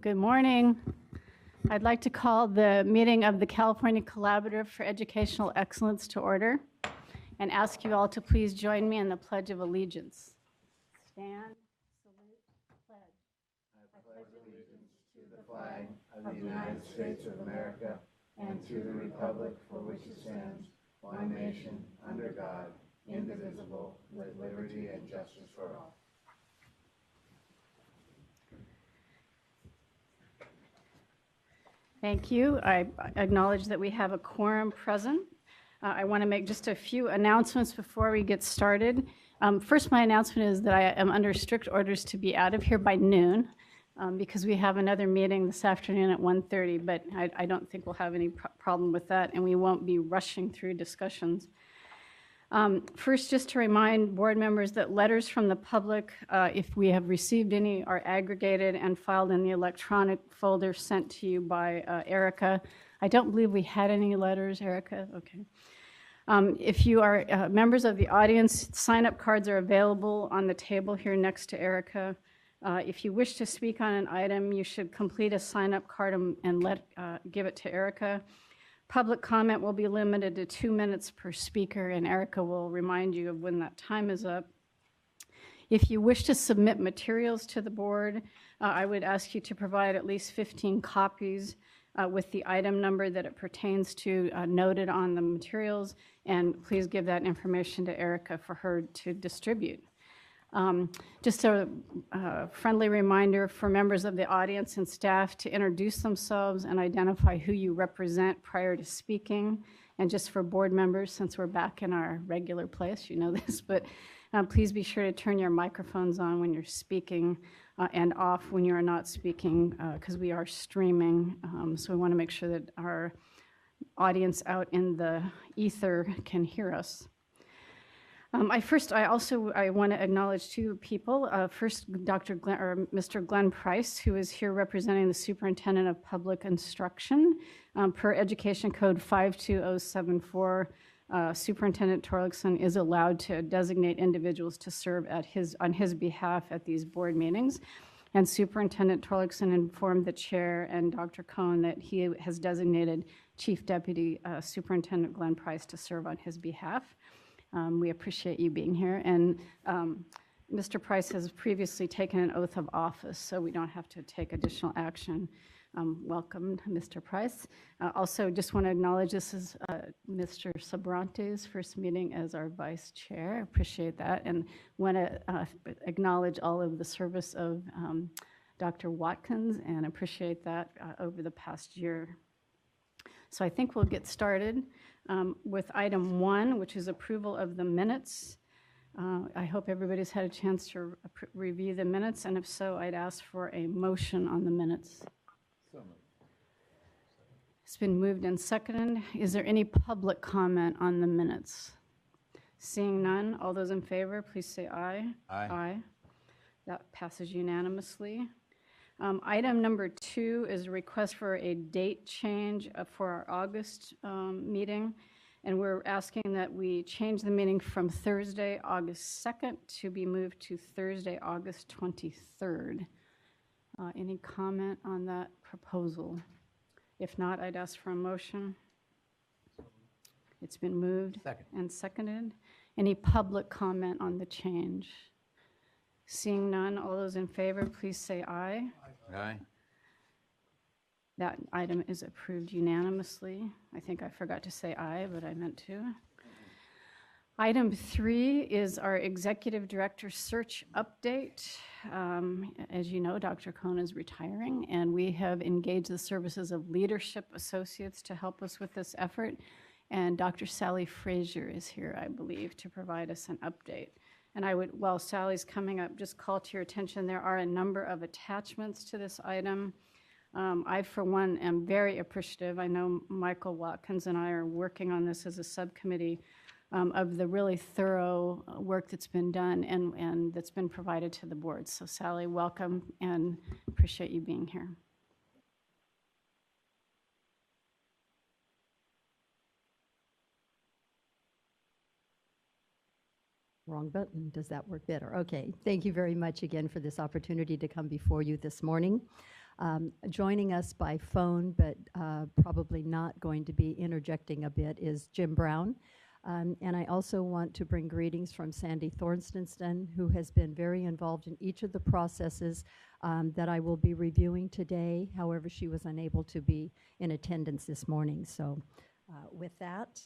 Good morning. I'd like to call the meeting of the California Collaborative for Educational Excellence to order and ask you all to please join me in the Pledge of Allegiance. Stand, salute, pledge. I pledge allegiance to the flag of the United States of America and to the republic for which it stands, one nation, under God, indivisible, with liberty and justice for all. Thank you. I acknowledge that we have a quorum present. I want to make just a few announcements before we get started. First, my announcement is that I am under strict orders to be out of here by noon because we have another meeting this afternoon at 1:30, but I don't think we'll have any problem with that, and we won't be rushing through discussions. First, just to remind board members that letters from the public, if we have received any, are aggregated and filed in the electronic folder sent to you by Erica. I don't believe we had any letters, Erica. Okay. If you are members of the audience, sign-up cards are available on the table here next to Erica. If you wish to speak on an item, you should complete a sign-up card and give it to Erica. Public comment will be limited to 2 minutes per speaker, and Erica will remind you of when that time is up. If you wish to submit materials to the board, I would ask you to provide at least 15 copies with the item number that it pertains to noted on the materials, and please give that information to Erica for her to distribute. Just a friendly reminder for members of the audience and staff to introduce themselves and identify who you represent prior to speaking. And just for board members, since we're back in our regular place, you know this, but please be sure to turn your microphones on when you're speaking and off when you are not speaking because we are streaming. So we want to make sure that our audience out in the ether can hear us. I want to acknowledge two people. First, Mr. Glenn Price, who is here representing the Superintendent of Public Instruction. Per Education Code 52074, Superintendent Torlakson is allowed to designate individuals to serve on his behalf at these board meetings. And Superintendent Torlakson informed the chair and Dr. Cohn that he has designated Chief Deputy Superintendent Glenn Price to serve on his behalf. We appreciate you being here. And Mr. Price has previously taken an oath of office, so we don't have to take additional action. Welcome, Mr. Price. Also, just want to acknowledge this is Mr. Sabrante's first meeting as our vice chair. I appreciate that. And want to acknowledge all of the service of Dr. Watkins and appreciate that over the past year. So I think we'll get started with item 1, which is approval of the minutes. I hope everybody's had a chance to review the minutes, and if so, I'd ask for a motion on the minutes. So moved. It's been moved and seconded. Is there any public comment on the minutes? Seeing none, all those in favor, please say aye. Aye. Aye. That passes unanimously. Item number 2 is a request for a date change for our August meeting, and we're asking that we change the meeting from Thursday, August 2nd to be moved to Thursday, August 23rd. Any comment on that proposal? If not, I'd ask for a motion. It's been moved and seconded. Any public comment on the change? Seeing none, all those in favor, please say aye. Aye. That item is approved unanimously. I think I forgot to say aye, but I meant to. Item 3 is our Executive Director search update. As you know, Dr. Cohn is retiring, and we have engaged the services of Leadership Associates to help us with this effort. And Dr. Sally Frazier is here, I believe, to provide us an update. And I would, while Sally's coming up, just call to your attention, there are a number of attachments to this item. I, for one, am very appreciative. I know Michael Watkins and I are working on this as a subcommittee of the really thorough work that's been done and that's been provided to the board. So Sally, welcome, and appreciate you being here. Wrong button. Does that work better? Okay. Thank you very much again for this opportunity to come before you this morning. Joining us by phone, but probably not going to be interjecting a bit, is Jim Brown. And I also want to bring greetings from Sandy Thorstenson, who has been very involved in each of the processes that I will be reviewing today. However, she was unable to be in attendance this morning. So with that,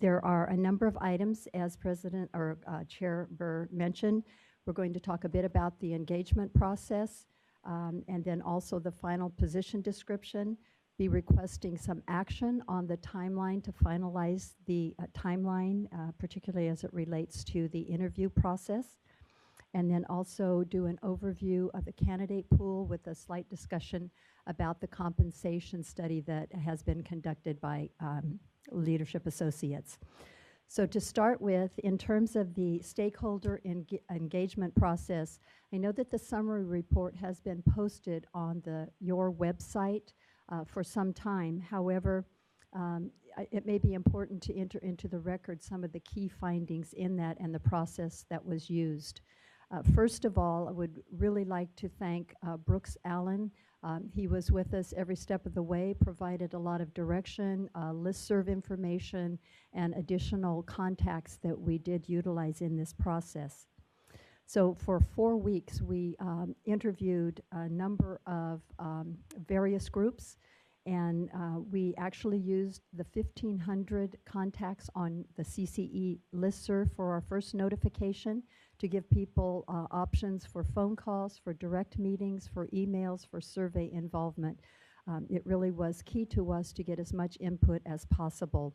there are a number of items, as President or Chair Burr mentioned. We're going to talk a bit about the engagement process, and then also the final position description, be requesting some action on the timeline to finalize the timeline, particularly as it relates to the interview process, and then also do an overview of the candidate pool with a slight discussion about the compensation study that has been conducted by Leadership Associates. So to start with, in terms of the stakeholder engagement process, I know that the summary report has been posted on your website for some time. However, it may be important to enter into the record some of the key findings in that and the process that was used. First of all, I would really like to thank Brooks Allen. He was with us every step of the way, provided a lot of direction, listserv information, and additional contacts that we did utilize in this process. So for 4 weeks, we interviewed a number of various groups, and we actually used the 1,500 contacts on the CCE listserv for our first notification to give people options for phone calls, for direct meetings, for emails, for survey involvement. It really was key to us to get as much input as possible.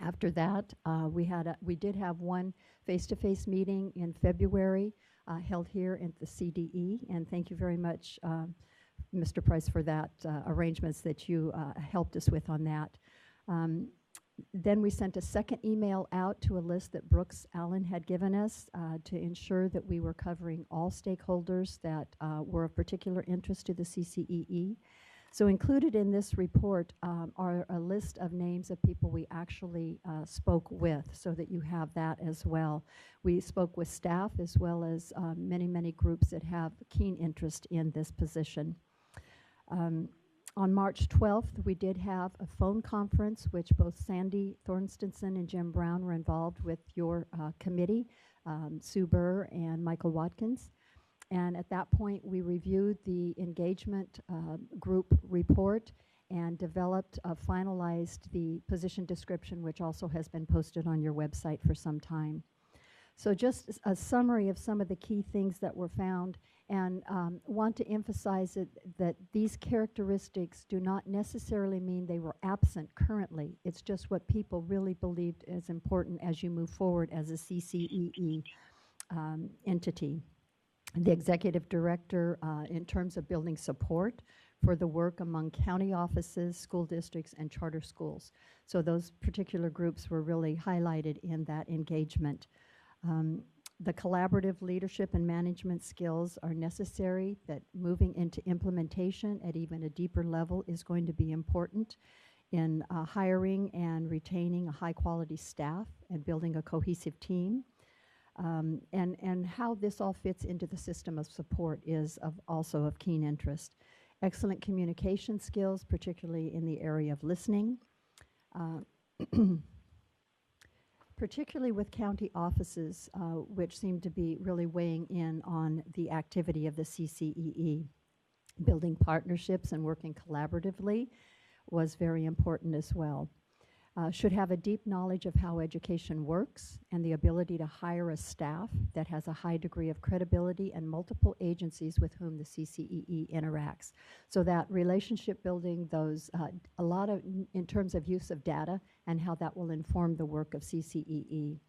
After that, we did have one face-to-face meeting in February held here at the CDE, and thank you very much, Mr. Price, for that arrangements that you helped us with on that. Then we sent a second email out to a list that Brooks Allen had given us to ensure that we were covering all stakeholders that were of particular interest to the CCEE. So included in this report are a list of names of people we actually spoke with, so that you have that as well. We spoke with staff as well as many, many groups that have keen interest in this position. On March 12th, we did have a phone conference, which both Sandy Thorstenson and Jim Brown were involved with your committee, Sue Burr and Michael Watkins. And at that point, we reviewed the engagement group report and developed, finalized the position description, which also has been posted on your website for some time. So just a summary of some of the key things that were found, and want to emphasize that these characteristics do not necessarily mean they were absent currently. It's just what people really believed is important as you move forward as a CCEE entity. The executive director, in terms of building support for the work among county offices, school districts, and charter schools. So those particular groups were really highlighted in that engagement. The collaborative leadership and management skills are necessary, that moving into implementation at even a deeper level is going to be important in hiring and retaining a high quality staff and building a cohesive team. And how this all fits into the system of support is also of keen interest. Excellent communication skills, particularly in the area of listening. Particularly with county offices, which seem to be really weighing in on the activity of the CCEE. Building partnerships and working collaboratively was very important as well. Should have a deep knowledge of how education works and the ability to hire a staff that has a high degree of credibility and multiple agencies with whom the CCEE interacts. So that relationship building, those a lot of in terms of use of data and how that will inform the work of CCEE.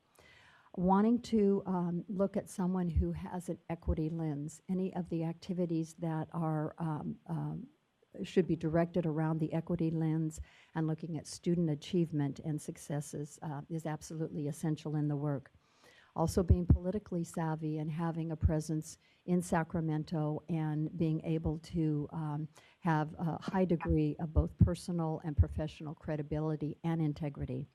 Wanting to look at someone who has an equity lens, any of the activities that are should be directed around the equity lens, and looking at student achievement and successes is absolutely essential in the work. Also being politically savvy and having a presence in Sacramento and being able to have a high degree of both personal and professional credibility and integrity.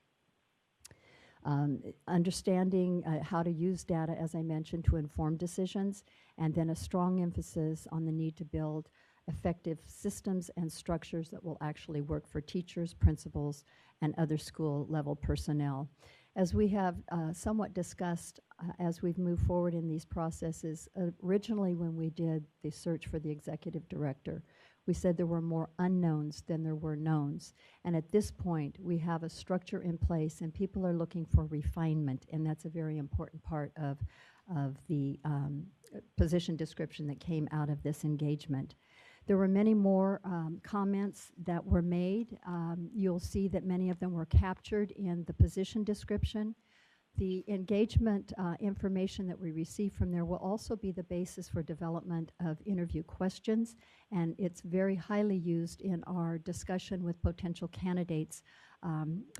Understanding how to use data, as I mentioned, to inform decisions, and then a strong emphasis on the need to build effective systems and structures that will actually work for teachers, principals, and other school level personnel. As we have somewhat discussed as we've moved forward in these processes, originally when we did the search for the executive director, we said there were more unknowns than there were knowns. And at this point, we have a structure in place and people are looking for refinement, and that's a very important part of the position description that came out of this engagement. There were many more comments that were made. You'll see that many of them were captured in the position description. The engagement information that we receive from there will also be the basis for development of interview questions, and it's very highly used in our discussion with potential candidates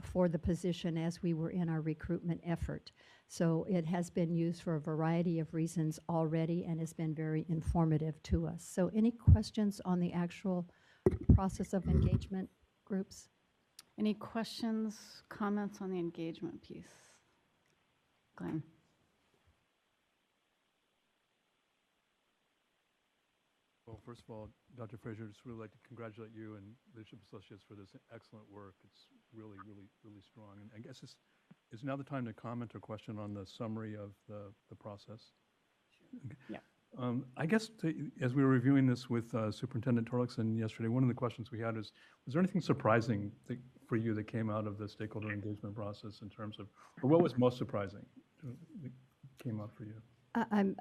for the position as we were in our recruitment effort. So it has been used for a variety of reasons already and has been very informative to us. So any questions on the actual process of engagement groups? Any questions, comments on the engagement piece? Glenn. Well, first of all, Dr. Fraser, I'd just really like to congratulate you and Leadership Associates for this excellent work. It's really, really, really strong. And I guess it's now the time to comment or question on the summary of the process. Sure. Okay. Yeah. I guess as we were reviewing this with Superintendent Torlakson yesterday, one of the questions we had is, was there anything surprising for you that came out of the stakeholder engagement process in terms of, or what was most surprising that came out for you? I'm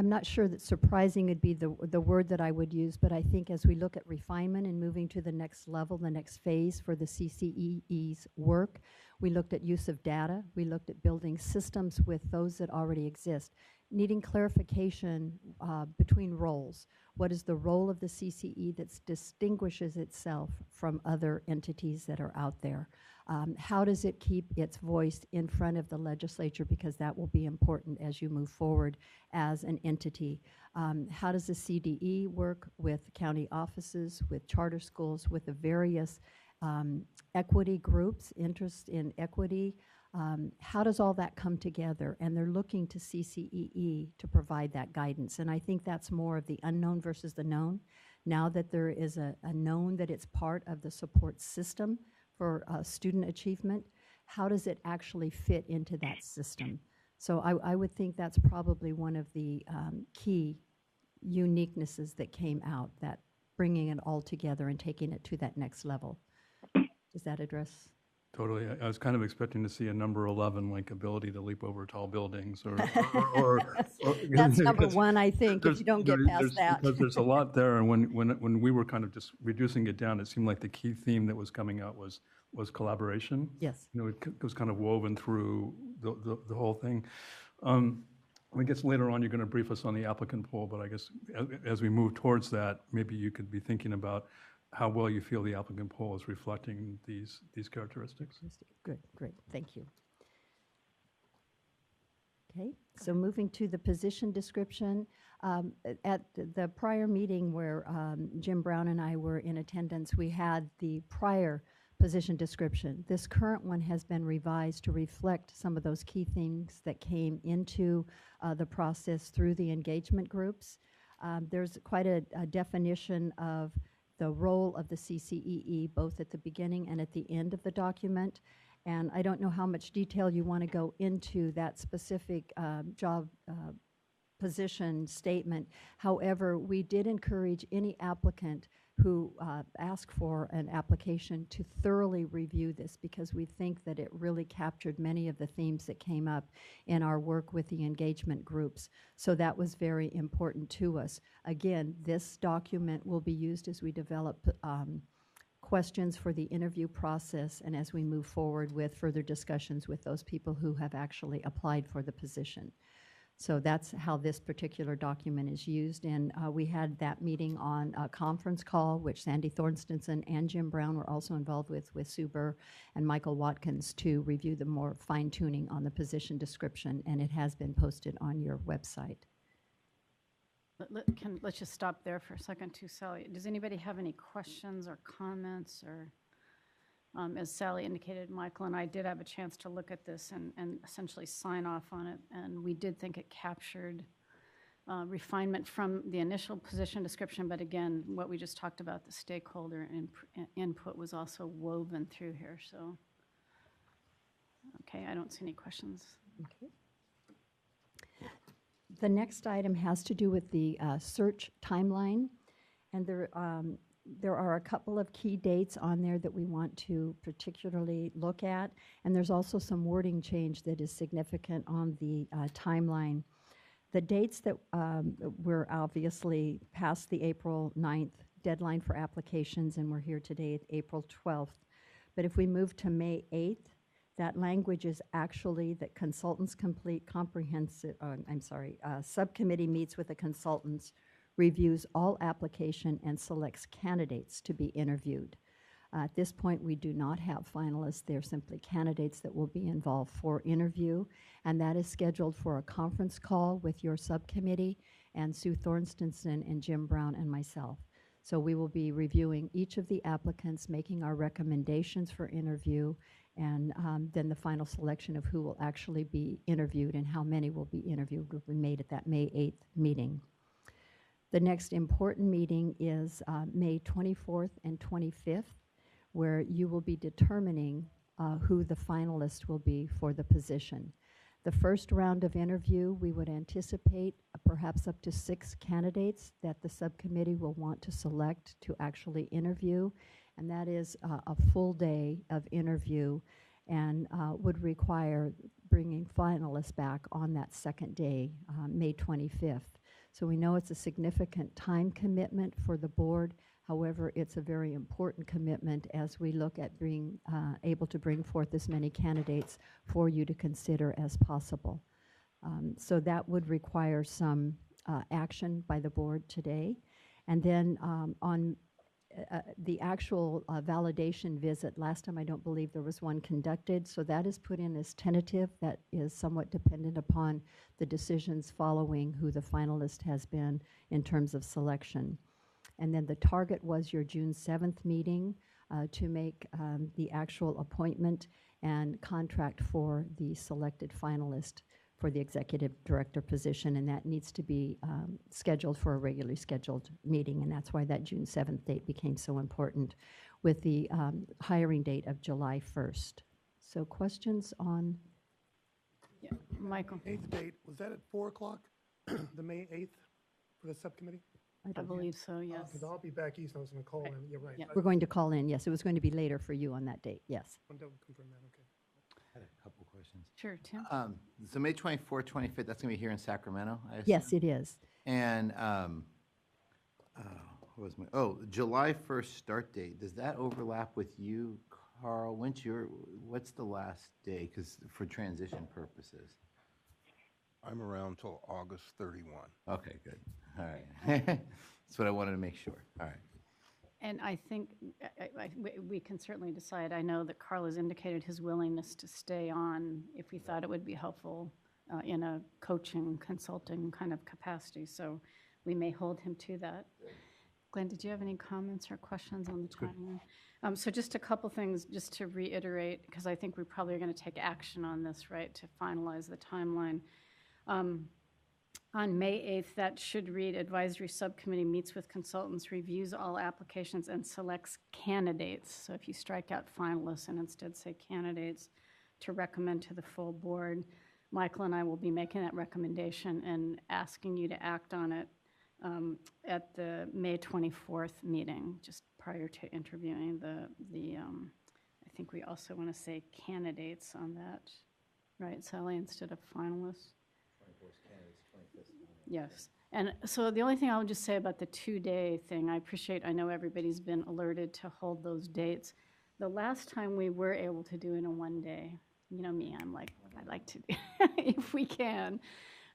not sure that surprising would be the word that I would use, but I think as we look at refinement and moving to the next level, the next phase for the CCEE's work, we looked at use of data, we looked at building systems with those that already exist, needing clarification between roles. What is the role of the CCE that distinguishes itself from other entities that are out there? How does it keep its voice in front of the legislature, because that will be important as you move forward as an entity? How does the CDE work with county offices, with charter schools, with the various equity groups, interest in equity? How does all that come together? And they're looking to CCEE to provide that guidance. And I think that's more of the unknown versus the known. Now that there is a known that it's part of the support system for student achievement, how does it actually fit into that system? So I would think that's probably one of the key uniquenesses that came out, that bringing it all together and taking it to that next level. Does that address? Totally. I was kind of expecting to see a number 11, like ability to leap over tall buildings, or that's number one, I think, if you don't get past that. Because there's a lot there, and when we were kind of just reducing it down, it seemed like the key theme that was coming out was collaboration. Yes. You know, it was kind of woven through the whole thing. I guess later on you're going to brief us on the applicant pool, but I guess as we move towards that, maybe you could be thinking about how well you feel the applicant pool is reflecting these characteristics. Good, great, thank you. Okay, so moving to the position description. At the prior meeting where Jim Brown and I were in attendance, we had the prior position description. This current one has been revised to reflect some of those key things that came into the process through the engagement groups. There's quite a definition of the role of the CCEE, both at the beginning and at the end of the document. And I don't know how much detail you want to go into that specific job position statement. However, we did encourage any applicant who asked for an application to thoroughly review this, because we think that it really captured many of the themes that came up in our work with the engagement groups. So that was very important to us. Again, this document will be used as we develop questions for the interview process and as we move forward with further discussions with those people who have actually applied for the position. So that's how this particular document is used. And we had that meeting on a conference call, which Sandy Thorstenson and Jim Brown were also involved with Sue Burr and Michael Watkins, to review the more fine-tuning on the position description, and it has been posted on your website. Let's just stop there for a second too, Sally. Does anybody have any questions or comments? Or as Sally indicated, Michael and I did have a chance to look at this and essentially sign off on it, and we did think it captured refinement from the initial position description, but again, what we just talked about, the stakeholder input was also woven through here, so. Okay, I don't see any questions. Okay. The next item has to do with the search timeline, and there are a couple of key dates on there that we want to particularly look at, and there's also some wording change that is significant on the timeline. The dates that we're obviously past the April 9th deadline for applications, and we're here today at April 12th. But if we move to May 8th, that language is actually that consultants complete comprehensive, subcommittee meets with the consultants, reviews all application, and selects candidates to be interviewed. At this point, we do not have finalists. They're simply candidates that will be involved for interview, and that is scheduled for a conference call with your subcommittee and Sue Thorstensen and Jim Brown and myself. So we will be reviewing each of the applicants, making our recommendations for interview, and then the final selection of who will actually be interviewed and how many will be interviewed will be made at that May 8th meeting. The next important meeting is May 24th and 25th, where you will be determining who the finalist will be for the position. The first round of interview, we would anticipate perhaps up to 6 candidates that the subcommittee will want to select to actually interview, and that is a full day of interview and would require bringing finalists back on that second day, May 25th. So we know it's a significant time commitment for the board. However, it's a very important commitment as we look at being able to bring forth as many candidates for you to consider as possible. So that would require some action by the board today. And then on the actual validation visit, last time I don't believe there was one conducted, so that is put in as tentative. That is somewhat dependent upon the decisions following who the finalist has been in terms of selection. And then the target was your June 7th meeting to make the actual appointment and contract for the selected finalist for the executive director position, and that needs to be scheduled for a regularly scheduled meeting, and that's why that June 7th date became so important with the hiring date of July 1st. So questions on? Yeah, Michael. 8th date, was that at 4 o'clock, the May 8th for the subcommittee? I believe so, yes. Because I'll be back east, I was going to call in, you're right. Yeah. We're going to call in, yes. It was going to be later for you on that date, yes. I wanted to confirm that, okay. I had a couple questions. Sure, Tim. So May 24th, 25th, that's going to be here in Sacramento, I assume? Yes, it is. And what was July 1st start date, does that overlap with you, Karl? What's the last day, because for transition purposes? I'm around till August 31. Okay, good. All right. That's what I wanted to make sure. All right. And I think we can certainly decide. I know that Karl has indicated his willingness to stay on if we thought it would be helpful in a coaching, consulting kind of capacity. So we may hold him to that. Glenn, did you have any comments or questions on the timeline? So just a couple things just to reiterate, because I think we probably are going to take action on this, right, to finalize the timeline. On May 8th, that should read, advisory subcommittee meets with consultants, reviews all applications, and selects candidates. So if you strike out finalists and instead say candidates to recommend to the full board, Michael and I will be making that recommendation and asking you to act on it at the May 24th meeting, just prior to interviewing I think we also want to say candidates on that, right, Sally, instead of finalists? Yes. And so the only thing I'll just say about the 2-day thing, I know everybody's been alerted to hold those dates. The last time we were able to do it in 1 day, you know me, I'm like, I'd like to do if we can.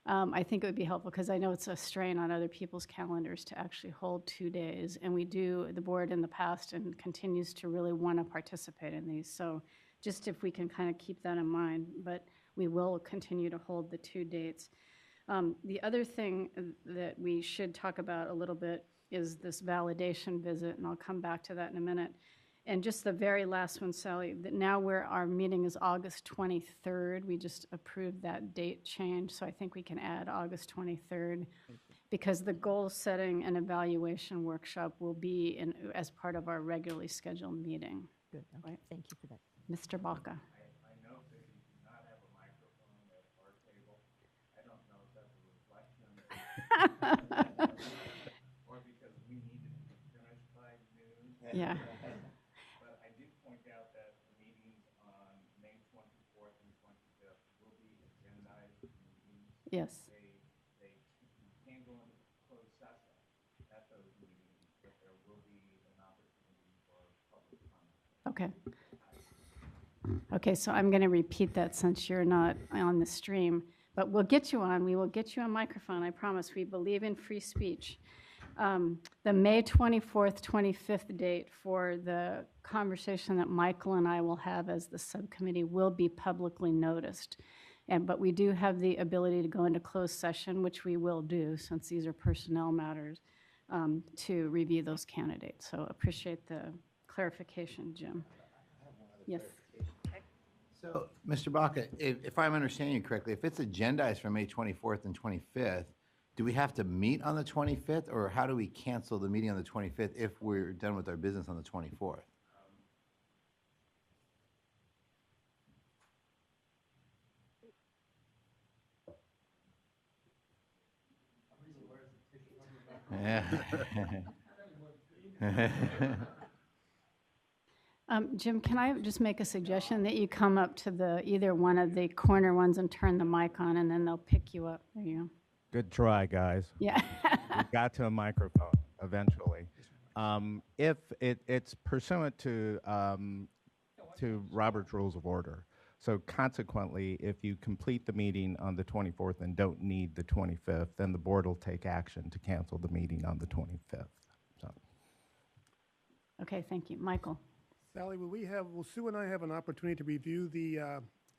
I think it would be helpful because I know it's a strain on other people's calendars to actually hold 2 days. And we do, the board in the past and continues to really want to participate in these. So just if we can kind of keep that in mind, but we will continue to hold the 2 dates. The other thing that we should talk about a little bit is this validation visit, and I'll come back to that in a minute. And just the very last one, Sally, that now our meeting is August 23rd. We just approved that date change, so I think we can add August 23rd because the goal setting and evaluation workshop will be as part of our regularly scheduled meeting. Good, okay, Right. thank you for that. Mr. Baca. I note that you do not have a microphone at our table. I don't know if that's a reflection or because we needed to be finished by noon. Yeah. But I did point out that the meetings on May 24th and 25th will be agendized meetings. Yes. You can go into closed session at those meetings, but there will be an opportunity for public comment. Okay. Okay, so I'm going to repeat that since you're not on the stream, but we'll get you on. We will get you a microphone, I promise. We believe in free speech. The May 24th, 25th date for the conversation that Michael and I will have as the subcommittee will be publicly noticed. But we do have the ability to go into closed session, which we will do since these are personnel matters, to review those candidates. So appreciate the clarification, Jim. Yes. So, Mr. Baca, if I'm understanding you correctly, if it's agendized for May 24th and 25th, do we have to meet on the 25th, or how do we cancel the meeting on the 25th if we're done with our business on the 24th? Yeah. Jim, can I just make a suggestion that you come up to either one of the corner ones and turn the mic on, and then they'll pick you up. There you go. Good try, guys. Yeah. We got to a microphone eventually. If it's pursuant to Robert's Rules of Order. So consequently, if you complete the meeting on the 24th and don't need the 25th, then the board will take action to cancel the meeting on the 25th. So. Okay, thank you. Michael. Sally, will Sue and I have an opportunity to review the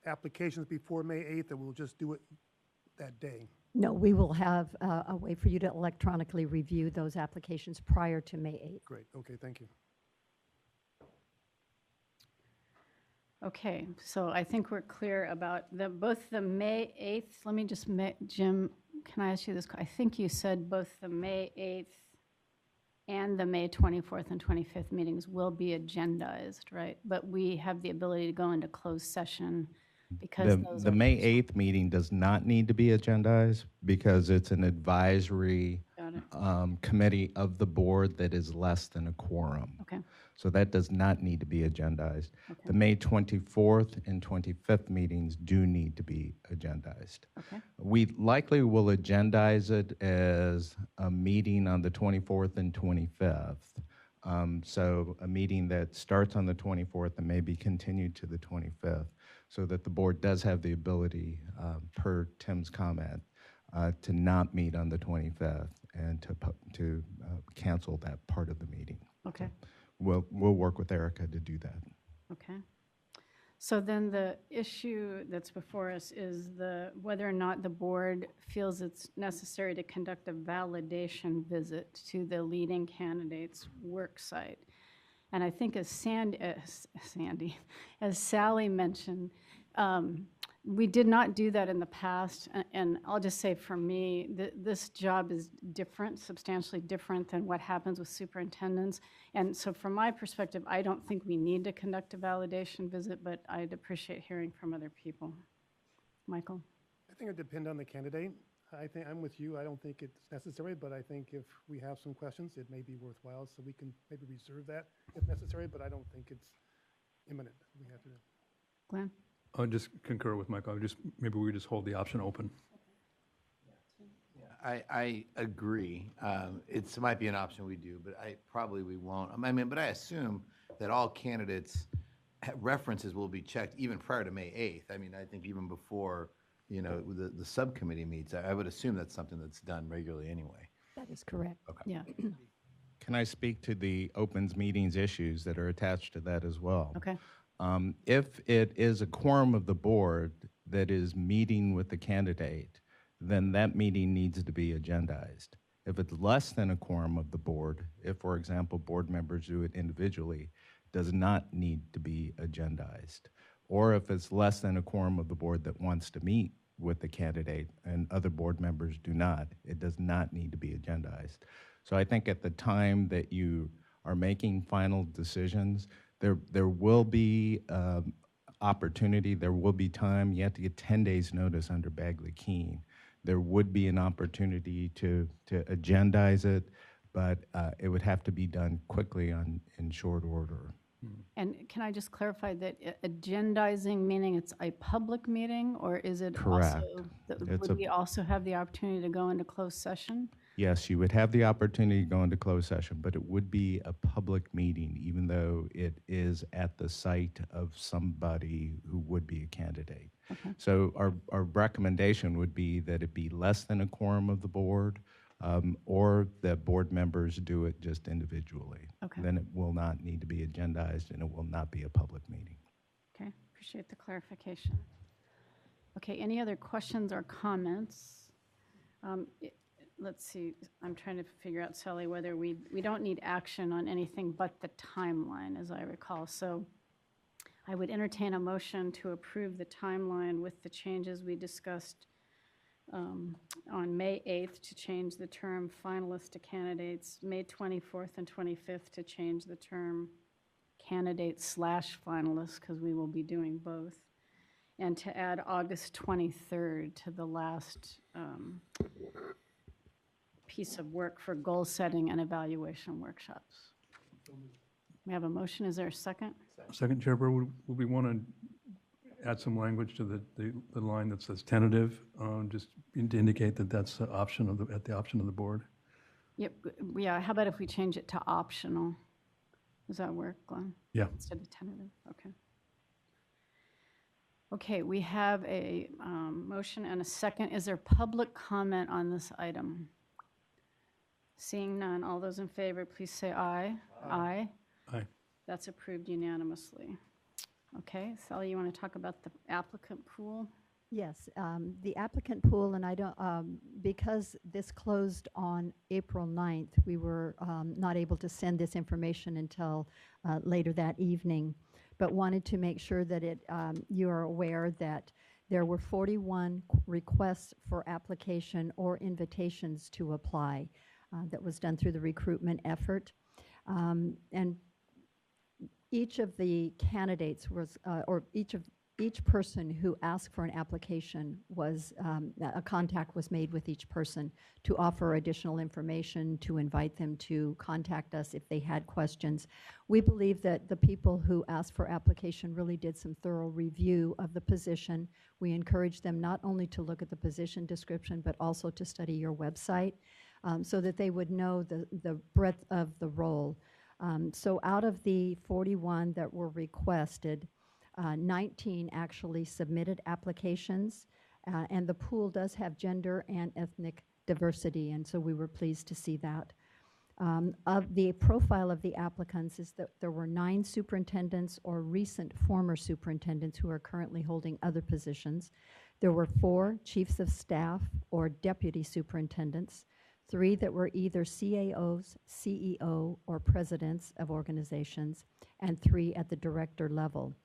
applications before May 8th, and we'll just do it that day? No, we will have a way for you to electronically review those applications prior to May 8th. Great, okay, thank you. Okay, so I think we're clear about both the May 8th. Let me just, Jim, can I ask you this? I think you said both the May 8th and the May 24th and 25th meetings will be agendized, right? But we have the ability to go into closed session because The May 8th meeting does not need to be agendized because it's an advisory committee of the board that is less than a quorum. Okay. So that does not need to be agendized. Okay. The May 24th and 25th meetings do need to be agendized. Okay. We likely will agendize it as a meeting on the 24th and 25th. So a meeting that starts on the 24th and may be continued to the 25th, so that the board does have the ability, per Tim's comment, to not meet on the 25th and to cancel that part of the meeting. Okay. We'll work with Erica to do that. Okay. So then the issue that's before us is whether or not the board feels it's necessary to conduct a validation visit to the leading candidate's work site. And I think as Sally mentioned, we did not do that in the past, and I'll just say for me, this job is different, substantially different than what happens with superintendents. And so from my perspective, I don't think we need to conduct a validation visit, but I'd appreciate hearing from other people. Michael? I think it depends on the candidate. I think I'm with you. I don't think it's necessary, but I think if we have some questions, it may be worthwhile, so we can maybe reserve that if necessary, but I don't think it's imminent. We have to do. Glenn? I'll just concur with Michael. Maybe we just hold the option open. I agree. It might be an option we do, but we won't. I mean, but I assume that all candidates' references will be checked even prior to May 8th. I mean, I think even before, the subcommittee meets, I would assume that's something that's done regularly anyway. That is correct. Okay. Yeah. Can I speak to the opens meetings issues that are attached to that as well? Okay. If it is a quorum of the board that is meeting with the candidate, then that meeting needs to be agendized. If it's less than a quorum of the board, if, for example, board members do it individually, does not need to be agendized. Or if it's less than a quorum of the board that wants to meet with the candidate and other board members do not, it does not need to be agendized. So I think at the time that you are making final decisions, there will be opportunity, there will be time. You have to get 10 days notice under Bagley-Keene. There would be an opportunity to agendize it, but it would have to be done quickly in short order. And can I just clarify that agendizing, meaning it's a public meeting, or is it Correct. also, It's would we also have the opportunity to go into closed session? Yes, you would have the opportunity to go into closed session, but it would be a public meeting, even though it is at the site of somebody who would be a candidate. Okay. So our recommendation would be that it be less than a quorum of the board, or that board members do it just individually. Okay. Then it will not need to be agendized and it will not be a public meeting. Okay, appreciate the clarification. Okay, any other questions or comments? Let's see, I'm trying to figure out, Sally, whether we don't need action on anything but the timeline, as I recall. So I would entertain a motion to approve the timeline with the changes we discussed on May 8th to change the term finalist to candidates, May 24th and 25th to change the term candidate/finalist, because we will be doing both, and to add August 23rd to the last piece of work for goal setting and evaluation workshops. We have a motion. Is there a second? Second, Chair Burr, would we want to add some language to the line that says tentative, just to indicate that that's the option of at the option of the board? Yep, yeah, how about if we change it to optional? Does that work, Glenn? Yeah. Instead of tentative, okay. Okay, we have a motion and a second. Is there public comment on this item? Seeing none, all those in favor, please say aye. Aye. Aye. That's approved unanimously. Okay, Sally, you want to talk about the applicant pool? Yes, the applicant pool, and I don't, because this closed on April 9th, we were not able to send this information until later that evening, but wanted to make sure that you are aware that there were 41 requests for application or invitations to apply that was done through the recruitment effort. And each of the candidates was, or each person who asked for an application was, a contact was made with each person to offer additional information, to invite them to contact us if they had questions. We believe that the people who asked for application really did some thorough review of the position. We encourage them not only to look at the position description, but also to study your website so that they would know the breadth of the role. So out of the 41 that were requested, 19 actually submitted applications, and the pool does have gender and ethnic diversity, and so we were pleased to see that. Of the profile of the applicants is that there were 9 superintendents or recent former superintendents who are currently holding other positions. There were 4 chiefs of staff or deputy superintendents, 3 that were either CAOs, CEO, or presidents of organizations, and 3 at the director level.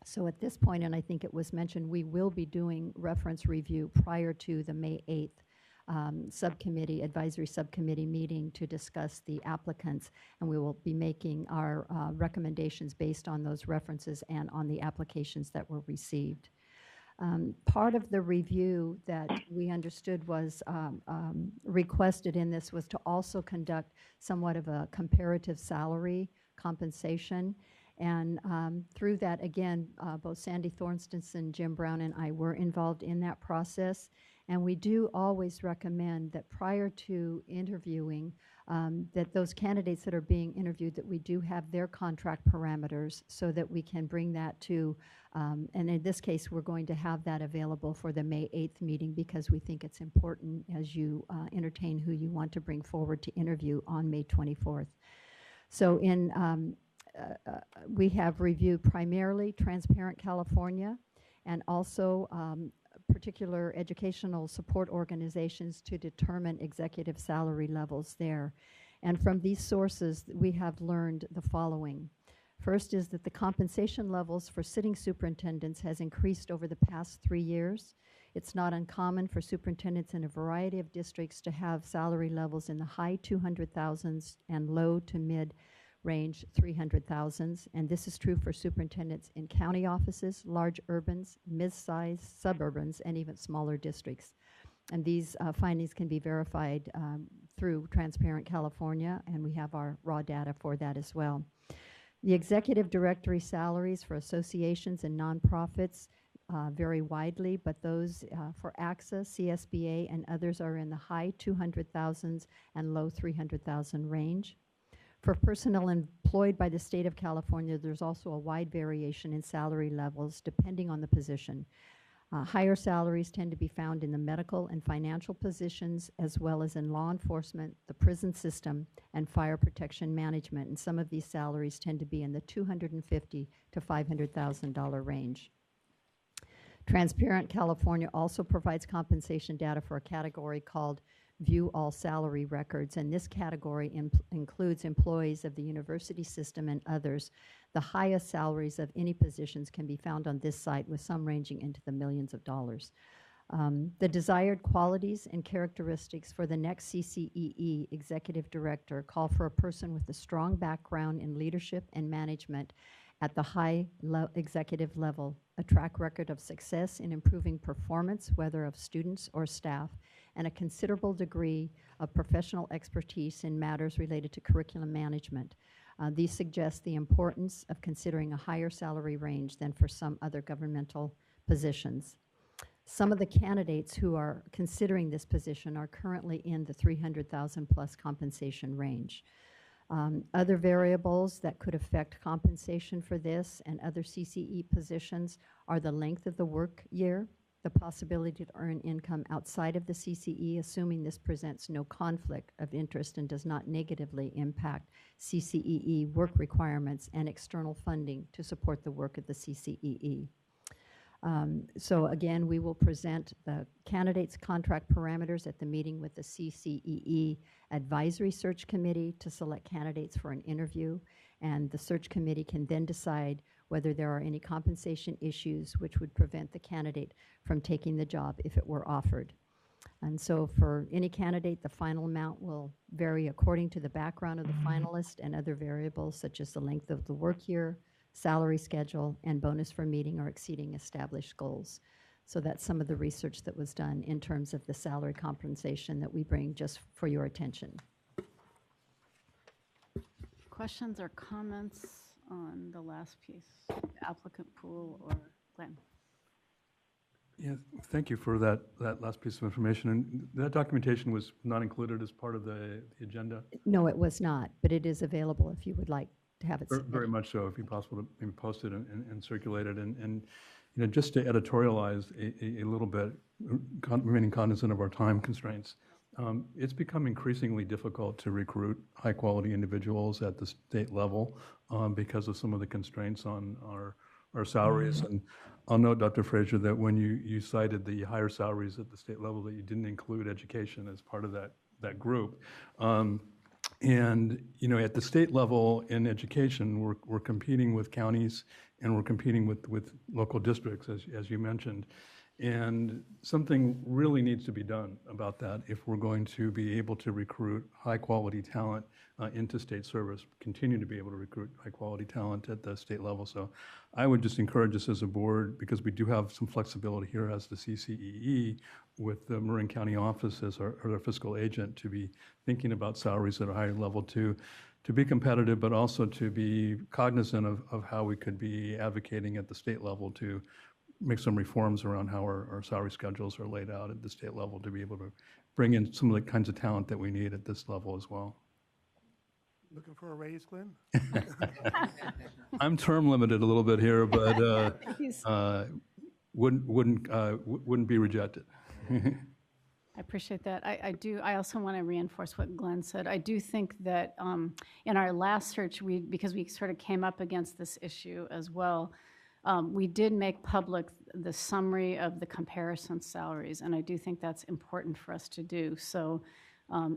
So at this point, and I think it was mentioned, we will be doing reference review prior to the May 8th subcommittee, advisory subcommittee meeting to discuss the applicants, and we will be making our recommendations based on those references and on the applications that were received. Part of the review that we understood was requested in this was to also conduct somewhat of a comparative salary compensation. And through that, again, both Sandy Thorstenson, Jim Brown, and I were involved in that process. And we do always recommend that prior to interviewing, that those candidates that are being interviewed, that we do have their contract parameters so that we can bring that to, and in this case, we're going to have that available for the May 8th meeting because we think it's important as you entertain who you want to bring forward to interview on May 24th. So we have reviewed primarily Transparent California and also particular educational support organizations to determine executive salary levels there. And from these sources, we have learned the following. First is that the compensation levels for sitting superintendents has increased over the past 3 years. It's not uncommon for superintendents in a variety of districts to have salary levels in the high 200,000s and low to mid range 300,000s, and this is true for superintendents in county offices, large urbans, mid-sized suburbans, and even smaller districts. And these findings can be verified through Transparent California, and we have our raw data for that as well. The executive directory salaries for associations and nonprofits vary widely, but those for AXA, CSBA, and others are in the high 200,000s and low 300,000 range. For personnel employed by the state of California, there's also a wide variation in salary levels depending on the position. Higher salaries tend to be found in the medical and financial positions, as well as in law enforcement, the prison system, and fire protection management. And some of these salaries tend to be in the $250,000 to $500,000 range. Transparent California also provides compensation data for a category called View All Salary Records, and this category includes employees of the university system and others. The highest salaries of any positions can be found on this site, with some ranging into the millions of dollars. The desired qualities and characteristics for the next CCEE executive director call for a person with a strong background in leadership and management at the high executive level, a track record of success in improving performance, whether of students or staff, and a considerable degree of professional expertise in matters related to curriculum management. These suggest the importance of considering a higher salary range than for some other governmental positions. Some of the candidates who are considering this position are currently in the 300,000 plus compensation range. Other variables that could affect compensation for this and other CCE positions are the length of the work year, the possibility to earn income outside of the CCE, assuming this presents no conflict of interest and does not negatively impact CCEE work requirements, and external funding to support the work of the CCEE. So again, we will present the candidates' contract parameters at the meeting with the CCEE Advisory Search Committee to select candidates for an interview, and the search committee can then decide whether there are any compensation issues which would prevent the candidate from taking the job if it were offered. And so for any candidate, the final amount will vary according to the background of the finalist and other variables such as the length of the work year, salary schedule, and bonus for meeting or exceeding established goals. So that's some of the research that was done in terms of the salary compensation that we bring just for your attention. Questions or comments on the last piece, applicant pool, or Glenn? Yeah, thank you for that last piece of information. And that documentation was not included as part of the agenda? No, it was not, but it is available if you would like to have it submitted. Very much so, if it'd be possible to maybe post it and circulate it. And you know, just to editorialize a little bit, remaining cognizant of our time constraints, it's become increasingly difficult to recruit high-quality individuals at the state level because of some of the constraints on our salaries. And I'll note, Dr. Frazier, that when you cited the higher salaries at the state level, that you didn't include education as part of that group. And you know, at the state level in education, we're competing with counties and we're competing with local districts, as you mentioned. And something really needs to be done about that if we're going to be able to recruit high-quality talent into state service, continue to be able to recruit high-quality talent at the state level. So I would just encourage us as a board, because we do have some flexibility here as the CCEE with the Marin County office as our fiscal agent, to be thinking about salaries at a higher level to be competitive, but also to be cognizant of how we could be advocating at the state level to make some reforms around how our salary schedules are laid out at the state level to be able to bring in some of the kinds of talent that we need at this level as well. Looking for a raise, Glenn? I'm term limited a little bit here, but wouldn't be rejected. I appreciate that. I also want to reinforce what Glenn said. I do think that in our last search, because we sort of came up against this issue as well, we did make public the summary of the comparison salaries, and I do think that's important for us to do. So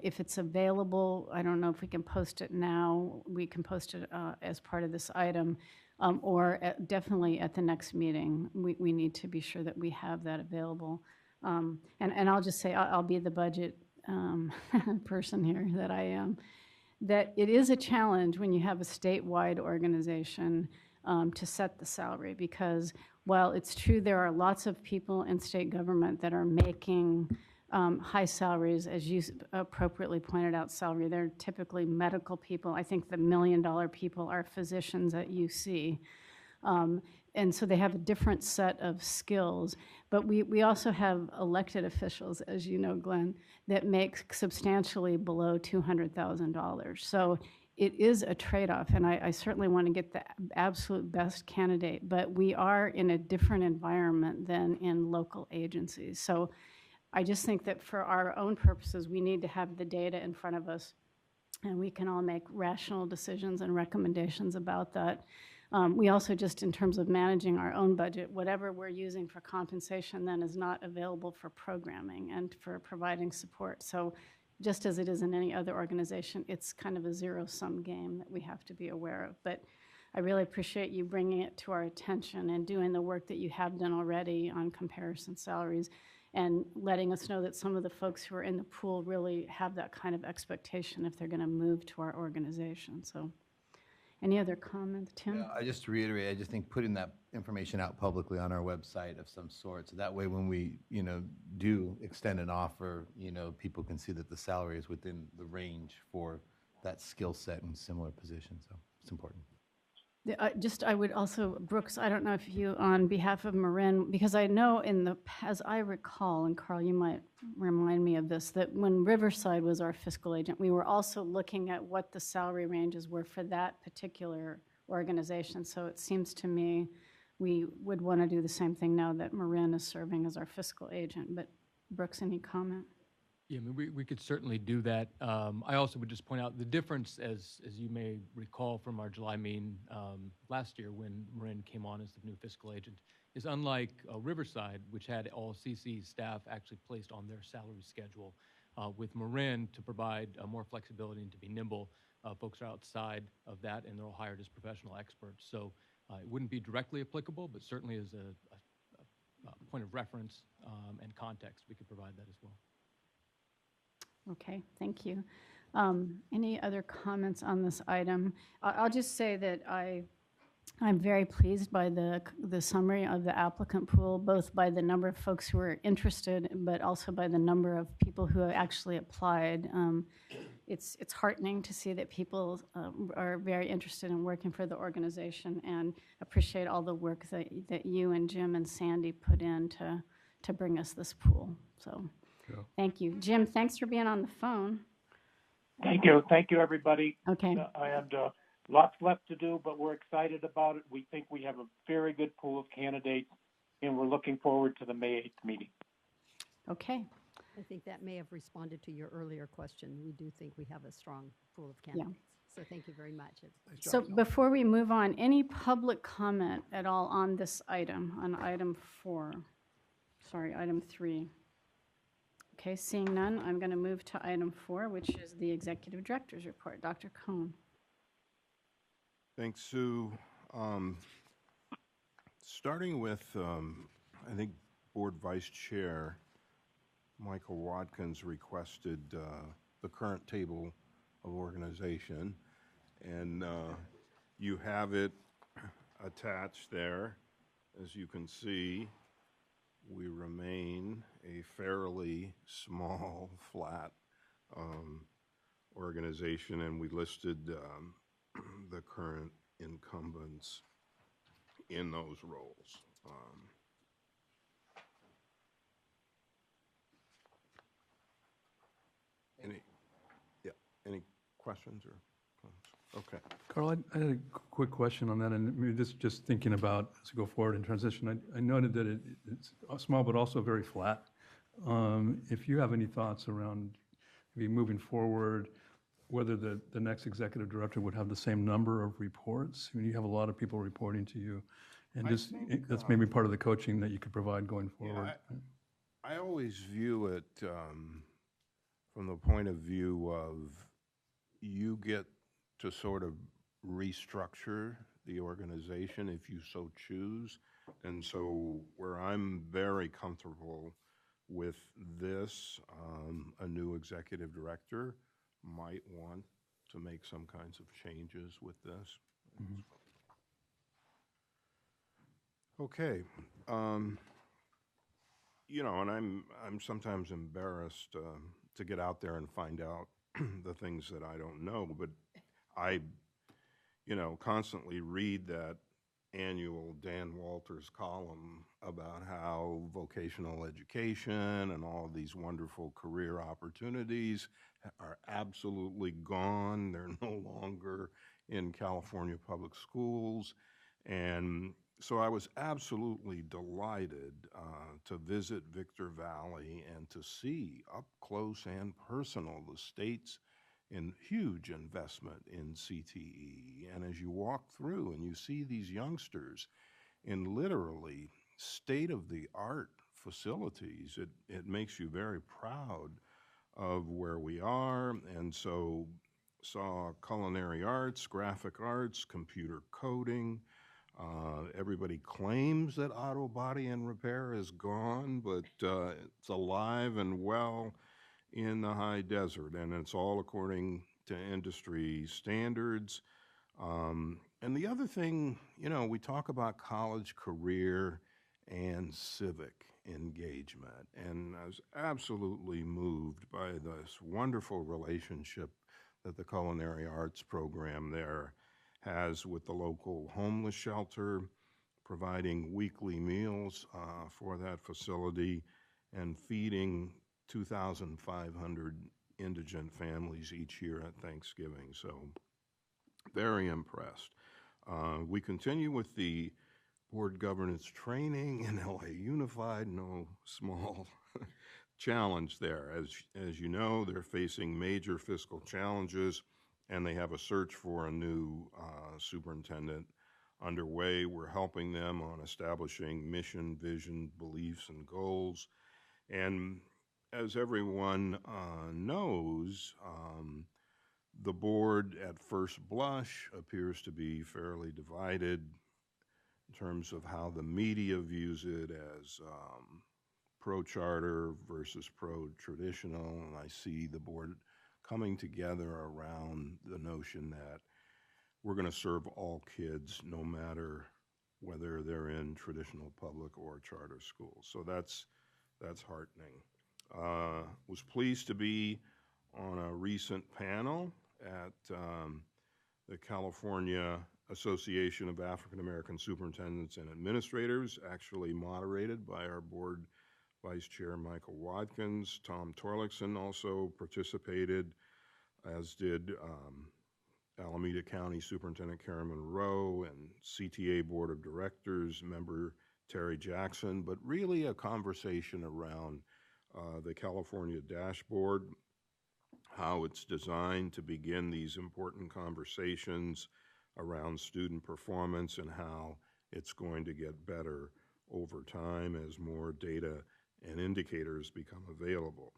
If it's available, I don't know if we can post it now. We can post it as part of this item, definitely at the next meeting. We need to be sure that we have that available. And I'll just say, I'll be the budget person here that I am, that it is a challenge when you have a statewide organization to set the salary, because while it's true there are lots of people in state government that are making high salaries, as you appropriately pointed out, salary, they're typically medical people. I think the $1 million people are physicians at UC. And so they have a different set of skills. But we also have elected officials, as you know, Glenn, that make substantially below $200,000. So it is a trade-off, and I certainly want to get the absolute best candidate, but we are in a different environment than in local agencies. So I just think that for our own purposes, we need to have the data in front of us, and we can all make rational decisions and recommendations about that. We also, just in terms of managing our own budget, whatever we're using for compensation then is not available for programming and for providing support. So just as it is in any other organization, it's kind of a zero-sum game that we have to be aware of. But I really appreciate you bringing it to our attention and doing the work that you have done already on comparison salaries, and letting us know that some of the folks who are in the pool really have that kind of expectation if they're going to move to our organization. So any other comments, Tim? Yeah, just to reiterate, I just think putting that information out publicly on our website of some sort, so that way when we, do extend an offer, people can see that the salary is within the range for that skill set and similar positions. So it's important. I would also, Brooks, I don't know if you, on behalf of Marin, because I know as I recall, and Karl, you might remind me of this, that when Riverside was our fiscal agent, we were also looking at what the salary ranges were for that particular organization. So it seems to me we would want to do the same thing now that Marin is serving as our fiscal agent. But Brooks, any comment? Yeah, I mean, we could certainly do that. I also would just point out the difference, as you may recall from our July meeting last year when Marin came on as the new fiscal agent, is unlike Riverside, which had all CCEE staff actually placed on their salary schedule. With Marin, to provide more flexibility and to be nimble, folks are outside of that and they're all hired as professional experts. So it wouldn't be directly applicable, but certainly as a point of reference and context, we could provide that as well. Okay, thank you. Any other comments on this item? I'll just say that I'm very pleased by the summary of the applicant pool, both by the number of folks who are interested, but also by the number of people who have actually applied. It's heartening to see that people are very interested in working for the organization, and appreciate all the work that you and Jim and Sandy put in to bring us this pool. So. Yeah. Thank you. Jim, thanks for being on the phone. Thank you. Thank you, everybody. Okay. And lots left to do, but we're excited about it. We think we have a very good pool of candidates, and we're looking forward to the May 8th meeting. Okay. I think that may have responded to your earlier question. We do think we have a strong pool of candidates. Yeah. So thank you very much. So before we move on, any public comment at all on this item, on item 3? Okay, seeing none, I'm going to move to item 4, which is the Executive Director's Report. Dr. Cohn. Thanks, Sue. Starting with, I think, Board Vice Chair Michael Watkins requested the current table of organization, and you have it attached there. As you can see, we remain a fairly small, flat organization, and we listed the current incumbents in those roles. Any questions or comments? Okay. Karl, I had a quick question on that, and maybe this just thinking about as we go forward in transition. I noted that it's small but also very flat. If you have any thoughts around maybe moving forward, whether the next executive director would have the same number of reports. I mean, you have a lot of people reporting to you, and that's maybe part of the coaching that you could provide going forward. I always view it from the point of view of you get to sort of restructure the organization if you so choose. And so where I'm very comfortable with this, a new executive director might want to make some kinds of changes with this. Okay. You know, and I'm sometimes embarrassed to get out there and find out the things that I don't know, but I, you know, constantly read that annual Dan Walters column about how vocational education and all of these wonderful career opportunities are absolutely gone. They're no longer in California public schools. And so I was absolutely delighted to visit Victor Valley and to see up close and personal the state's huge investment in CTE. And as you walk through and you see these youngsters in literally state-of-the-art facilities, it makes you very proud of where we are. And so saw culinary arts, graphic arts, computer coding. Everybody claims that auto body and repair is gone, but it's alive and well in the high desert, and it's all according to industry standards. And the other thing, you know, we talk about college career and civic engagement, and I was absolutely moved by this wonderful relationship that the culinary arts program there has with the local homeless shelter, providing weekly meals for that facility and feeding 2,500 indigent families each year at Thanksgiving. So very impressed. We continue with the board governance training in LA Unified, no small challenge there. As you know, they're facing major fiscal challenges, and they have a search for a new superintendent underway. We're helping them on establishing mission, vision, beliefs, and goals. And as everyone knows, the board at first blush appears to be fairly divided in terms of how the media views it as pro-charter versus pro-traditional, and I see the board coming together around the notion that we're going to serve all kids no matter whether they're in traditional public or charter schools. So that's heartening. Was pleased to be on a recent panel at the California Association of African American Superintendents and Administrators, actually moderated by our board Vice Chair Michael Watkins. Tom Torlakson also participated, as did Alameda County Superintendent Karen Monroe and CTA Board of Directors member Terry Jackson, but really a conversation around the California dashboard, how it's designed to begin these important conversations around student performance and how it's going to get better over time as more data and indicators become available.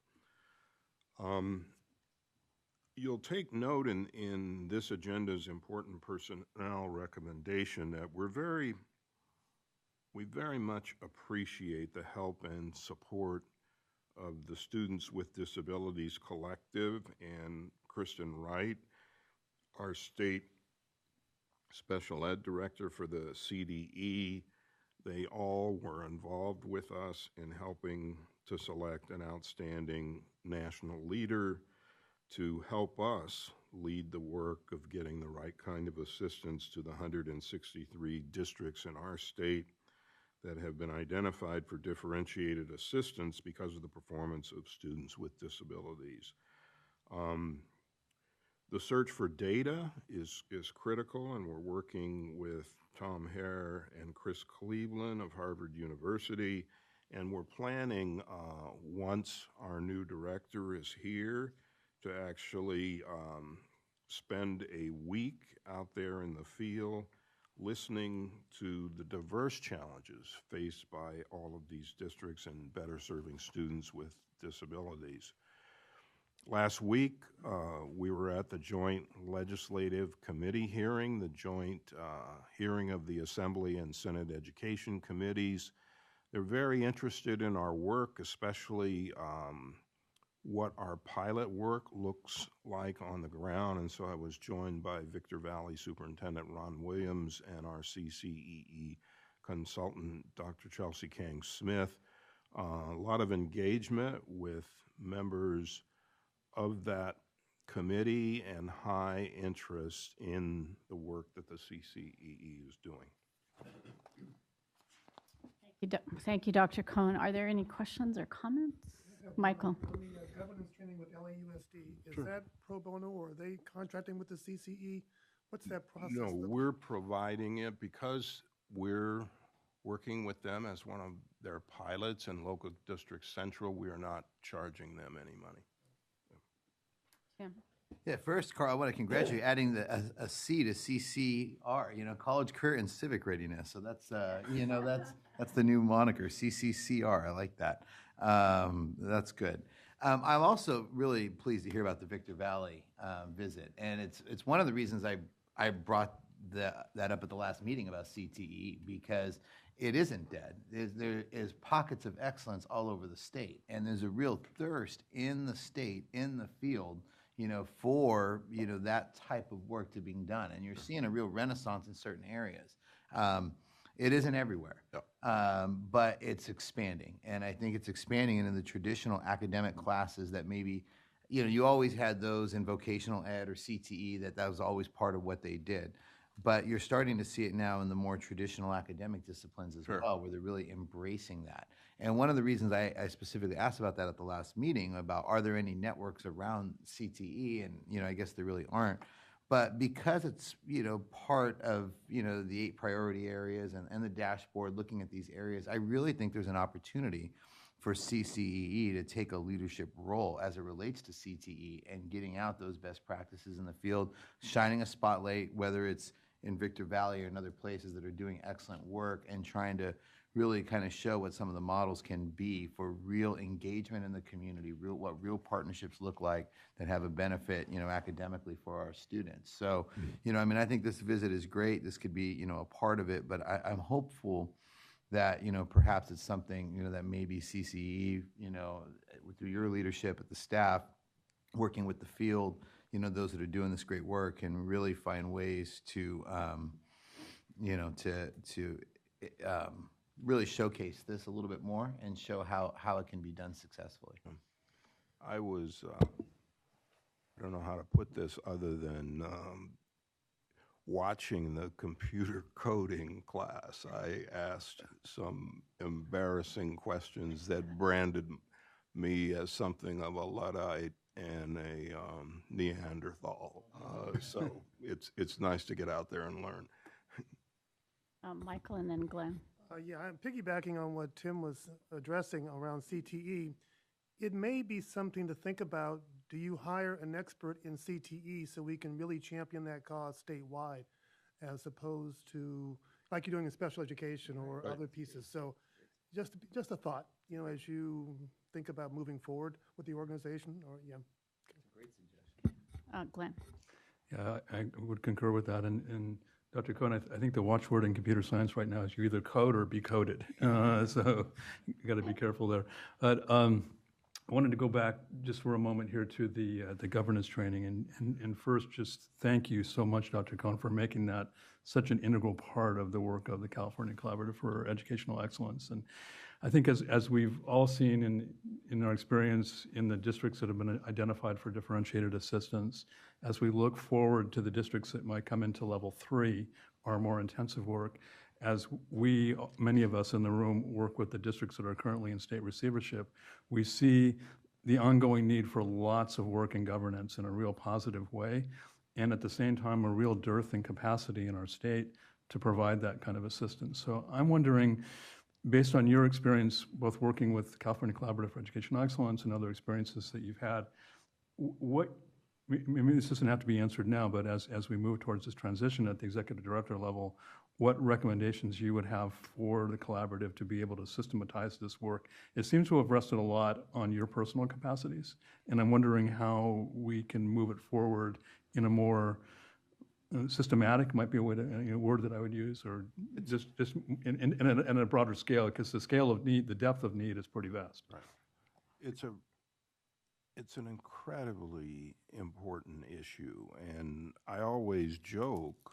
You'll take note in this agenda's important personnel recommendation that we very much appreciate the help and support of the Students with Disabilities Collective and Kristen Wright, our state special ed director for the CDE. They all were involved with us in helping to select an outstanding national leader to help us lead the work of getting the right kind of assistance to the 163 districts in our state that have been identified for differentiated assistance because of the performance of students with disabilities. The search for data is critical, and we're working with Tom Hare and Chris Cleveland of Harvard University, and we're planning, once our new director is here, to actually spend a week out there in the field listening to the diverse challenges faced by all of these districts and better serving students with disabilities. Last week, we were at the joint legislative committee hearing, the joint hearing of the Assembly and Senate Education Committees. They're very interested in our work, especially what our pilot work looks like on the ground. And so I was joined by Victor Valley Superintendent Ron Williams and our CCEE consultant, Dr. Chelsea Kang Smith. A lot of engagement with members of that committee and high interest in the work that the CCEE is doing. Thank you, Dr. Cohn. Are there any questions or comments? Michael. On the governance training with LAUSD, is that pro bono or are they contracting with the CCE? What's that process? No, we're providing it because we're working with them as one of their pilots in local district central. We are not charging them any money. Tim. Yeah, first, Karl, I want to congratulate you adding a C to CCR, you know, College Career and Civic Readiness. So that's, you know, that's the new moniker, CCCR. I like that. That's good. I'm also really pleased to hear about the Victor Valley visit. And it's one of the reasons I brought that up at the last meeting about CTE, because it isn't dead. There is pockets of excellence all over the state. And there's a real thirst in the state, in the field, you know, for, you know, that type of work to being done. And you're seeing a real renaissance in certain areas. It isn't everywhere, but it's expanding. And I think it's expanding into the traditional academic classes that maybe, you know, you always had those in vocational ed or CTE, that was always part of what they did. But you're starting to see it now in the more traditional academic disciplines as well, where they're really embracing that. And one of the reasons I specifically asked about that at the last meeting, about are there any networks around CTE, and, you know, I guess there really aren't. But because it's, you know, part of, you know, the 8 priority areas and the dashboard looking at these areas, I really think there's an opportunity for CCEE to take a leadership role as it relates to CTE and getting out those best practices in the field, shining a spotlight, whether it's in Victor Valley or in other places that are doing excellent work, and trying to really kind of show what some of the models can be for real engagement in the community, what real partnerships look like that have a benefit, you know, academically for our students. So, you know, I mean, I think this visit is great. This could be, you know, a part of it, but I'm hopeful that, you know, perhaps it's something, you know, that maybe CCE, you know, through your leadership at the staff, working with the field, you know, those that are doing this great work, can really find ways to, you know, to really showcase this a little bit more and show how it can be done successfully. I was, I don't know how to put this other than watching the computer coding class. I asked some embarrassing questions that branded me as something of a Luddite and a Neanderthal. So it's nice to get out there and learn. Michael, and then Glenn. Yeah, I'm piggybacking on what Tim was addressing around CTE. It may be something to think about. Do you hire an expert in CTE so we can really champion that cause statewide, as opposed to like you're doing in special education or other pieces? So just a thought, you know, as you think about moving forward with the organization, or That's a great suggestion. Glenn. Yeah, I would concur with that. And Dr. Cohn, I think the watchword in computer science right now is you either code or be coded. So you got to be careful there. But I wanted to go back just for a moment here to the governance training. And first, just thank you so much, Dr. Cohn, for making that such an integral part of the work of the California Collaborative for Educational Excellence. And I think as we've all seen in our experience in the districts that have been identified for differentiated assistance, as we look forward to the districts that might come into level 3, our more intensive work, as many of us in the room work with the districts that are currently in state receivership, we see the ongoing need for lots of work in governance in a real positive way, and at the same time, a real dearth in capacity in our state to provide that kind of assistance. So I'm wondering, based on your experience, both working with California Collaborative for Educational Excellence and other experiences that you've had, what maybe this doesn't have to be answered now, but as we move towards this transition at the executive director level, what recommendations you would have for the collaborative to be able to systematize this work? It seems to have rested a lot on your personal capacities, and I'm wondering how we can move it forward in a more systematic, might be a way to, a word that I would use, or just in a broader scale, because the scale of need, the depth of need is pretty vast. Right. It's an incredibly important issue, and I always joke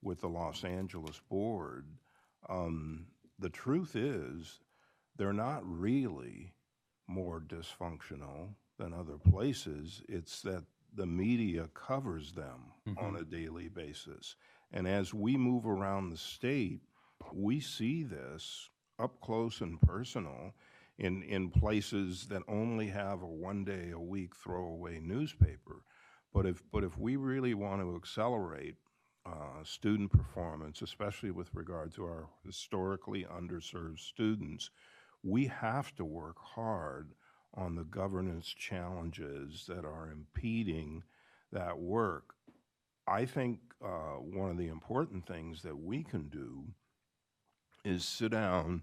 with the Los Angeles board, the truth is they're not really more dysfunctional than other places. It's that the media covers them on a daily basis. And as we move around the state, we see this up close and personal in places that only have a one-day-a-week throwaway newspaper. But if we really want to accelerate student performance, especially with regard to our historically underserved students, we have to work hard on the governance challenges that are impeding that work. I think one of the important things that we can do is sit down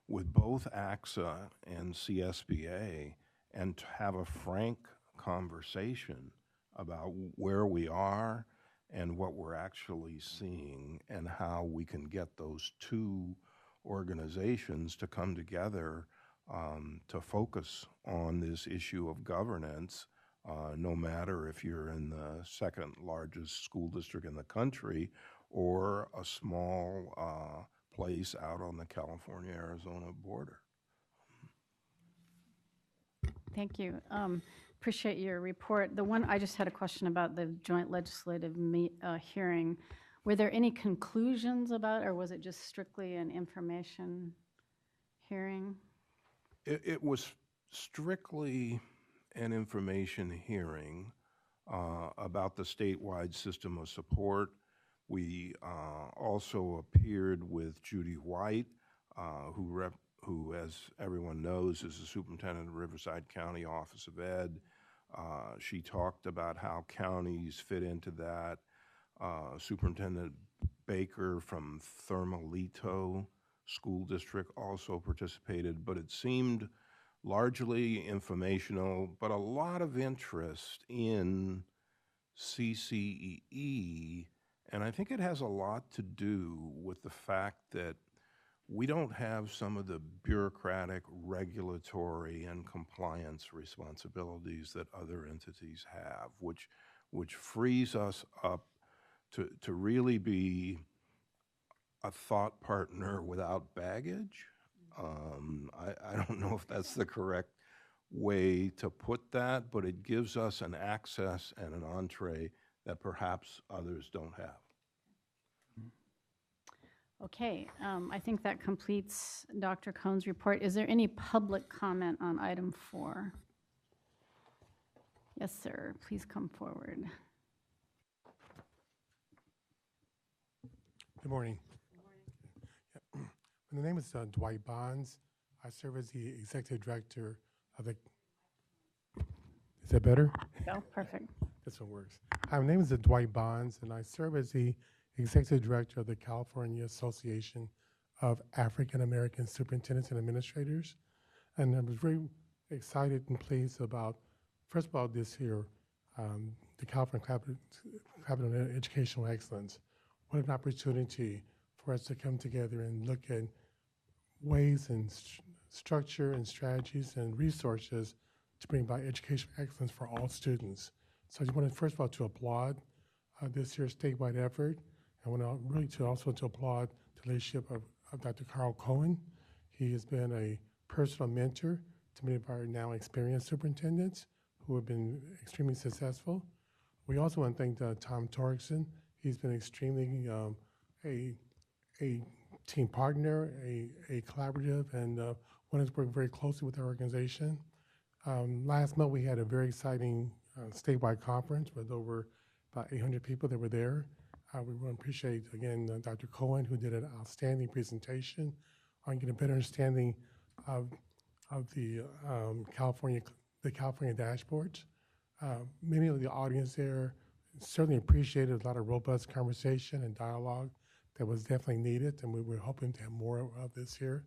with both AXA and CSBA and to have a frank conversation about where we are and what we're actually seeing and how we can get those two organizations to come together to focus on this issue of governance, no matter if you're in the second largest school district in the country or a small place out on the California-Arizona border. Thank you. Appreciate your report. The one, I just had a question about the joint legislative hearing. Were there any conclusions about, or was it just strictly an information hearing? It was strictly an information hearing about the statewide system of support. We also appeared with Judy White, who, as everyone knows, is the superintendent of Riverside County Office of Ed. She talked about how counties fit into that. Superintendent Baker from Thermalito School District also participated, but it seemed largely informational, but a lot of interest in CCEE, and I think it has a lot to do with the fact that we don't have some of the bureaucratic, regulatory, and compliance responsibilities that other entities have, which frees us up to really be a thought partner without baggage. I don't know if that's the correct way to put that, but it gives us an access and an entree that perhaps others don't have. Okay, I think that completes Dr. Cohn's report. Is there any public comment on item 4? Yes, sir. Please come forward. Good morning. Yeah. My name is Dwight Bonds. I serve as the executive director of the. Is that better? Go, perfect. This one works. Hi, my name is Dwight Bonds, and I serve as the executive director of the California Association of African American Superintendents and Administrators. And I was very excited and pleased about, first of all, this year, the California Collaborative on Educational Excellence. What an opportunity for us to come together and look at ways and structure and strategies and resources to bring about educational excellence for all students. So I just wanted, first of all, to applaud this year's statewide effort. I want to really also to applaud the leadership of Dr. Karl Cohen. He has been a personal mentor to many of our now experienced superintendents who have been extremely successful. We also want to thank Tom Torkson. He's been extremely a team partner, a collaborative, and one has worked very closely with our organization. Last month we had a very exciting statewide conference with over about 800 people that were there. We want to appreciate, again, Dr. Cohen, who did an outstanding presentation on getting a better understanding of the California dashboards. Many of the audience there certainly appreciated a lot of robust conversation and dialogue that was definitely needed, and we were hoping to have more of this here.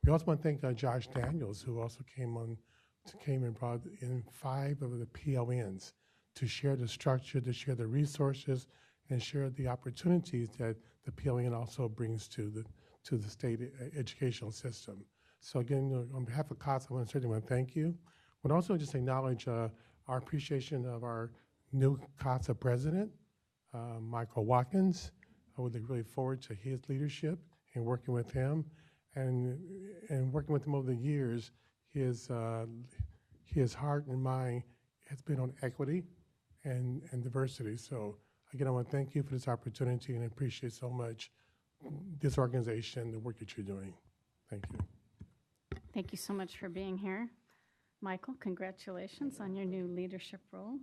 We also want to thank Josh Daniels, who also came and brought in 5 of the PLNs to share the structure, to share the resources, and share the opportunities that the PLN also brings to the state educational system. So again, on behalf of CASA, I certainly want to thank you. But also just acknowledge our appreciation of our new CASA president, Michael Watkins. I would look really forward to his leadership and working with him. And working with him over the years, his heart and mind has been on equity and diversity. So again, I want to thank you for this opportunity and appreciate so much this organization, the work that you're doing. Thank you. Thank you so much for being here. Michael, congratulations on your new leadership role.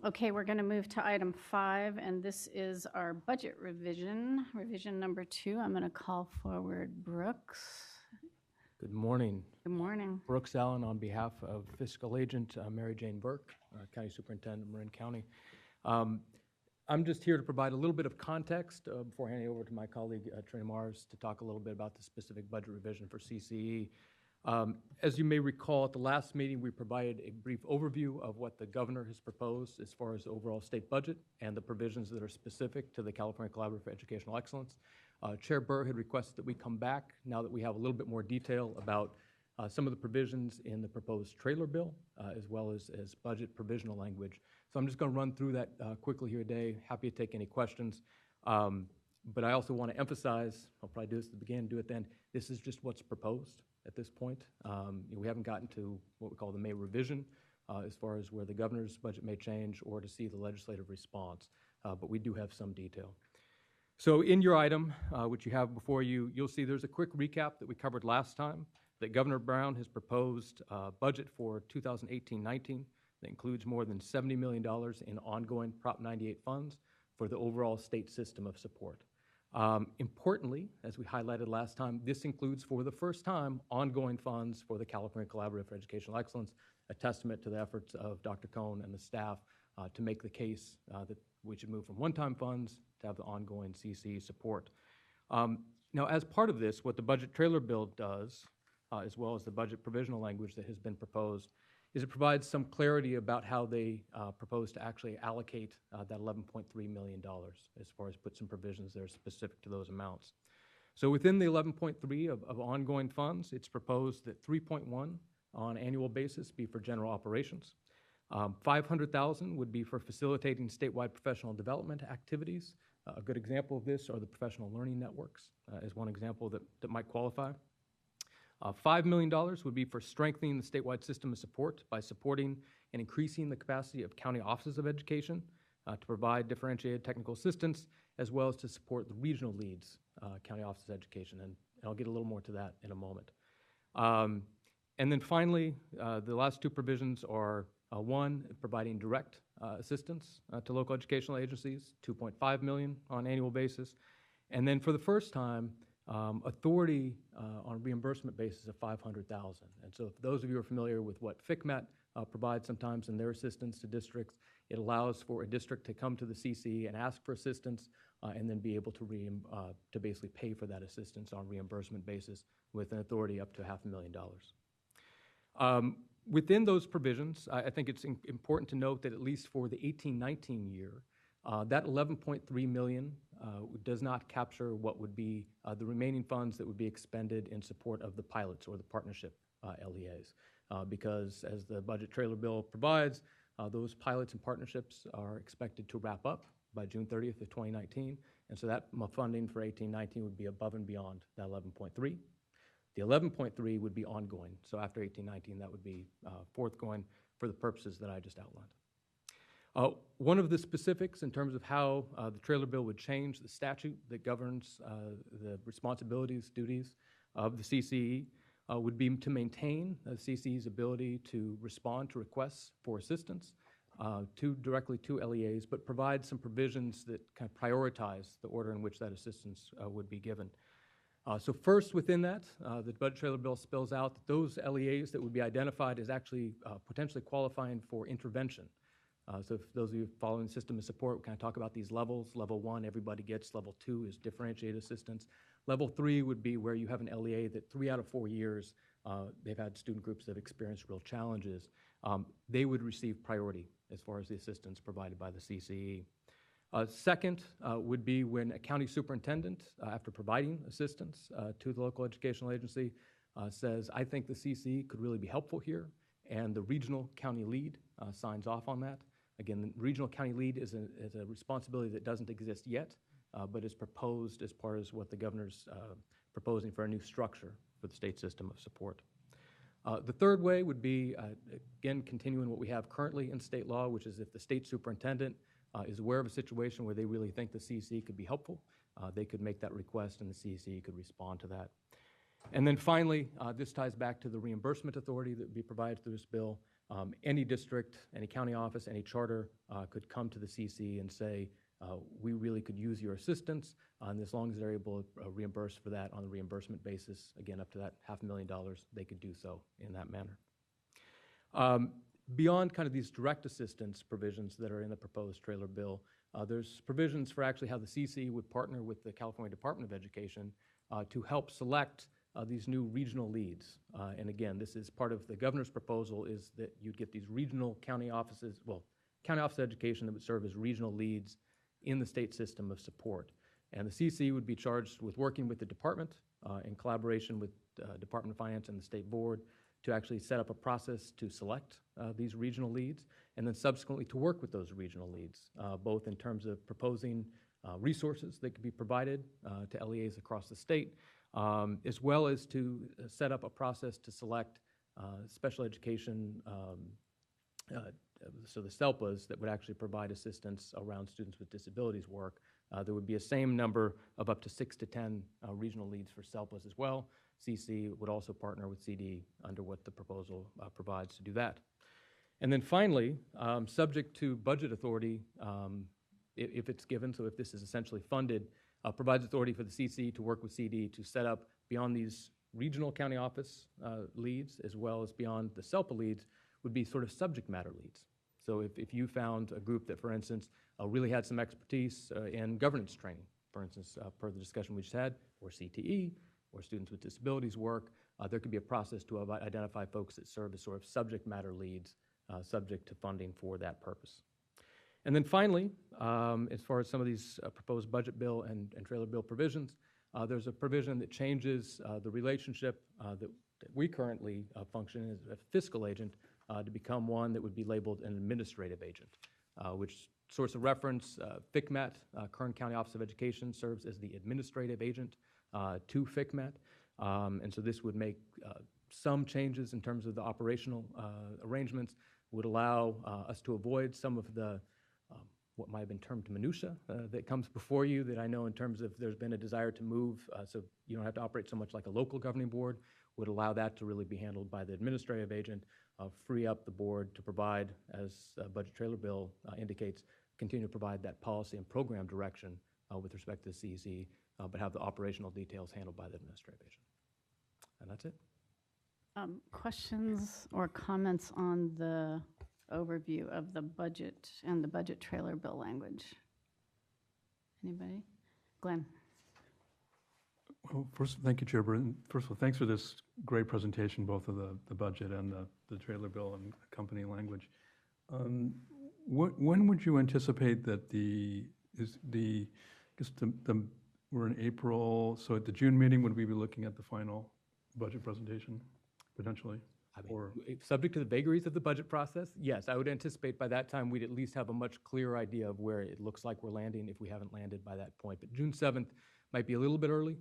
Okay, we're going to move to item 5, and this is our budget revision, revision number 2. I'm going to call forward Brooks. Good morning. Good morning. Brooks Allen on behalf of Fiscal Agent Mary Jane Burke, County Superintendent of Marin County. I'm just here to provide a little bit of context before handing over to my colleague Trina Mars to talk a little bit about the specific budget revision for CCE. As you may recall, at the last meeting, we provided a brief overview of what the governor has proposed as far as the overall state budget and the provisions that are specific to the California Collaborative for Educational Excellence. Chair Burr had requested that we come back now that we have a little bit more detail about some of the provisions in the proposed trailer bill, as well as budget provisional language. So I'm just going to run through that quickly here today. Happy to take any questions. But I also want to emphasize, I'll probably do this at the beginning, do it then, this is just what's proposed at this point. We haven't gotten to what we call the May revision as far as where the governor's budget may change or to see the legislative response, but we do have some detail. So in your item, which you have before you, you'll see there's a quick recap that we covered last time, that Governor Brown has proposed budget for 2018-19 that includes more than $70 million in ongoing Prop 98 funds for the overall state system of support. Importantly, as we highlighted last time, this includes for the first time ongoing funds for the California Collaborative for Educational Excellence, a testament to the efforts of Dr. Cohn and the staff to make the case that we should move from one-time funds to have the ongoing CCE support. Now, as part of this, what the budget trailer bill does, as well as the budget provisional language that has been proposed, is it provides some clarity about how they propose to actually allocate that $11.3 million, as far as put some provisions there specific to those amounts. So within the 11.3 of ongoing funds, it's proposed that 3.1 on an annual basis be for general operations. 500,000 would be for facilitating statewide professional development activities. A good example of this are the professional learning networks, as one example that might qualify. $5 million would be for strengthening the statewide system of support by supporting and increasing the capacity of county offices of education to provide differentiated technical assistance, as well as to support the regional leads, county offices of education, and I'll get a little more to that in a moment. And then finally, the last two provisions are one, providing direct assistance to local educational agencies, $2.5 million on an annual basis, and then for the first time, authority on a reimbursement basis of $500,000. And so if those of you are familiar with what FCMAT provides sometimes in their assistance to districts, it allows for a district to come to the CCE and ask for assistance and then be able to basically pay for that assistance on a reimbursement basis with an authority up to $500,000. Within those provisions, I think it's important to note that at least for the 18-19 year, that $11.3 million does not capture what would be the remaining funds that would be expended in support of the pilots or the partnership LEAs. Because as the budget trailer bill provides, those pilots and partnerships are expected to wrap up by June 30th of 2019. And so that funding for 18-19 would be above and beyond that 11.3. The 11.3 would be ongoing. So after 18-19, that would be forthgoing for the purposes that I just outlined. One of the specifics in terms of how the trailer bill would change the statute that governs the responsibilities, duties of the CCE would be to maintain the CCE's ability to respond to requests for assistance directly to LEAs, but provide some provisions that kind of prioritize the order in which that assistance would be given. So first, within that, the budget trailer bill spells out that those LEAs that would be identified as actually potentially qualifying for intervention. So if those of you following the system of support, we kind of talk about these levels. Level 1, everybody gets. Level 2 is differentiated assistance. Level 3 would be where you have an LEA that 3 out of 4 years, they've had student groups that have experienced real challenges. They would receive priority as far as the assistance provided by the CCEE. Second would be when a county superintendent, after providing assistance to the local educational agency, says, I think the CCEE could really be helpful here, and the regional county lead signs off on that. Again, the regional county lead is a responsibility that doesn't exist yet, but is proposed as part of what the governor's proposing for a new structure for the state system of support. The third way would be, again, continuing what we have currently in state law, which is if the state superintendent is aware of a situation where they really think the CCEE could be helpful, they could make that request and the CCEE could respond to that. And then finally, this ties back to the reimbursement authority that would be provided through this bill. Any district, any county office, any charter could come to the CCEE and say, we really could use your assistance, and as long as they're able to reimburse for that on a reimbursement basis, again, up to that $500,000, they could do so in that manner. Beyond kind of these direct assistance provisions that are in the proposed trailer bill, there's provisions for actually how the CCEE would partner with the California Department of Education to help select these new regional leads. And again, this is part of the governor's proposal, is that you'd get these regional county offices, well, county office of education that would serve as regional leads in the state system of support. And the CCEE would be charged with working with the department in collaboration with Department of Finance and the state board to actually set up a process to select these regional leads, and then subsequently to work with those regional leads, both in terms of proposing resources that could be provided to LEAs across the state, as well as to set up a process to select special education, so the SELPAs that would actually provide assistance around students with disabilities work. There would be a same number of up to 6 to 10 regional leads for SELPAs as well. CC would also partner with CD under what the proposal provides to do that. And then finally, subject to budget authority, if it's given, so if this is essentially funded, provides authority for the CC to work with CD to set up beyond these regional county office leads, as well as beyond the SELPA leads, would be sort of subject matter leads. So if you found a group that, for instance, really had some expertise in governance training, for instance, per the discussion we just had, or CTE, or students with disabilities work, there could be a process to identify folks that serve as sort of subject matter leads, subject to funding for that purpose. And then finally, as far as some of these proposed budget bill and trailer bill provisions, there's a provision that changes the relationship that we currently function as a fiscal agent to become one that would be labeled an administrative agent, which source of reference, FCMAT, Kern County Office of Education, serves as the administrative agent to FCMAT. And so this would make some changes in terms of the operational arrangements, would allow us to avoid some of the what might have been termed minutia that comes before you, that I know in terms of there's been a desire to move, so you don't have to operate so much like a local governing board, would allow that to really be handled by the administrative agent, free up the board to provide, as budget trailer bill indicates, continue to provide that policy and program direction with respect to the CEC, but have the operational details handled by the administrative agent. And that's it. Questions or comments on the overview of the budget and the budget trailer bill language? Anybody? Glenn? Well, first, thank you, Chairperson. First of all, thanks for this great presentation, both of the budget and the trailer bill and accompanying language. When would you anticipate that we're in April, so at the June meeting, would we be looking at the final budget presentation, potentially? I mean, subject to the vagaries of the budget process, yes, I would anticipate by that time we'd at least have a much clearer idea of where it looks like we're landing if we haven't landed by that point. But June 7th might be a little bit early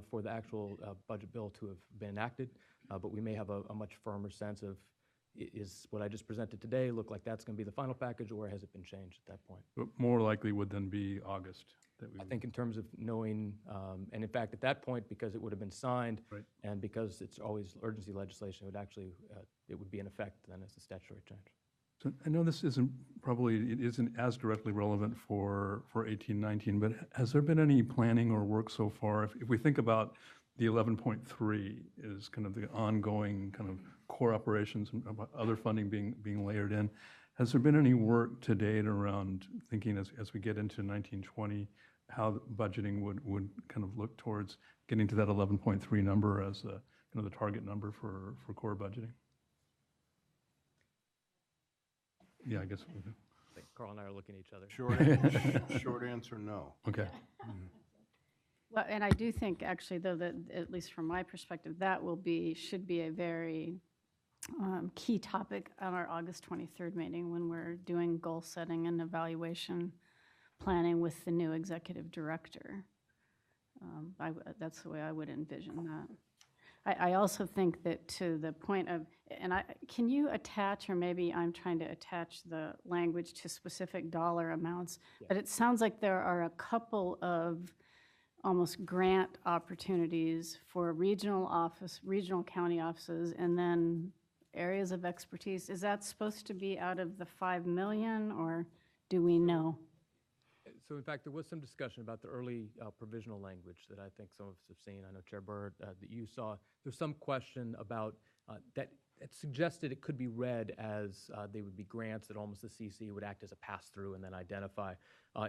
for the actual budget bill to have been enacted, but we may have a much firmer sense of, is what I just presented today look like that's going to be the final package, or has it been changed at that point? But more likely would then be August. I think in terms of knowing, and in fact, at that point, because it would have been signed, right, and because it's always urgency legislation, it would actually, it would be in effect then as a statutory change. So I know this isn't as directly relevant for 18-19, but has there been any planning or work so far? If we think about the 11.3 is kind of the ongoing kind of core operations and other funding being layered in. Has there been any work to date around thinking as we get into 1920, how budgeting would kind of look towards getting to that 11.3 number as the target number for core budgeting? Yeah, I guess. I think Karl and I are looking at each other. Short answer, no. Okay. Well, and I do think actually, though, that at least from my perspective, that should be a very key topic on our August 23rd meeting when we're doing goal setting and evaluation planning with the new executive director. That's the way I would envision that. I also think that to the point of, can you attach, or maybe I'm trying to attach the language to specific dollar amounts, but it sounds like there are a couple of almost grant opportunities for regional county offices, and then areas of expertise. Is that supposed to be out of the 5 million, or do we know? So in fact, there was some discussion about the early provisional language that I think some of us have seen. I know Chair Byrd, that you saw. There's some question about that it suggested it could be read as they would be grants that almost the CCEE would act as a pass-through and then identify.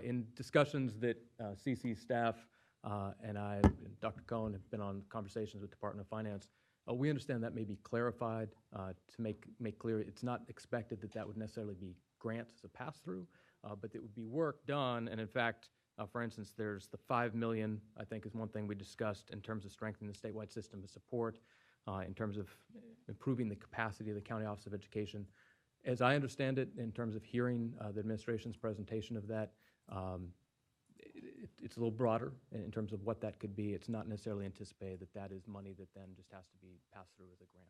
In discussions that CCEE staff and I and Dr. Cohen have been on conversations with Department of Finance, we understand that may be clarified to make clear it's not expected that would necessarily be grants as a pass-through, but it would be work done. And in fact, for instance, there's the 5 million, I think, is one thing we discussed in terms of strengthening the statewide system of support, in terms of improving the capacity of the County Office of Education. As I understand it, in terms of hearing the administration's presentation of that, it's a little broader in terms of what that could be. It's not necessarily anticipated that is money that then just has to be passed through as a grant.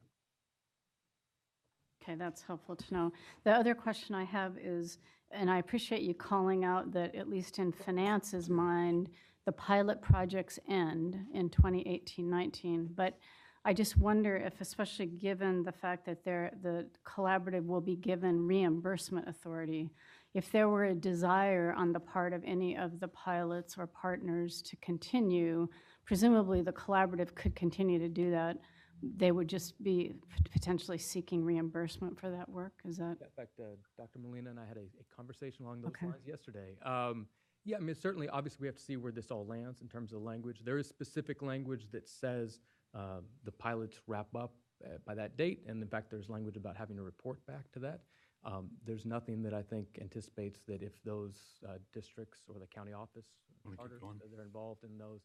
Okay, that's helpful to know. The other question I have is, and I appreciate you calling out that at least in finance's mind, the pilot projects end in 2018-19, but I just wonder if, especially given the fact that the collaborative will be given reimbursement authority, if there were a desire on the part of any of the pilots or partners to continue, presumably the collaborative could continue to do that. They would just be potentially seeking reimbursement for that work. Is that? In fact, Dr. Molina and I had a conversation along those Okay. lines yesterday. Yeah, I mean, certainly, obviously, we have to see where this all lands in terms of language. There is specific language that says the pilots wrap up by that date, and in fact, there's language about having to report back to that. There's nothing that I think anticipates that if those districts or the county office charters that are involved in those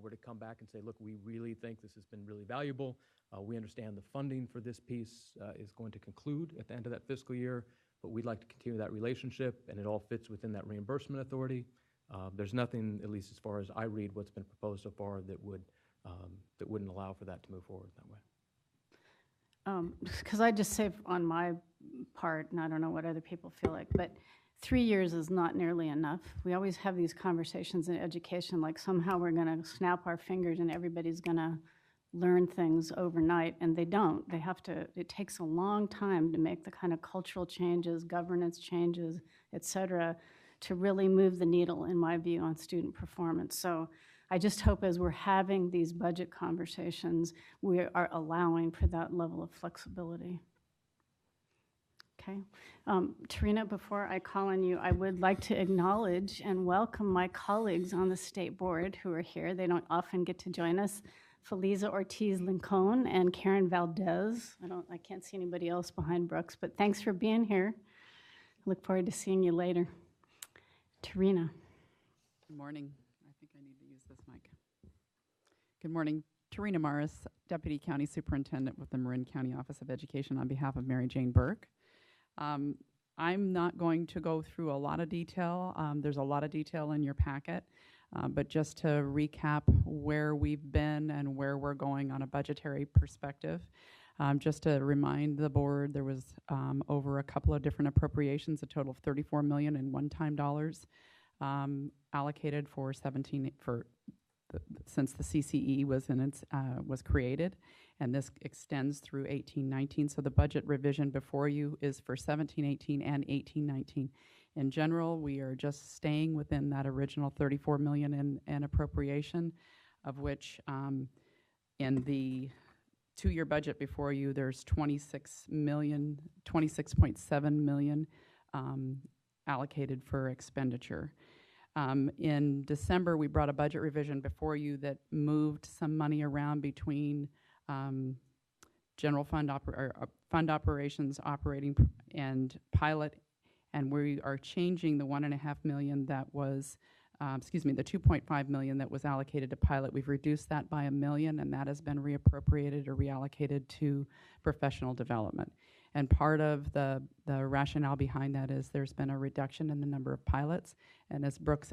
were to come back and say, look, we really think this has been really valuable. We understand the funding for this piece is going to conclude at the end of that fiscal year, but we'd like to continue that relationship, and it all fits within that reimbursement authority. There's nothing, at least as far as I read what's been proposed so far, that wouldn't allow for that to move forward that way. Because I just say on my part, and I don't know what other people feel like, but 3 years is not nearly enough. We always have these conversations in education, like somehow we're going to snap our fingers and everybody's going to learn things overnight, and they don't. They have to, it takes a long time to make the kind of cultural changes, governance changes, et cetera, to really move the needle, in my view, on student performance. So I just hope as we're having these budget conversations, we are allowing for that level of flexibility. Okay. Tarina, before I call on you, I would like to acknowledge and welcome my colleagues on the state board who are here. They don't often get to join us. Feliza Ortiz-Lincon and Karen Valdez. I can't see anybody else behind Brooks, but thanks for being here. Look forward to seeing you later. Tarina. Good morning. I think I need to use this mic. Good morning. Tarina Morris, Deputy County Superintendent with the Marin County Office of Education on behalf of Mary Jane Burke. I'm not going to go through a lot of detail. There's a lot of detail in your packet, but just to recap where we've been and where we're going on a budgetary perspective. Just to remind the board, there was over a couple of different appropriations, a total of $34 million in one-time dollars allocated for since the CCEE was created, and this extends through 18-19. So the budget revision before you is for 17-18 and 18-19. In general, we are just staying within that original $34 million in appropriation, of which In the two-year budget before you, there's 26.7 million allocated for expenditure. In December, we brought a budget revision before you that moved some money around between general fund, fund operations, operating and pilot, and we are changing the 1.5 million that was, the 2.5 million that was allocated to pilot. We've reduced that by $1 million, and that has been reappropriated or reallocated to professional development. And part of the rationale behind that is there's been a reduction in the number of pilots, and as Brooks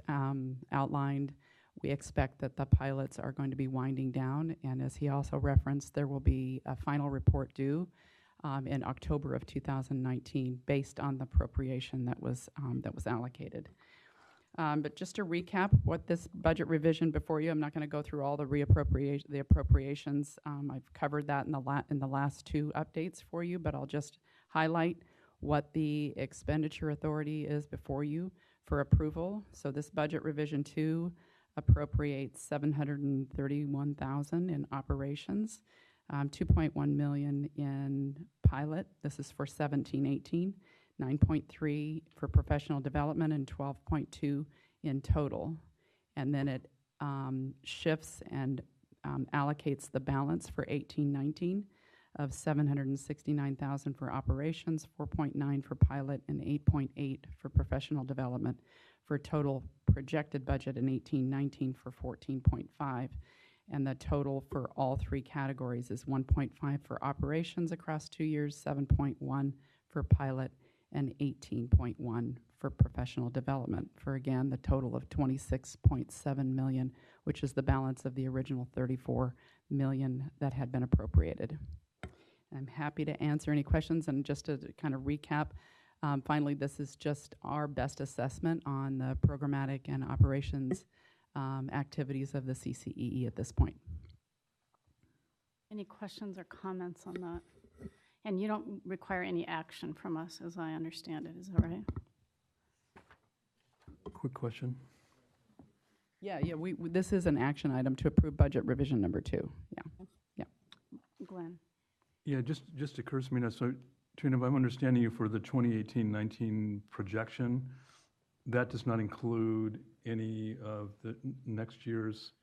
outlined, we expect that the pilots are going to be winding down, and as he also referenced, there will be a final report due in October of 2019 based on the appropriation that was allocated. But just to recap what this budget revision before you, I'm not going to go through all the appropriations. I've covered that in the last two updates for you, but I'll just highlight what the expenditure authority is before you for approval. So this budget revision 2 appropriates $731,000 in operations, 2.1 million in pilot. This is for 17-18. 9.3 for professional development and 12.2 in total. And then it shifts and allocates the balance for 18-19 of 769,000 for operations, 4.9 for pilot, and 8.8 for professional development, for a total projected budget in 18-19 for 14.5. And the total for all three categories is 1.5 for operations across 2 years, 7.1 for pilot, and 18.1 for professional development, for again the total of 26.7 million, which is the balance of the original 34 million that had been appropriated. I'm happy to answer any questions, and just to kind of recap, finally, this is just our best assessment on the programmatic and operations activities of the CCEE at this point. Any questions or comments on that? And you don't require any action from us, as I understand it. Is that right? Quick question. Yeah. This is an action item to approve budget revision number 2. Yeah. Glenn? Yeah, just occurs to me now, so Trina, if I'm understanding you for the 2018-19 projection, that does not include any of the next year's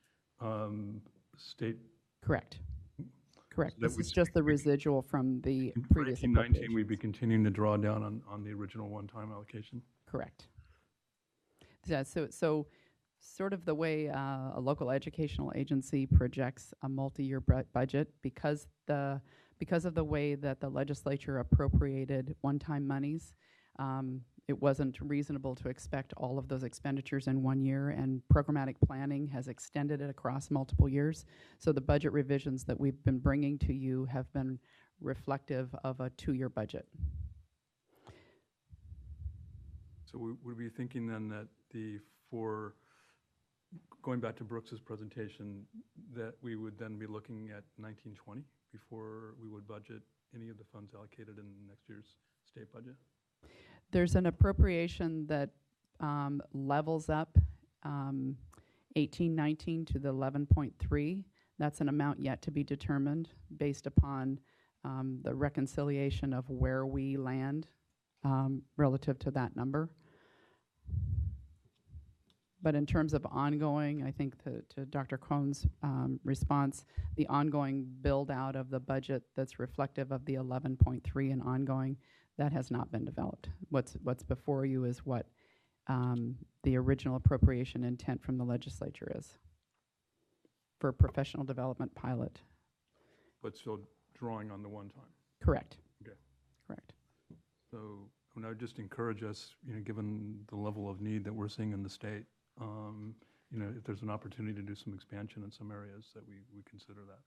state. Correct. So This is just the residual from the previous 2019, we'd be continuing to draw down on the original one-time allocation? Correct. Yeah, so sort of the way a local educational agency projects a multi-year budget, because of the way that the legislature appropriated one-time monies, it wasn't reasonable to expect all of those expenditures in 1 year, and programmatic planning has extended it across multiple years. So the budget revisions that we've been bringing to you have been reflective of a 2-year budget. So we would be thinking then that for going back to Brooks's presentation, that we would then be looking at 1920 before we would budget any of the funds allocated in next year's state budget? There's an appropriation that levels up 18-19 to the 11.3. That's an amount yet to be determined based upon the reconciliation of where we land relative to that number. But in terms of ongoing, I think to Dr. Cohn's response, the ongoing build out of the budget that's reflective of the 11.3 and ongoing, that has not been developed. What's before you is what the original appropriation intent from the legislature is for professional development pilot. But still drawing on the one-time? Correct. Okay. Correct. So I would just encourage us, given the level of need that we're seeing in the state, if there's an opportunity to do some expansion in some areas, that we consider that.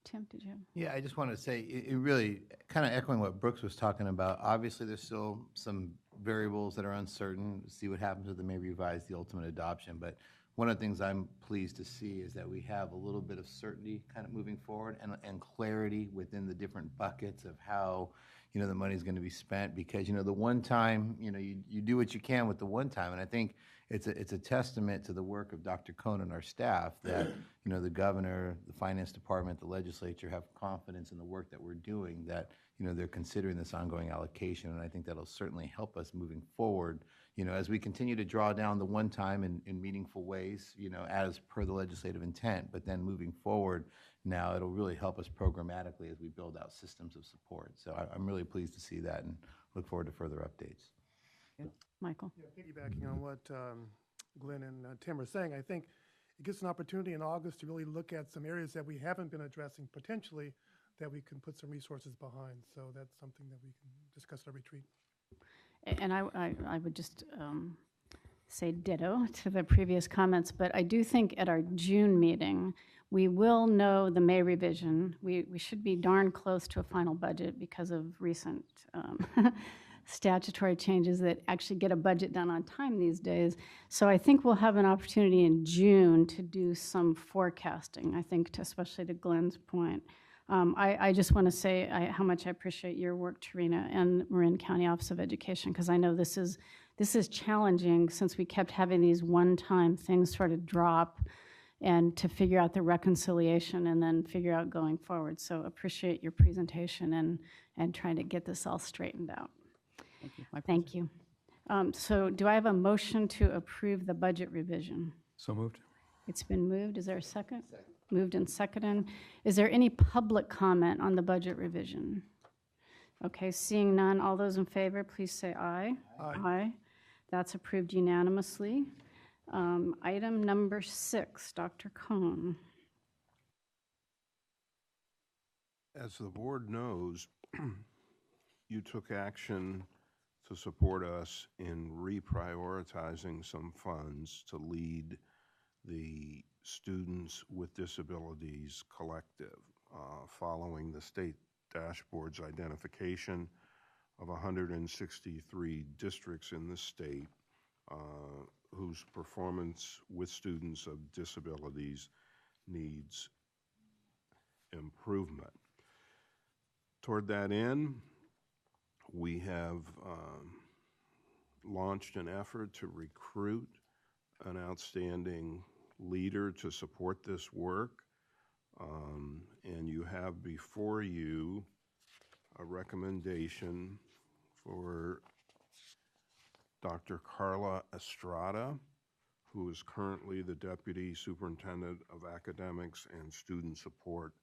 Tim, did you have? Yeah, I just wanted to say, it really, kind of echoing what Brooks was talking about, obviously there's still some variables that are uncertain, see what happens with the May revise the ultimate adoption, but one of the things I'm pleased to see is that we have a little bit of certainty kind of moving forward and clarity within the different buckets of how, the money is going to be spent, because, the one time, you do what you can with the one time, and I think it's a testament to the work of Dr. Cohn and our staff that, you know, the governor, the finance department, the legislature have confidence in the work that we're doing, that, you know, they're considering this ongoing allocation. And I think that'll certainly help us moving forward, you know, as we continue to draw down the one-time in meaningful ways, you know, as per the legislative intent, but then moving forward, now it'll really help us programmatically as we build out systems of support. So I'm really pleased to see that and look forward to further updates. Michael? Yeah, piggybacking on what Glenn and Tim are saying, I think it gives an opportunity in August to really look at some areas that we haven't been addressing potentially that we can put some resources behind. So that's something that we can discuss at our retreat. And I would just say ditto to the previous comments, but I do think at our June meeting, we will know the May revision. We should be darn close to a final budget because of recent statutory changes that actually get a budget done on time these days. So I think we'll have an opportunity in June to do some forecasting, I think, especially to Glenn's point. I just want to say how much I appreciate your work, Tarina, and Marin County Office of Education, because I know this is challenging since we kept having these one-time things sort of drop, and to figure out the reconciliation and then figure out going forward. So appreciate your presentation and trying to get this all straightened out. Thank you. My pleasure. Thank you. So do I have a motion to approve the budget revision? So moved. It's been moved. Is there a second? Second. Moved and seconded. Is there any public comment on the budget revision? Okay, seeing none, all those in favor, please say aye. Aye. Aye. That's approved unanimously. Item number 6, Dr. Cohn. As the board knows, you took action to support us in reprioritizing some funds to lead the Students with Disabilities Collective, following the state dashboard's identification of 163 districts in the state whose performance with students of disabilities needs improvement. Toward that end, we have launched an effort to recruit an outstanding leader to support this work, and you have before you a recommendation for Dr. Karla Estrada, who is currently the Deputy Superintendent of Academics and Student Support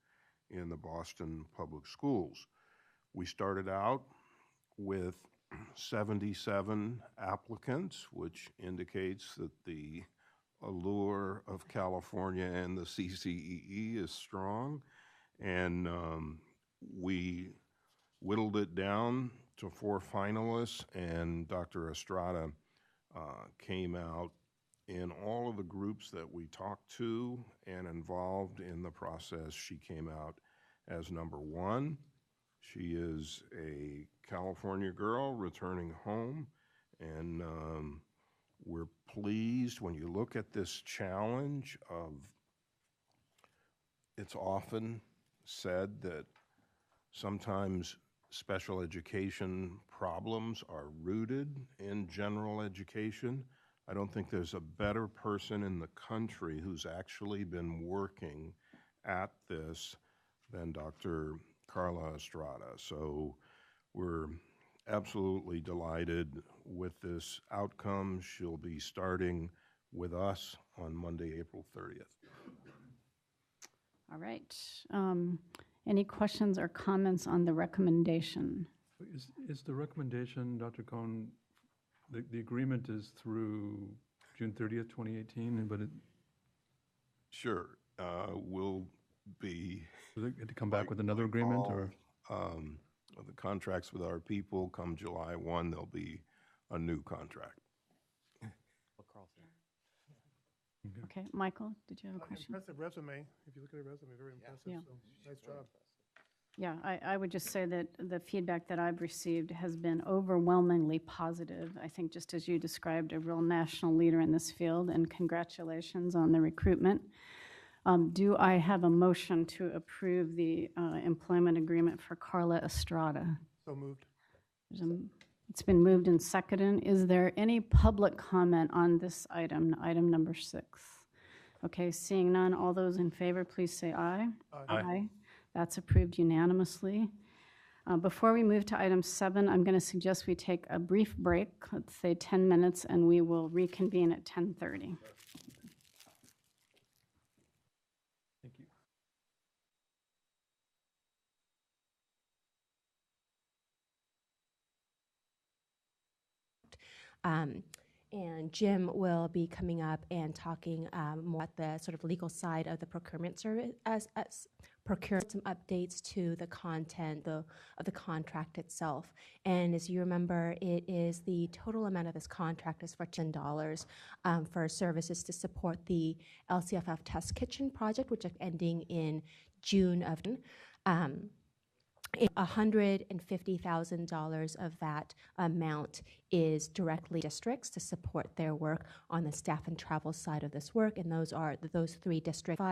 in the Boston Public Schools. We started out with 77 applicants, which indicates that the allure of California and the CCEE is strong, and we whittled it down to 4 finalists, and Dr. Estrada came out in all of the groups that we talked to and involved in the process. She came out as number 1. She is a California girl returning home, and we're pleased when you look at this challenge of, it's often said that sometimes special education problems are rooted in general education. I don't think there's a better person in the country who's actually been working at this than Dr. Karla Estrada. So we're absolutely delighted with this outcome. She'll be starting with us on Monday, April 30th. All right. Any questions or comments on the recommendation? Is the recommendation, Dr. Cohn, the agreement is through June 30th, 2018, but it... Sure. We'll be... Does it get to come back with another agreement, or...? The contracts with our people come July 1, there'll be a new contract. Okay, Michael, did you have a question? Impressive resume. If you look at her resume, very impressive. Yeah. So nice job. Yeah, I would just say that the feedback that I've received has been overwhelmingly positive. I think, just as you described, a real national leader in this field, and congratulations on the recruitment. Do I have a motion to approve the employment agreement for Karla Estrada? So moved. There's a It's been moved and seconded. Is there any public comment on this item, item number 6? Okay, seeing none, all those in favor, please say aye. Aye. That's approved unanimously. Before we move to item 7, I'm going to suggest we take a brief break, let's say 10 minutes, and we will reconvene at 10:30. Thank you. And Jim will be coming up and talking more about the sort of legal side of the procurement service, as procure some updates to the content of the contract itself. And as you remember, it is the total amount of this contract is for $10 for services to support the LCFF test kitchen project, which is ending in June of. $150,000 of that amount is directly districts to support their work on the staff and travel side of this work, and those are those 3 districts: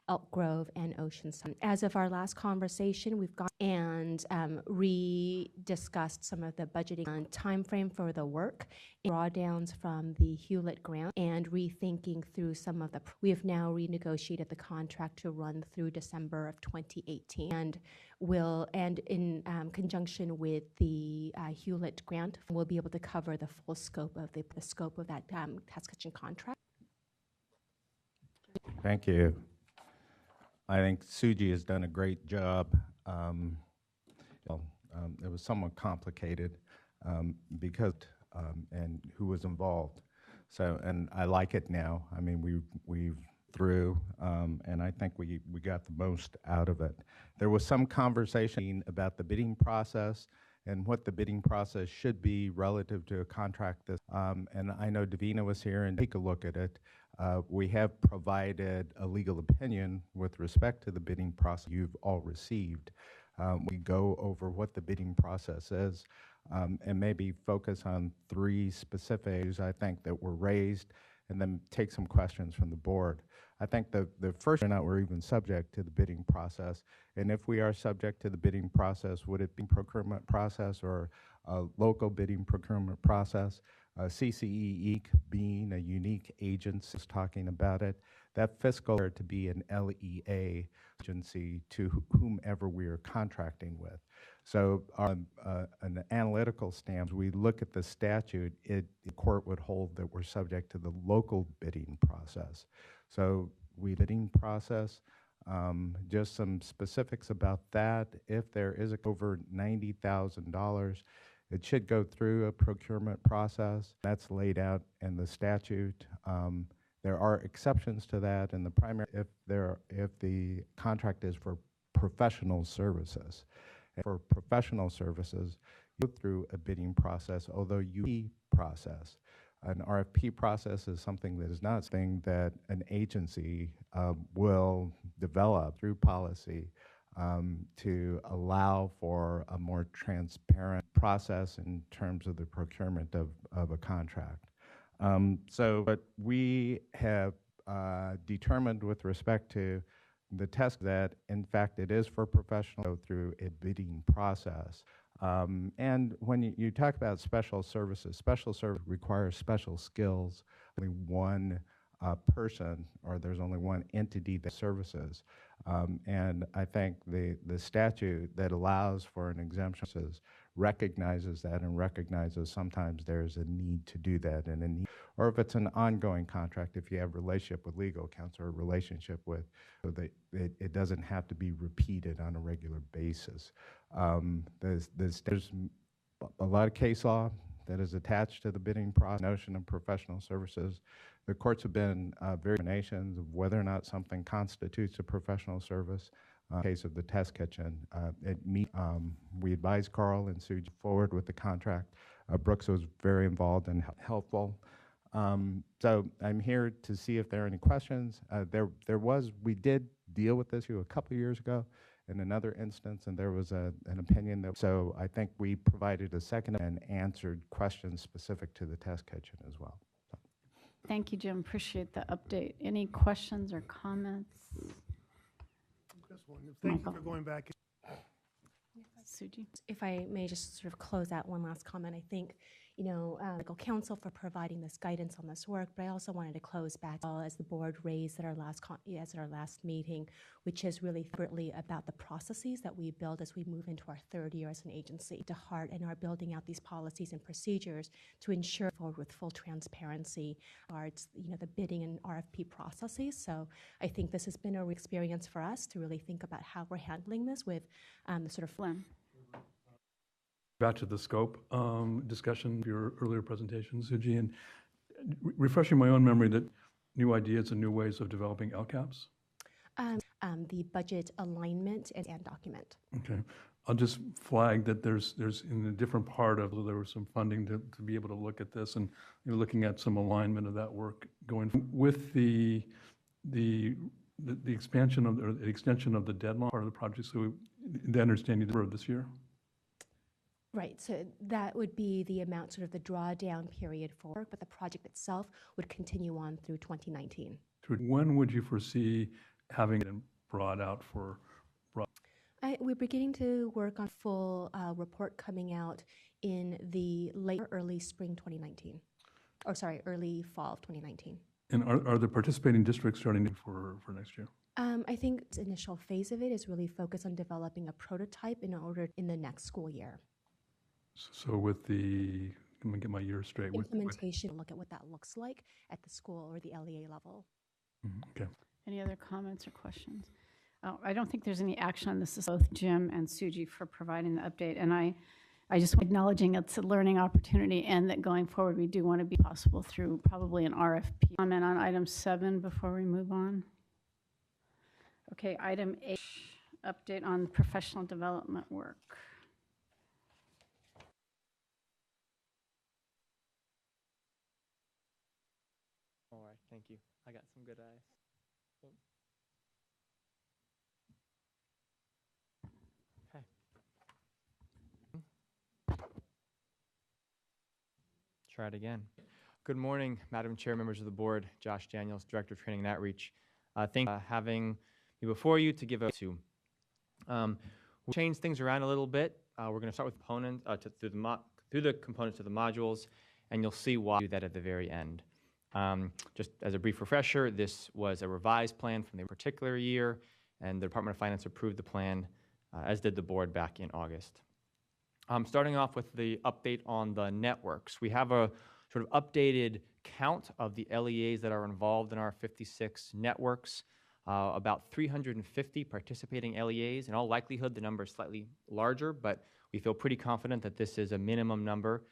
Elk Grove and Oceanside. As of our last conversation, we've gone and re-discussed some of the budgeting and time frame for the work, drawdowns from the Hewlett grant, and rethinking through some of the. We have now renegotiated the contract to run through December of 2018, and in conjunction with the Hewlett grant, we'll be able to cover the full scope of the scope of that test kitchen contract. Thank you. I think Suji has done a great job. It was somewhat complicated because and who was involved. So, and I like it now. I mean, we've through, and I think we got the most out of it. There was some conversation about the bidding process and what the bidding process should be relative to a contract. And I know Davina was here and take a look at it. We have provided a legal opinion with respect to the bidding process you've all received. We go over what the bidding process is and maybe focus on 3 specific issues I think that were raised, and then take some questions from the board. I think the first, not we're even subject to the bidding process, and if we are subject to the bidding process, would it be procurement process or a local bidding procurement process? CCEE being a unique agency is talking about it. That fiscal year to be an LEA agency to whomever we are contracting with. So an analytical stance, we look at the statute, the court would hold that we're subject to the local bidding process. So bidding process, just some specifics about that. If there is over $90,000, it should go through a procurement process. That's laid out in the statute. There are exceptions to that, and the primary if the contract is for professional services. For professional services, you go through a bidding process, although you process. An RFP process is something that is not something that an agency will develop through policy to allow for a more transparent process in terms of the procurement of a contract. But we have determined with respect to the test that, in fact, it is for professionals go through a bidding process. And when you talk about special service requires special skills. Only one person, or there's only one entity that services. And I think the statute that allows for an exemption recognizes that and recognizes sometimes there's a need to do that, and a need, or if it's an ongoing contract, if you have a relationship with legal counsel or a relationship with, so that it doesn't have to be repeated on a regular basis. There's a lot of case law that is attached to the bidding process, notion of professional services. The courts have been very determinations of whether or not something constitutes a professional service. In the case of the test kitchen, we advised Karl and Sue forward with the contract. Brooks was very involved and helpful. So I'm here to see if there are any questions. We did deal with this issue a couple of years ago in another instance, and there was an opinion that, so I think we provided a second and answered questions specific to the test kitchen as well. So. Thank you, Jim. Appreciate the update. Any questions or comments? Just one. Thank you for going back. Suji? If I may just sort of close out one last comment, I think, legal counsel for providing this guidance on this work, but I also wanted to close back as the board raised at our last meeting, which is really separately about the processes that we build as we move into our third year as an agency to heart and are building out these policies and procedures to ensure forward with full transparency regards, the bidding and RFP processes. So I think this has been a experience for us to really think about how we're handling this with the sort of Flynn? Back to the scope discussion of your earlier presentation, Suji, and refreshing my own memory that new ideas and new ways of developing LCAPs. The budget alignment and document. Okay. I'll just flag that there's in a different part of, there was some funding to be able to look at this, and you're looking at some alignment of that work going with the expansion of, or the extension of the deadline part of the project. So the understanding of this year? Right, so that would be the amount, sort of the drawdown period for work, but the project itself would continue on through 2019. When would you foresee having it brought out for? We're beginning to work on full report coming out in the early spring 2019. Or sorry, early fall of 2019. And are the participating districts starting for next year? I think the initial phase of it is really focused on developing a prototype in the next school year. So with the, let me get my years straight. Implementation, look at what that looks like at the school or the LEA level. Okay. Any other comments or questions? I don't think there's any action on this. This is both Jim and Suji for providing the update. And I just acknowledging it's a learning opportunity and that going forward we do want to be possible through probably an RFP. Comment on item 7 before we move on. Okay, item 8, update on professional development work. All right, thank you. I got some good eyes. Okay. Try it again. Good morning, Madam Chair, members of the board. Josh Daniels, Director of Training and Outreach. Thank you for having me before you to give a to. We'll change things around a little bit. We're going to start with components through the components of the modules, and you'll see why I do that at the very end. Just as a brief refresher, this was a revised plan from the particular year, and the Department of Finance approved the plan, as did the board back in August. Starting off with the update on the networks. We have a sort of updated count of the LEAs that are involved in our 56 networks, about 350 participating LEAs. In all likelihood, the number is slightly larger, but we feel pretty confident that this is a minimum number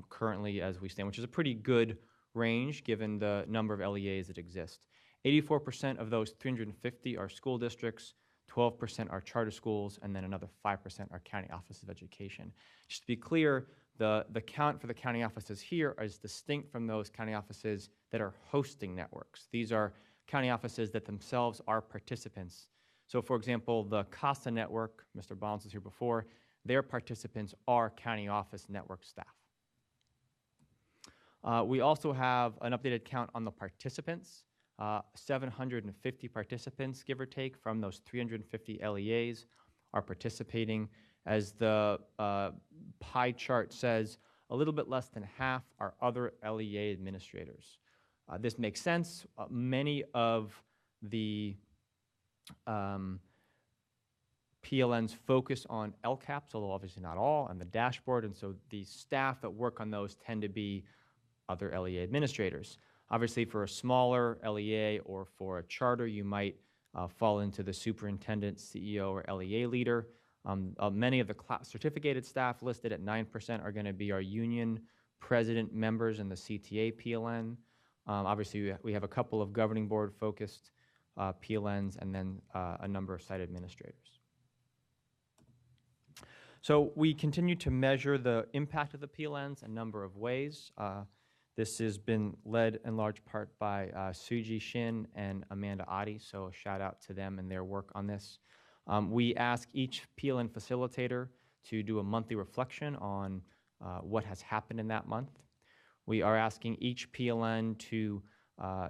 currently as we stand, which is a pretty good range given the number of LEAs that exist. 84% of those 350 are school districts, 12% are charter schools, and then another 5% are county offices of education. Just to be clear, the count for the county offices here is distinct from those county offices that are hosting networks. These are county offices that themselves are participants. So for example, the CASA network, Mr. Bonds was here before, their participants are county office network staff. We also have an updated count on the participants, 750 participants, give or take, from those 350 LEAs are participating. As the pie chart says, a little bit less than half are other LEA administrators. This makes sense. Many of the PLNs focus on LCAPs, although obviously not all, and the dashboard, and so the staff that work on those tend to be other LEA administrators. Obviously, for a smaller LEA or for a charter, you might fall into the superintendent, CEO, or LEA leader. Many of the certificated staff listed at 9% are going to be our union president members in the CTA PLN. Obviously, we have a couple of governing board focused PLNs and then a number of site administrators. So we continue to measure the impact of the PLNs a number of ways. This has been led in large part by Suji Shin and Amanda Adi, so a shout out to them and their work on this. We ask each PLN facilitator to do a monthly reflection on what has happened in that month. We are asking each PLN to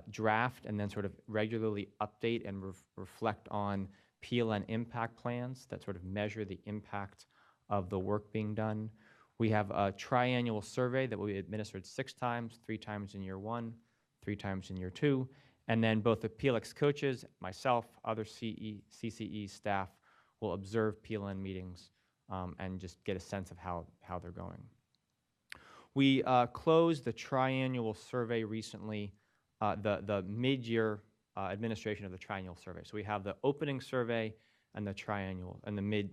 draft and then sort of regularly update and reflect on PLN impact plans that sort of measure the impact of the work being done. We have a triannual survey that will be administered 6 times, 3 times in year 1, 3 times in year 2, and then both the PLX coaches, myself, other CCE staff will observe PLN meetings and just get a sense of how they're going. We closed the triannual survey recently, the mid-year administration of the triennial survey. So we have the opening survey and the triennial and the mid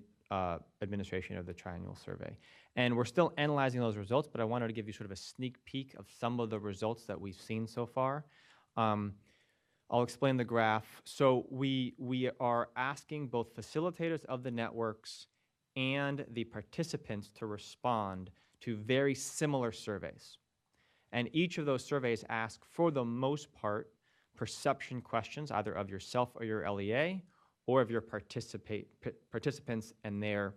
administration of the triennial survey. And we're still analyzing those results, but I wanted to give you sort of a sneak peek of some of the results that we've seen so far. I'll explain the graph. So we are asking both facilitators of the networks and the participants to respond to very similar surveys. And each of those surveys ask, for the most part, perception questions, either of yourself or your LEA, or of your participants and their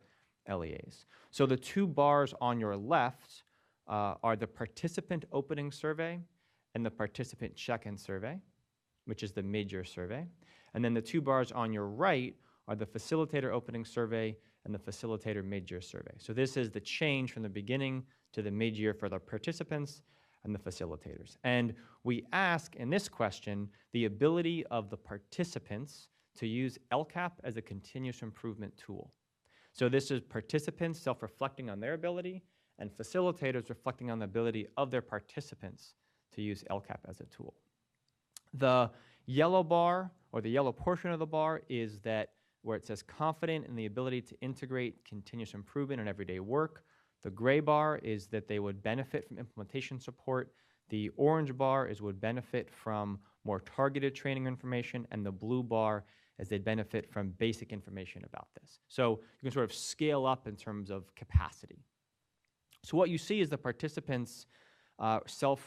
LEAs. So the 2 bars on your left are the participant opening survey and the participant check-in survey, which is the mid-year survey. And then the 2 bars on your right are the facilitator opening survey and the facilitator mid-year survey. So this is the change from the beginning to the mid-year for the participants and the facilitators. And we ask in this question the ability of the participants to use LCAP as a continuous improvement tool. So this is participants self-reflecting on their ability and facilitators reflecting on the ability of their participants to use LCAP as a tool. The yellow bar, or the yellow portion of the bar, is that where it says confident in the ability to integrate continuous improvement in everyday work. The gray bar is that they would benefit from implementation support. The orange bar is would benefit from more targeted training information, and the blue bar is they'd benefit from basic information about this. So you can sort of scale up in terms of capacity. So what you see is the participants sort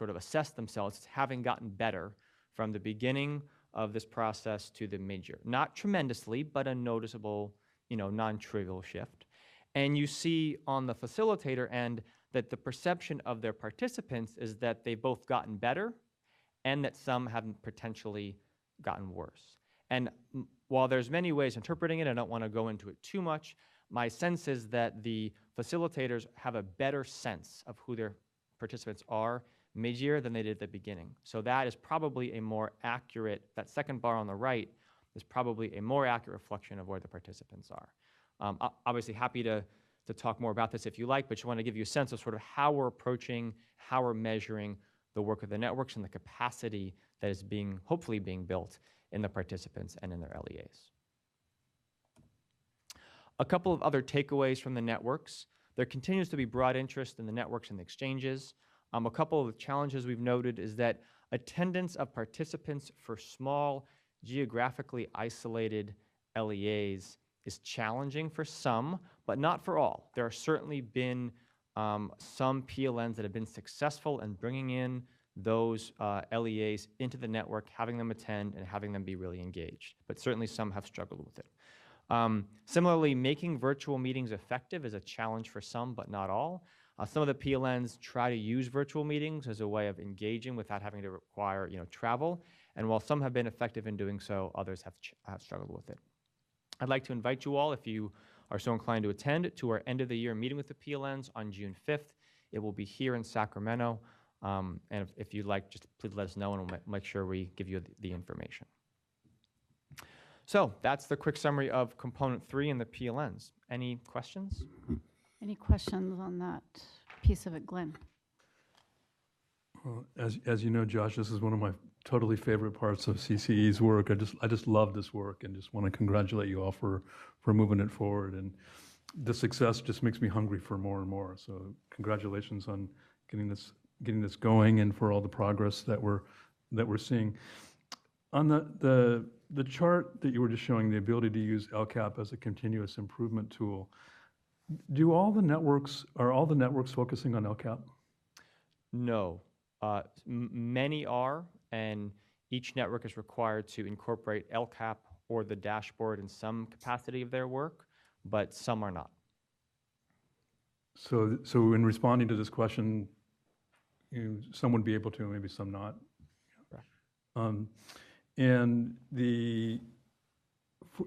of assess themselves as having gotten better from the beginning of this process to the mid-year. Not tremendously, but a noticeable, non-trivial shift. And you see on the facilitator end that the perception of their participants is that they've both gotten better and that some haven't potentially gotten worse. And while there's many ways interpreting it, I don't want to go into it too much, my sense is that the facilitators have a better sense of who their participants are mid-year than they did at the beginning. So that is probably a more accurate, that second bar on the right is probably a more accurate reflection of where the participants are. Obviously happy to talk more about this if you like, but just want to give you a sense of sort of how we're approaching, how we're measuring the work of the networks and the capacity that is hopefully being built in the participants and in their LEAs. A couple of other takeaways from the networks. There continues to be broad interest in the networks and the exchanges. A couple of the challenges we've noted is that attendance of participants for small, geographically isolated LEAs is challenging for some, but not for all. There have certainly been some PLNs that have been successful in bringing in those LEAs into the network, having them attend and having them be really engaged, but certainly some have struggled with it. Similarly, making virtual meetings effective is a challenge for some, but not all. Some of the PLNs try to use virtual meetings as a way of engaging without having to require travel, and while some have been effective in doing so, others have struggled with it. I'd like to invite you all, if you are so inclined to attend, to our end of the year meeting with the PLNs on June 5th. It will be here in Sacramento, and if you'd like, just please let us know and we'll make sure we give you the information. So that's the quick summary of component 3 in the PLNs. Any questions? Any questions on that piece of it, Glenn? Well, as you know, Josh, this is one of my totally favorite parts of CCE's work. I just love this work and just want to congratulate you all for moving it forward. And the success just makes me hungry for more and more. So congratulations on getting this going and for all the progress that we're seeing. On the chart that you were just showing, the ability to use LCAP as a continuous improvement tool, are all the networks focusing on LCAP? No. Many are, and each network is required to incorporate LCAP or the dashboard in some capacity of their work, but some are not. So in responding to this question, some would be able to, maybe some not. Correct. And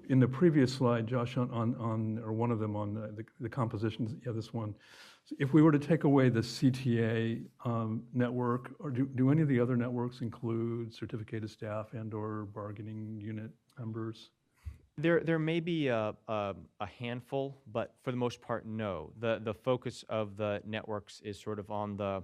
in the previous slide, Josh, or one of them on the compositions, yeah, this one, if we were to take away the CTA network, or do any of the other networks include certificated staff and/or bargaining unit members? There may be a handful, but for the most part, no. The focus of the networks is sort of on the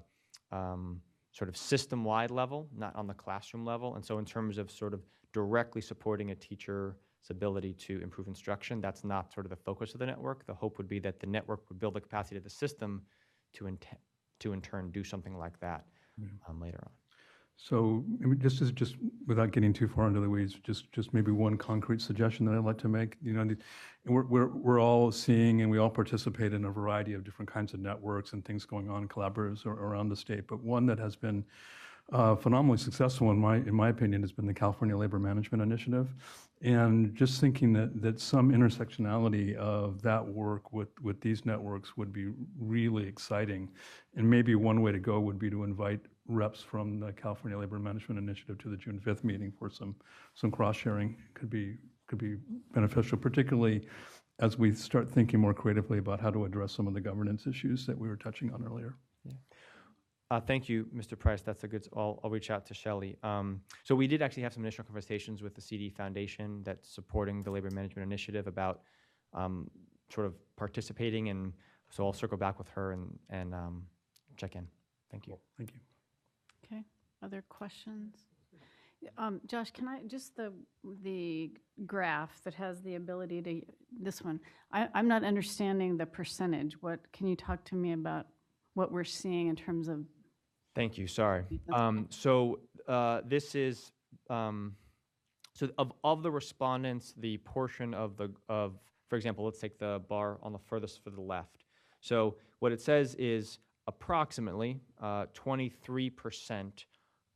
sort of system-wide level, not on the classroom level. And so in terms of sort of directly supporting a teacher's ability to improve instruction, that's not sort of the focus of the network. The hope would be that the network would build the capacity of the system to in turn do something like that later on. So I mean, just without getting too far into the weeds, just maybe one concrete suggestion that I'd like to make. You know, we're all seeing and we all participate in a variety of different kinds of networks and things going on, collaboratives around the state. But one that has been phenomenally successful, in my opinion, has been the California Labor Management Initiative. And just thinking that some intersectionality of that work with these networks would be really exciting. And maybe one way to go would be to invite reps from the California Labor Management Initiative to the June 5th meeting for some cross-sharing. Could be beneficial, particularly as we start thinking more creatively about how to address some of the governance issues that we were touching on earlier. Yeah. Thank you, Mr. Price. That's a good, I'll reach out to Shelley. So we did actually have some initial conversations with the CD Foundation that's supporting the Labor Management Initiative about sort of participating, and so I'll circle back with her and check in. Thank you. Thank you. Okay, other questions? Josh, can I, just the graph that has the ability to, this one, I'm not understanding the percentage. Can you talk to me about what we're seeing in terms of? Thank you, sorry. This is, so of the respondents, the portion of for example, let's take the bar on the furthest for the left. So what it says is approximately 23%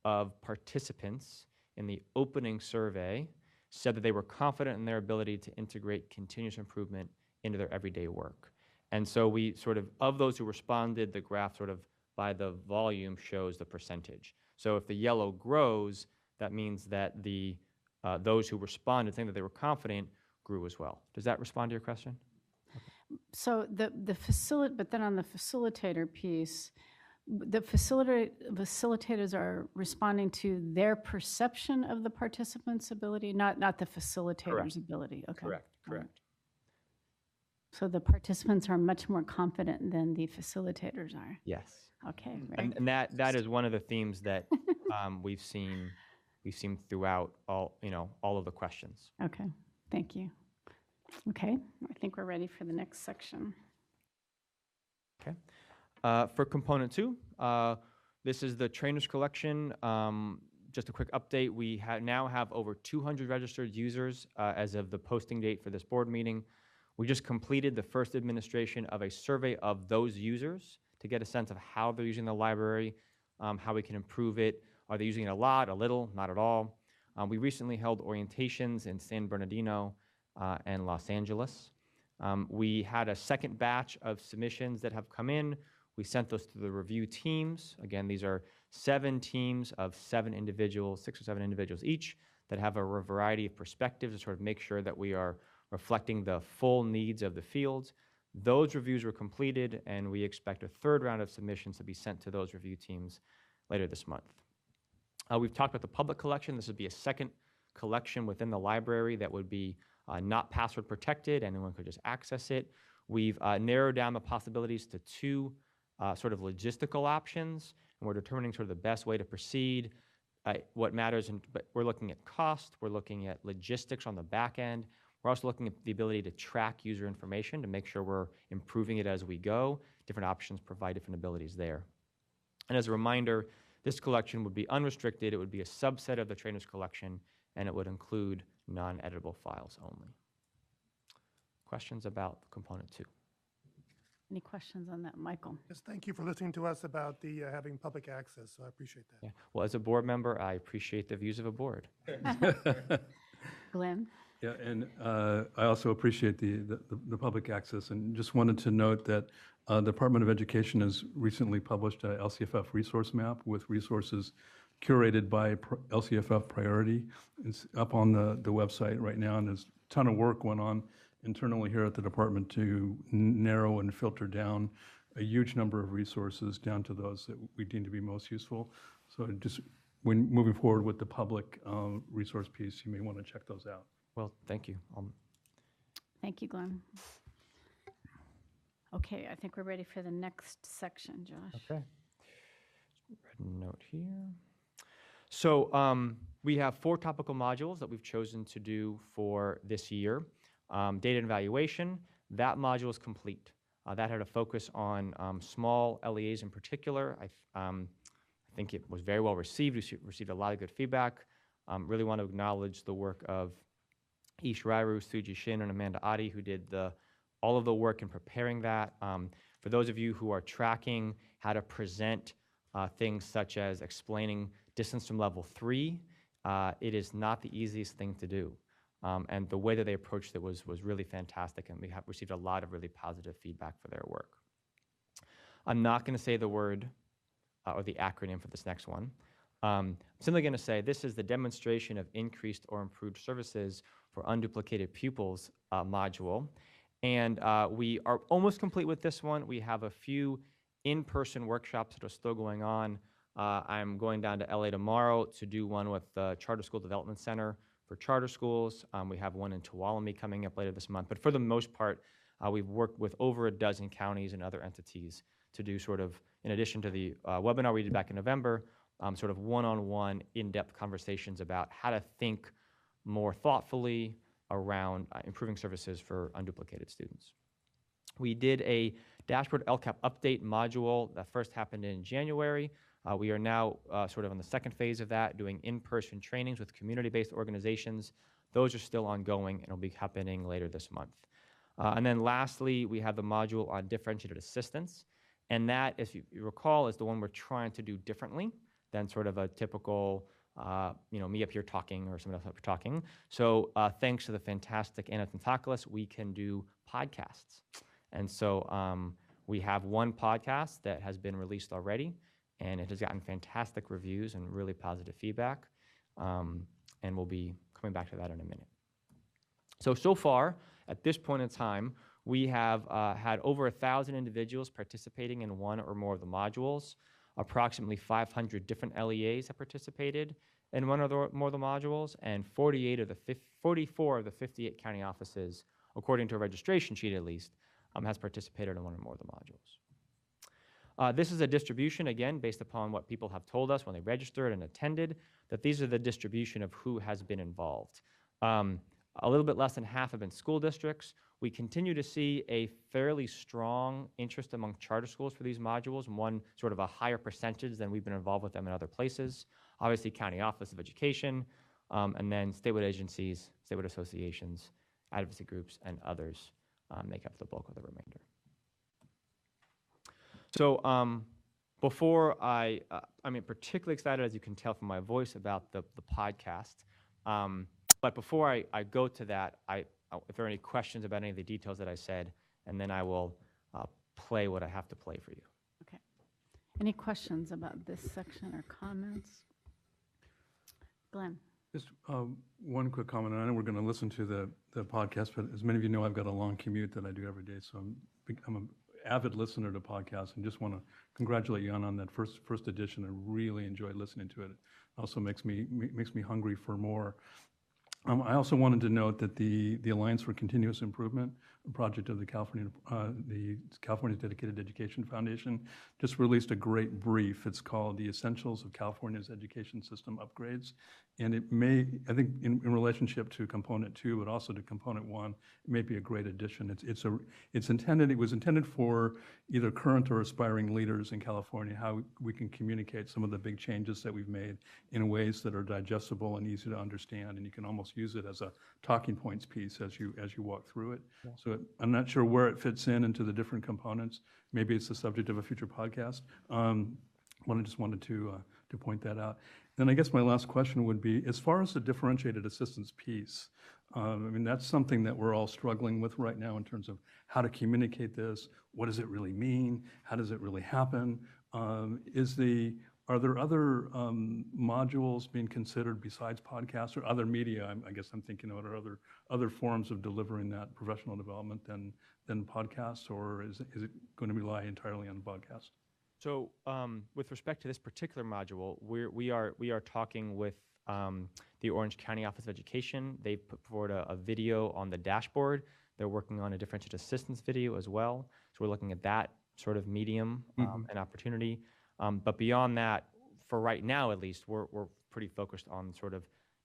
of participants in the opening survey said that they were confident in their ability to integrate continuous improvement into their everyday work. And so we sort of those who responded, the graph sort of by the volume shows the percentage. So if the yellow grows, that means that those who responded saying that they were confident grew as well. Does that respond to your question? So but then on the facilitator piece, the facilitators are responding to their perception of the participants' ability, not the facilitator's ability. Okay. Correct. So the participants are much more confident than the facilitators are. Yes. Okay. And that is one of the themes that we've seen throughout all of the questions. Okay. Thank you. Okay. I think we're ready for the next section. Okay. For component 2, this is the trainers collection. Just a quick update. We now have over 200 registered users as of the posting date for this board meeting. We just completed the first administration of a survey of those users to get a sense of how they're using the library, how we can improve it. Are they using it a lot, a little, not at all? We recently held orientations in San Bernardino and Los Angeles. We had a second batch of submissions that have come in. We sent those to the review teams. Again, these are 7 teams of 7 individuals, 6 or 7 individuals each, that have a variety of perspectives to sort of make sure that we are reflecting the full needs of the fields. Those reviews were completed, and we expect a third round of submissions to be sent to those review teams later this month. We've talked about the public collection. This would be a second collection within the library that would be not password protected. Anyone could just access it. We've narrowed down the possibilities to 2 sort of logistical options, and we're determining sort of the best way to proceed. What matters, but we're looking at cost, we're looking at logistics on the back end. We're also looking at the ability to track user information to make sure we're improving it as we go. Different options provide different abilities there. And as a reminder, this collection would be unrestricted. It would be a subset of the trainers collection, and it would include non-editable files only. Questions about component 2? Any questions on that, Michael? Just thank you for listening to us about the having public access, so I appreciate that. Yeah. Well, as a board member, I appreciate the views of a board. Glenn? Yeah, and I also appreciate the public access, and just wanted to note that the Department of Education has recently published a LCFF resource map with resources curated by LCFF priority. It's up on the website right now, and there's a ton of work went on internally here at the department to narrow and filter down a huge number of resources down to those that we deem to be most useful. So just when moving forward with the public resource piece, you may want to check those out. Well, thank you. Thank you, Glenn. Okay, I think we're ready for the next section, Josh. Okay. Red note here. So we have 4 topical modules that we've chosen to do for this year. Data and evaluation, that module is complete. That had a focus on small LEAs in particular. I think it was very well received. We received a lot of good feedback. Really want to acknowledge the work of Ish Rairu, Suji Shin, and Amanda Adi, who did all of the work in preparing that. For those of you who are tracking how to present things such as explaining distance from level 3, it is not the easiest thing to do. And the way that they approached it was really fantastic, and we have received a lot of really positive feedback for their work. I'm not going to say the word or the acronym for this next one. I'm simply going to say this is the demonstration of increased or improved services for unduplicated pupils module. And we are almost complete with this one. We have a few in-person workshops that are still going on. I'm going down to LA tomorrow to do one with the Charter School Development Center for charter schools. We have one in Tuolumne coming up later this month. But for the most part, we've worked with over a dozen counties and other entities to do sort of, in addition to the webinar we did back in November, sort of one-on-one, in-depth conversations about how to think more thoughtfully around improving services for unduplicated students. We did a dashboard LCAP update module that first happened in January. We are now sort of on the second phase of that, doing in-person trainings with community-based organizations. Those are still ongoing and will be happening later this month. And then lastly, we have the module on differentiated assistance. And that, as you recall, is the one we're trying to do differently than sort of a typical, me up here talking or someone else up here talking. So thanks to the fantastic Anna Tentaklis, we can do podcasts. And so we have one podcast that has been released already, and it has gotten fantastic reviews and really positive feedback. And we'll be coming back to that in a minute. So far, at this point in time, we have had over 1,000 individuals participating in one or more of the modules. Approximately 500 different LEAs have participated in one or more of the modules, and 44 of the 58 county offices, according to a registration sheet at least, has participated in one or more of the modules. This is a distribution, again, based upon what people have told us when they registered and attended, that these are the distribution of who has been involved. A little bit less than half have been school districts. We continue to see a fairly strong interest among charter schools for these modules, one sort of a higher percentage than we've been involved with them in other places. Obviously, County Office of Education, and then statewide agencies, statewide associations, advocacy groups, and others make up the bulk of the remainder. So before I'm particularly excited, as you can tell from my voice, about the podcast. But before I go to that, if there are any questions about any of the details that I said, and then I will play what I have to play for you. Okay. Any questions about this section or comments? Glenn? Just one quick comment. I know we're going to listen to the podcast, but as many of you know, I've got a long commute that I do every day, so I'm an avid listener to podcasts, and just want to congratulate you on that first edition. I really enjoyed listening to it. It also makes me hungry for more. I also wanted to note that the Alliance for Continuous Improvement, a project of the California Dedicated Education Foundation, just released a great brief. It's called The Essentials of California's Education System Upgrades. And it may, I think in relationship to Component 2, but also to Component 1, it may be a great addition. It was intended for either current or aspiring leaders in California, how we can communicate some of the big changes that we've made in ways that are digestible and easy to understand, and you can almost use it as a talking points piece as you walk through it. Yeah. So I'm not sure where it fits into the different components. Maybe it's the subject of a future podcast. I just wanted to point that out. Then I guess my last question would be, as far as the differentiated assistance piece, that's something that we're all struggling with right now in terms of how to communicate this. What does it really mean? How does it really happen? Are there other modules being considered besides podcasts or other media? I guess I'm thinking of other forms of delivering that professional development than podcasts, or is it going to rely entirely on podcast? So with respect to this particular module, we are talking with the Orange County Office of Education. They've put forward a video on the dashboard. They're working on a differentiated assistance video as well. So we're looking at that sort of medium and opportunity. But beyond that, for right now at least, we're pretty focused on sort of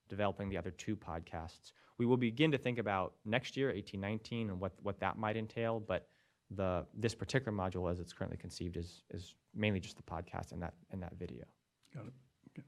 developing the other two podcasts. We will begin to think about next year, 18-19, and what that might entail. But this particular module, as it's currently conceived, is mainly just the podcast and that video. Got it. Okay.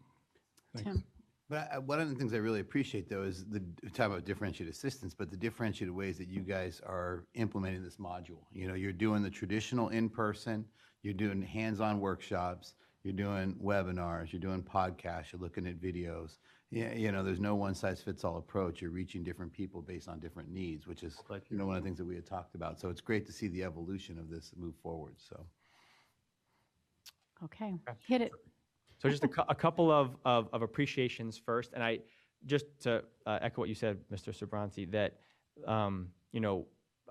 Thanks. Tim. But one of the things I really appreciate, though, is the talk about differentiated assistance, but the differentiated ways that you guys are implementing this module. You know, you're doing the traditional in-person, you're doing hands-on workshops, you're doing webinars, you're doing podcasts, you're looking at videos. Yeah, you know, there's no one-size-fits-all approach. You're reaching different people based on different needs, which is, you know, one of the things that we had talked about. So it's great to see the evolution of this move forward. So. Okay, hit it. So just a couple of appreciations first, and I just to echo what you said, Mr. Sobranzi, that you know,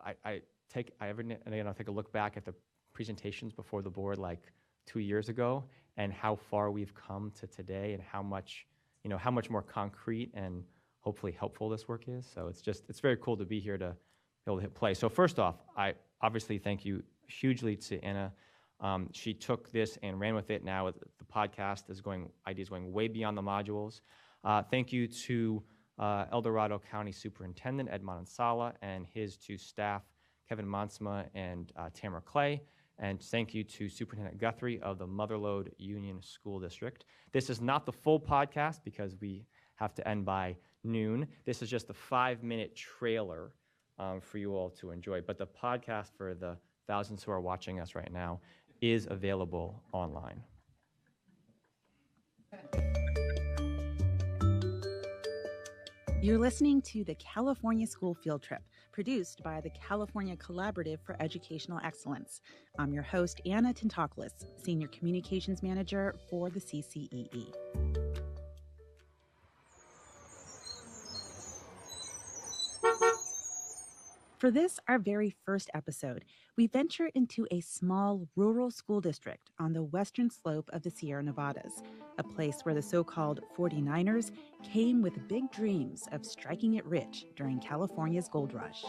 I take a look back at the presentations before the board like 2 years ago, and how far we've come to today, and how much more concrete and hopefully helpful this work is. So it's very cool to be here to be able to hit play. So first off, I obviously thank you hugely to Anna. She took this and ran with it. Now the podcast idea is going way beyond the modules. Thank you to El Dorado County Superintendent Ed Manansala and his two staff, Kevin Monsma and Tamara Clay. And thank you to Superintendent Guthrie of the Motherlode Union School District. This is not the full podcast because we have to end by noon. This is just a 5-minute trailer for you all to enjoy. But the podcast, for the thousands who are watching us right now, is available online. You're listening to the California School Field Trip, produced by the California Collaborative for Educational Excellence. I'm your host, Anna Tentopoulos, Senior Communications Manager for the CCEE. For this, our very first episode, we venture into a small rural school district on the western slope of the Sierra Nevadas, a place where the so-called 49ers came with big dreams of striking it rich during California's gold rush.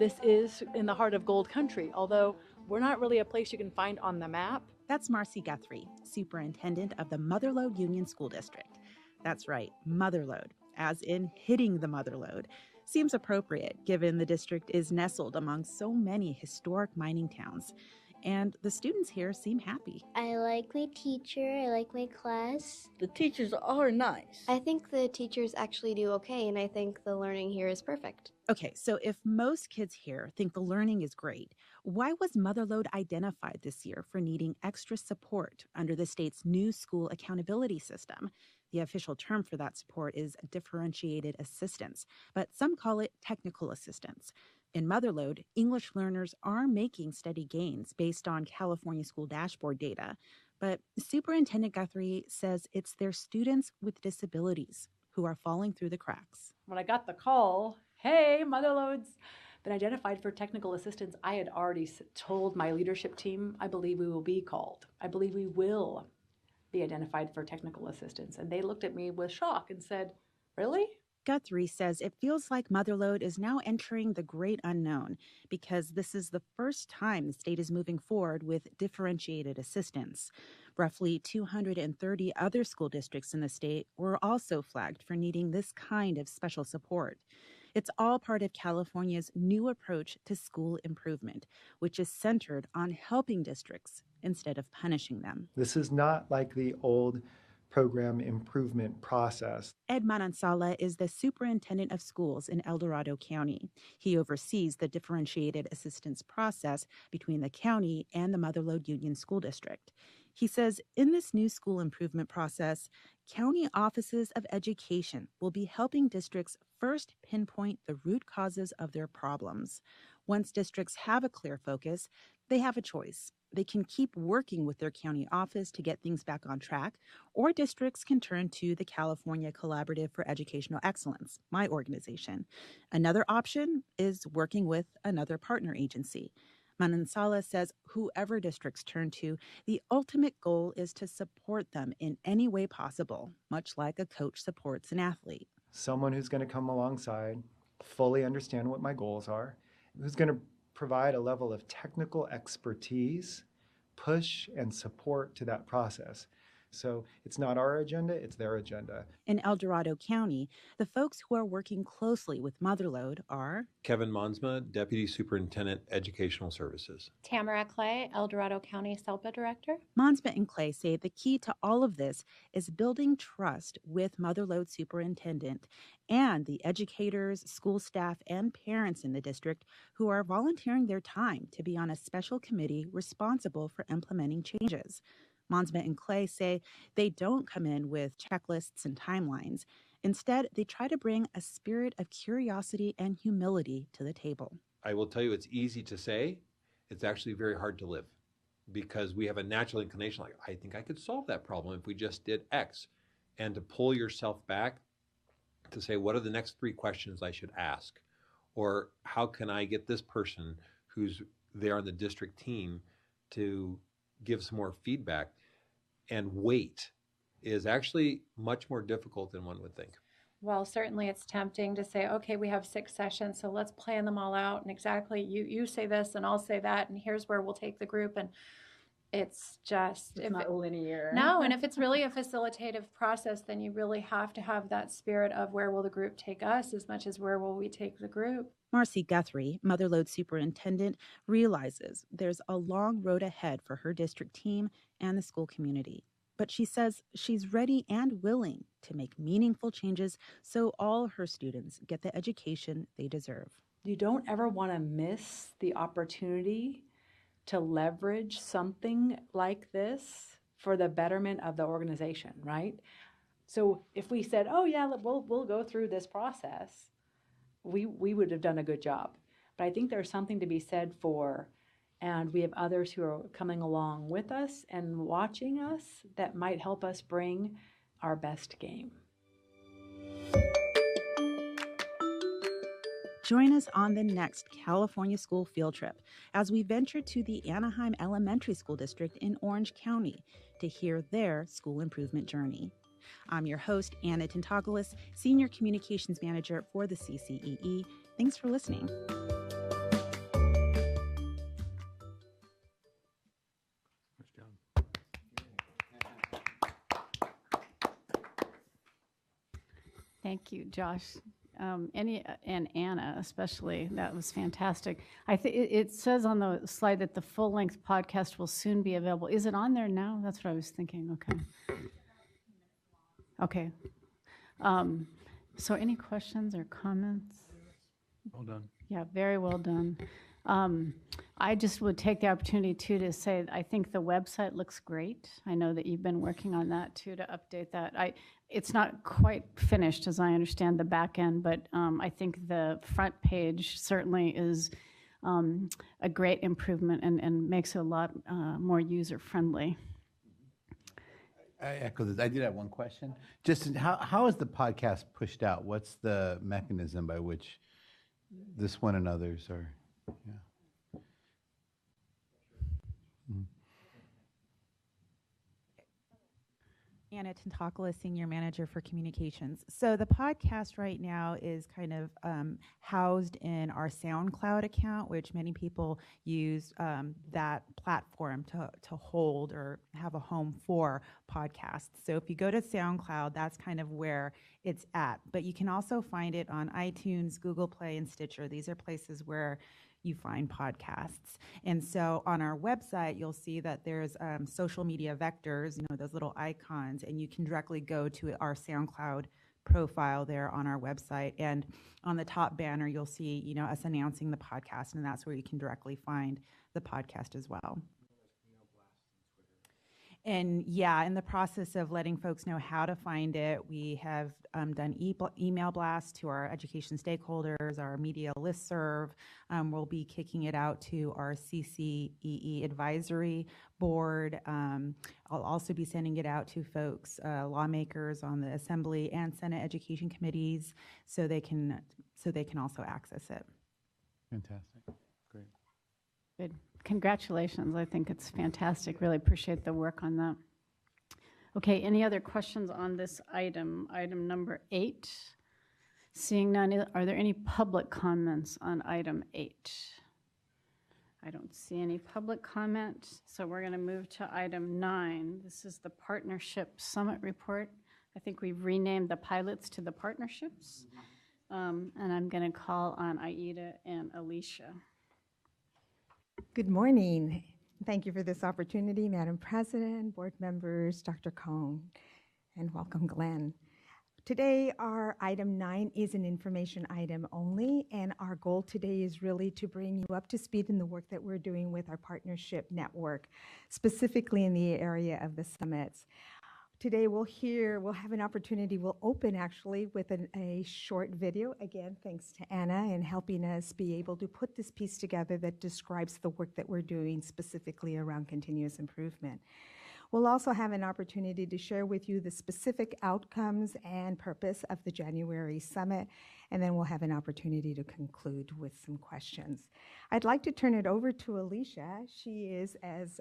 This is in the heart of gold country, although we're not really a place you can find on the map. That's Marcy Guthrie, Superintendent of the Motherlode Union School District. That's right, Motherlode, as in hitting the mother lode, seems appropriate given the district is nestled among so many historic mining towns. And the students here seem happy. I like my teacher. I like my class. The teachers are nice. I think the teachers actually do okay, and I think the learning here is perfect. Okay, so if most kids here think the learning is great, why was Motherlode identified this year for needing extra support under the state's new school accountability system? The official term for that support is differentiated assistance, but some call it technical assistance. In Motherlode, English learners are making steady gains based on California school dashboard data, but Superintendent Guthrie says it's their students with disabilities who are falling through the cracks. When I got the call, hey, Motherlode's been identified for technical assistance, I had already told my leadership team, I believe we will be called. I believe we will be identified for technical assistance. And they looked at me with shock and said, really? Guthrie says it feels like Motherlode is now entering the great unknown because this is the first time the state is moving forward with differentiated assistance. Roughly 230 other school districts in the state were also flagged for needing this kind of special support. It's all part of California's new approach to school improvement, which is centered on helping districts instead of punishing them. This is not like the old program improvement process. Ed Manansala is the superintendent of schools in El Dorado County. He oversees the differentiated assistance process between the county and the Motherlode Union School District. He says in this new school improvement process, county offices of education will be helping districts first pinpoint the root causes of their problems. Once districts have a clear focus, they have a choice. They can keep working with their county office to get things back on track, or districts can turn to the California Collaborative for Educational Excellence, my organization. Another option is working with another partner agency. Manansala says whoever districts turn to, the ultimate goal is to support them in any way possible, much like a coach supports an athlete. Someone who's going to come alongside, fully understand what my goals are, who's going to provide a level of technical expertise, push, and support to that process. So it's not our agenda, it's their agenda. In El Dorado County, the folks who are working closely with Motherlode are Kevin Monsma, Deputy Superintendent, Educational Services. Tamara Clay, El Dorado County SELPA Director. Monsma and Clay say the key to all of this is building trust with Motherlode Superintendent and the educators, school staff, and parents in the district who are volunteering their time to be on a special committee responsible for implementing changes. Monsma and Clay say they don't come in with checklists and timelines. Instead, they try to bring a spirit of curiosity and humility to the table. I will tell you, it's easy to say. It's actually very hard to live because we have a natural inclination like, I think I could solve that problem if we just did X. And to pull yourself back to say, what are the next 3 questions I should ask? Or how can I get this person who's there on the district team to give some more feedback, and wait is actually much more difficult than one would think. Well, certainly it's tempting to say, okay, we have 6 sessions, so let's plan them all out. And exactly, you say this and I'll say that, and here's where we'll take the group. And it's just... It's not linear. No, and if it's really a facilitative process, then you really have to have that spirit of where will the group take us as much as where will we take the group. Marcy Guthrie, Motherlode Superintendent, realizes there's a long road ahead for her district team and the school community. But she says she's ready and willing to make meaningful changes so all her students get the education they deserve. You don't ever want to miss the opportunity to leverage something like this for the betterment of the organization, right? So if we said, oh yeah, we'll go through this process, we would have done a good job. But I think there's something to be said for, and we have others who are coming along with us and watching us that might help us bring our best game. Join us on the next California school field trip as we venture to the Anaheim Elementary School District in Orange County to hear their school improvement journey. I'm your host, Anna Tentopoulos, Senior Communications Manager for the CCEE. Thanks for listening. Thank you, Josh. And Anna especially, that was fantastic. I think it says on the slide that the full-length podcast will soon be available. Is it on there now? That's what I was thinking. Okay. So any questions or comments? Well done. Yeah, very well done. I just would take the opportunity too to say I think the website looks great. I know that you've been working on that too to update that. It's not quite finished as I understand the back end, but I think the front page certainly is a great improvement and makes it a lot more user friendly. I echo this. I did have one question. Just how is the podcast pushed out? What's the mechanism by which this one and others are? Yeah. Anna Tentopoulos, Senior Manager for Communications. So the podcast right now is kind of housed in our SoundCloud account, which many people use that platform to hold or have a home for podcasts. So if you go to SoundCloud, that's kind of where it's at. But you can also find it on iTunes, Google Play, and Stitcher. These are places where you find podcasts. And so on our website, you'll see that there's social media vectors, those little icons, and you can directly go to our SoundCloud profile there on our website. And on the top banner, you'll see, us announcing the podcast, and that's where you can directly find the podcast as well. And yeah, in the process of letting folks know how to find it, we have done email blasts to our education stakeholders, our media listserv. We'll be kicking it out to our CCEE advisory board. I'll also be sending it out to folks, lawmakers on the Assembly and Senate education committees, so they can also access it. Fantastic. Great. Good. Congratulations. I think it's fantastic. Really appreciate the work on that. Okay, any other questions on this item, item number 8? Seeing none, are there any public comments on item 8? I don't see any public comment, so we're going to move to item 9. This is the Partnership Summit Report. I think we've renamed the pilots to the partnerships. And I'm going to call on Aida and Alicia. Good morning. Thank you for this opportunity, Madam President, board members, Dr. Cohn, and welcome, Glenn. Today, our item 9 is an information item only, and our goal today is really to bring you up to speed in the work that we're doing with our partnership network, specifically in the area of the summits. Today we'll have an opportunity, we'll open actually with a short video. Again, thanks to Anna in helping us be able to put this piece together that describes the work that we're doing specifically around continuous improvement. We'll also have an opportunity to share with you the specific outcomes and purpose of the January summit, and then we'll have an opportunity to conclude with some questions. I'd like to turn it over to Alicia. She is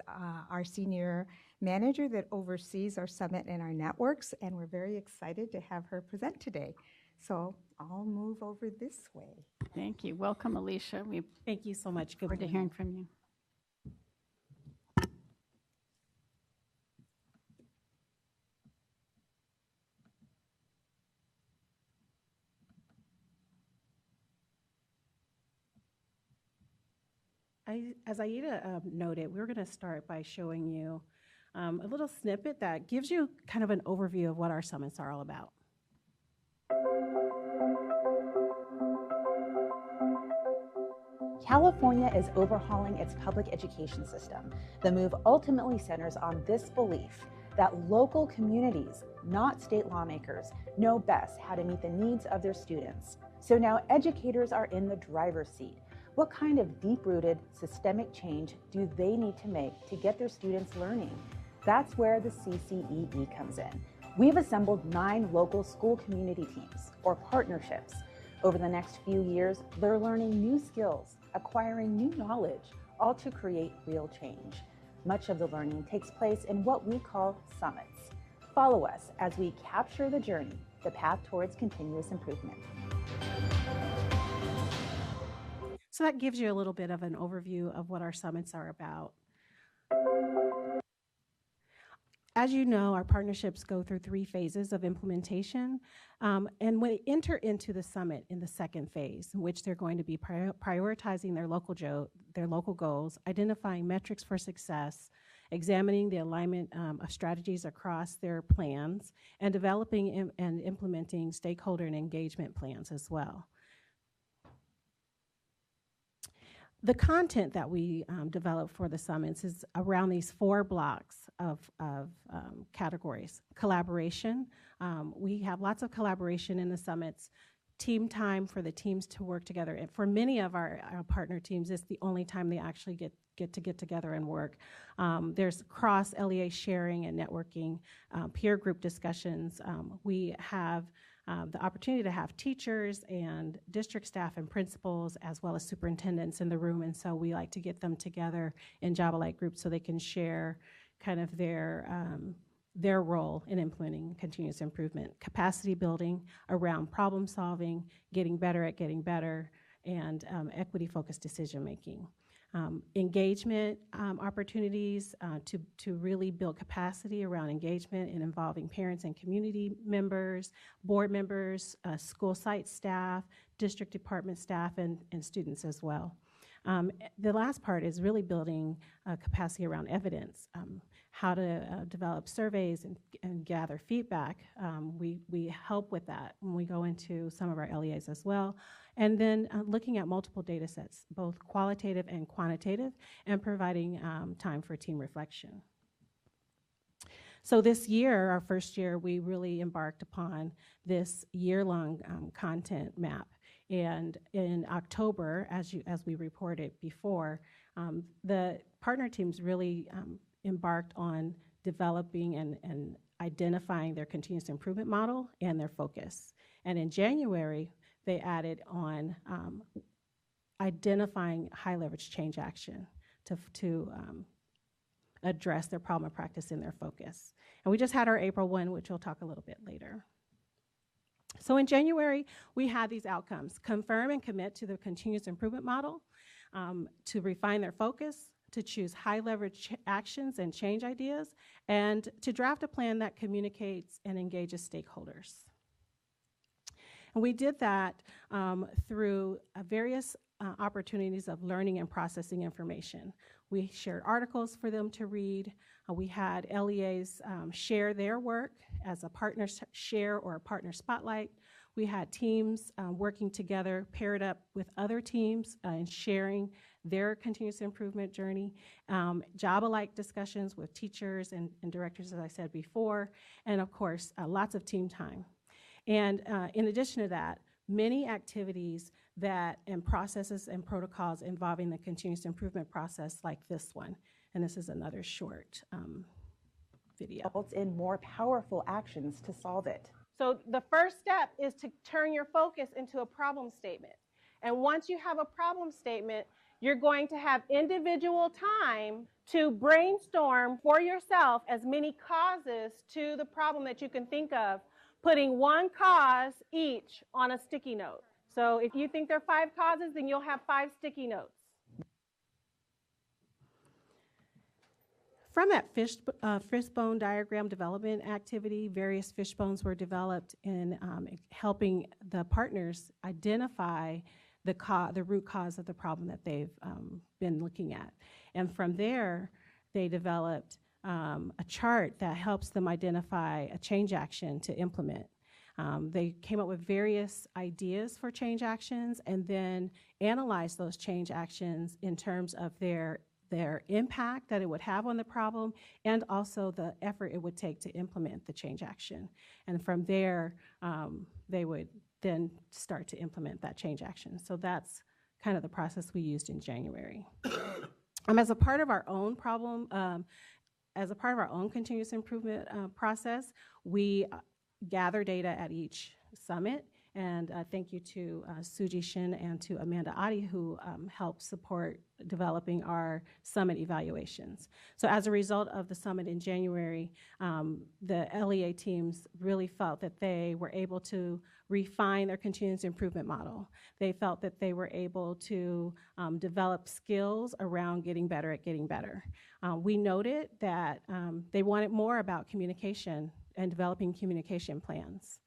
our senior manager that oversees our summit and our networks, and we're very excited to have her present today. So I'll move over this way. Thank you. Welcome, Alicia. Thank you so much. Good to hearing from you. As Aida noted, we're going to start by showing you a little snippet that gives you kind of an overview of what our summits are all about. California is overhauling its public education system. The move ultimately centers on this belief that local communities, not state lawmakers, know best how to meet the needs of their students. So now educators are in the driver's seat. What kind of deep-rooted systemic change do they need to make to get their students learning? That's where the CCEE comes in. We've assembled 9 local school community teams, or partnerships. Over the next few years, they're learning new skills, acquiring new knowledge, all to create real change. Much of the learning takes place in what we call summits. Follow us as we capture the journey, the path towards continuous improvement. So that gives you a little bit of an overview of what our summits are about. As you know, our partnerships go through 3 phases of implementation, and we enter into the summit in the second phase, in which they're going to be prioritizing their local goals, identifying metrics for success, examining the alignment of strategies across their plans, and developing and implementing stakeholder and engagement plans as well. The content that we develop for the summits is around these 4 blocks of categories. Collaboration. We have lots of collaboration in the summits. Team time for the teams to work together. And for many of our partner teams, it's the only time they actually get together and work. There's cross-LEA sharing and networking, peer group discussions. We have the opportunity to have teachers and district staff and principals as well as superintendents in the room, and so we like to get them together in job-alike groups so they can share kind of their role in implementing continuous improvement. Capacity building around problem solving, getting better at getting better, and equity-focused decision making. Engagement opportunities to really build capacity around engagement and involving parents and community members, board members, school site staff, district department staff, and students as well. The last part is really building capacity around evidence, how to develop surveys and gather feedback. We help with that when we go into some of our LEAs as well. And then looking at multiple data sets, both qualitative and quantitative, and providing time for team reflection. So this year, our first year, we really embarked upon this year-long content map. And in October, as we reported before, the partner teams really embarked on developing and identifying their continuous improvement model and their focus. And in January, they added on identifying high leverage change action to address their problem of practice in their focus. And we just had our April one, which we'll talk a little bit later. So in January, we had these outcomes: confirm and commit to the continuous improvement model, to refine their focus, to choose high leverage actions and change ideas, and to draft a plan that communicates and engages stakeholders. And we did that through various opportunities of learning and processing information. We shared articles for them to read. We had LEAs share their work as a partner share or a partner spotlight. We had teams working together, paired up with other teams and sharing their continuous improvement journey, job-alike discussions with teachers and directors, as I said before, and of course, lots of team time. And in addition to that, many activities and processes and protocols involving the continuous improvement process like this one. And this is another short video. Results in more powerful actions to solve it. So the first step is to turn your focus into a problem statement. And once you have a problem statement, you're going to have individual time to brainstorm for yourself as many causes to the problem that you can think of, putting one cause each on a sticky note. So if you think there are 5 causes, then you'll have 5 sticky notes. From that fishbone diagram development activity, various fishbones were developed in helping the partners identify the root cause of the problem that they've been looking at. And from there, they developed a chart that helps them identify a change action to implement. They came up with various ideas for change actions and then analyzed those change actions in terms of their impact that it would have on the problem and also the effort it would take to implement the change action. And from there, they would then start to implement that change action. So that's kind of the process we used in January. As a part of our own continuous improvement process, we gather data at each summit. And thank you to Suji Shin and to Amanda Adi, who helped support developing our summit evaluations. So as a result of the summit in January, the LEA teams really felt that they were able to refine their continuous improvement model. They felt that they were able to develop skills around getting better at getting better. We noted that they wanted more about communication and developing communication plans.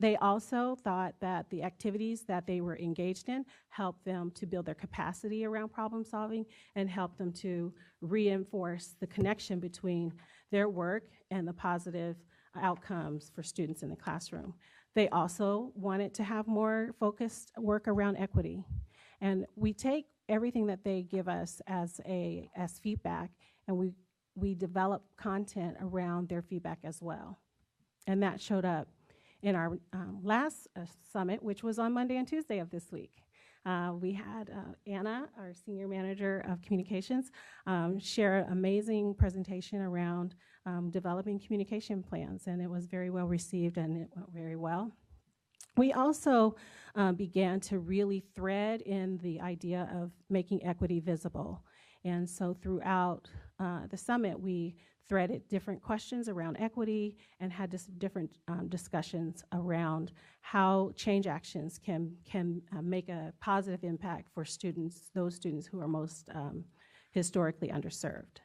They also thought that the activities that they were engaged in helped them to build their capacity around problem solving and helped them to reinforce the connection between their work and the positive outcomes for students in the classroom. They also wanted to have more focused work around equity. And we take everything that they give us as feedback, and we develop content around their feedback as well. And that showed up in our last summit, which was on Monday and Tuesday of this week. We had Anna, our Senior Manager of Communications, share an amazing presentation around developing communication plans, and it was very well received and it went very well. We also began to really thread in the idea of making equity visible. And so throughout the summit, we threaded different questions around equity and had different discussions around how change actions can make a positive impact for students, those students who are most historically underserved.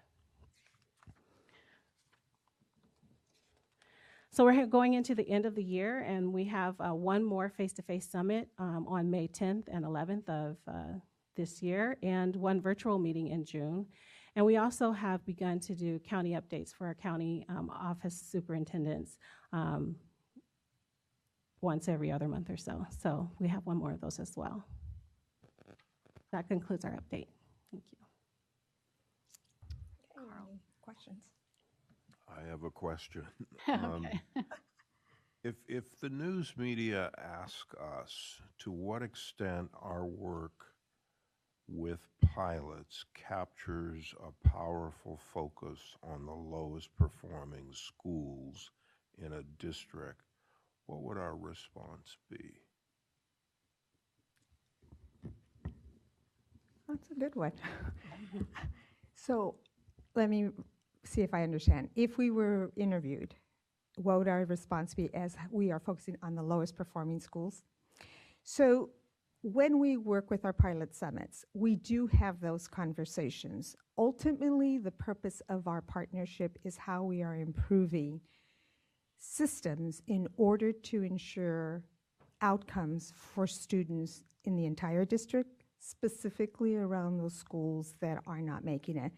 So we're going into the end of the year, and we have one more face-to-face summit on May 10th and 11th of this year, and one virtual meeting in June. And we also have begun to do county updates for our county office superintendents once every other month or so. So we have one more of those as well. That concludes our update. Thank you. Karla, any questions? I have a question. Okay. If the news media ask us to what extent our work with pilots captures a powerful focus on the lowest performing schools in a district, what would our response be? That's a good one. So let me see if I understand. If we were interviewed, what would our response be as we are focusing on the lowest performing schools? So when we work with our pilot summits, we do have those conversations. Ultimately, the purpose of our partnership is how we are improving systems in order to ensure outcomes for students in the entire district, specifically around those schools that are not making it.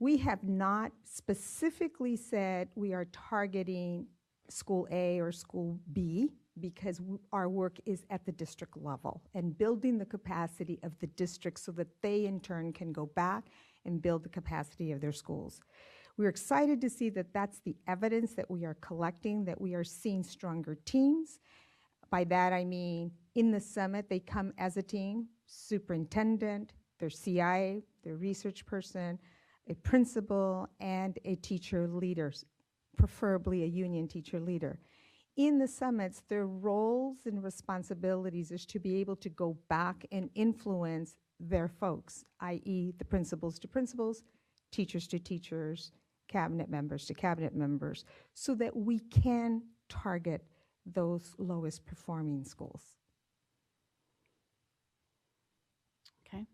We have not specifically said we are targeting school A or school B because our work is at the district level and building the capacity of the district so that they in turn can go back and build the capacity of their schools. We're excited to see that that's the evidence that we are collecting, that we are seeing stronger teams. By that I mean in the summit they come as a team, superintendent, their CI, their research person, a principal, and a teacher leader, preferably a union teacher leader. In the summits, their roles and responsibilities is to be able to go back and influence their folks, i.e. the principals to principals, teachers to teachers, cabinet members to cabinet members, so that we can target those lowest performing schools. Okay.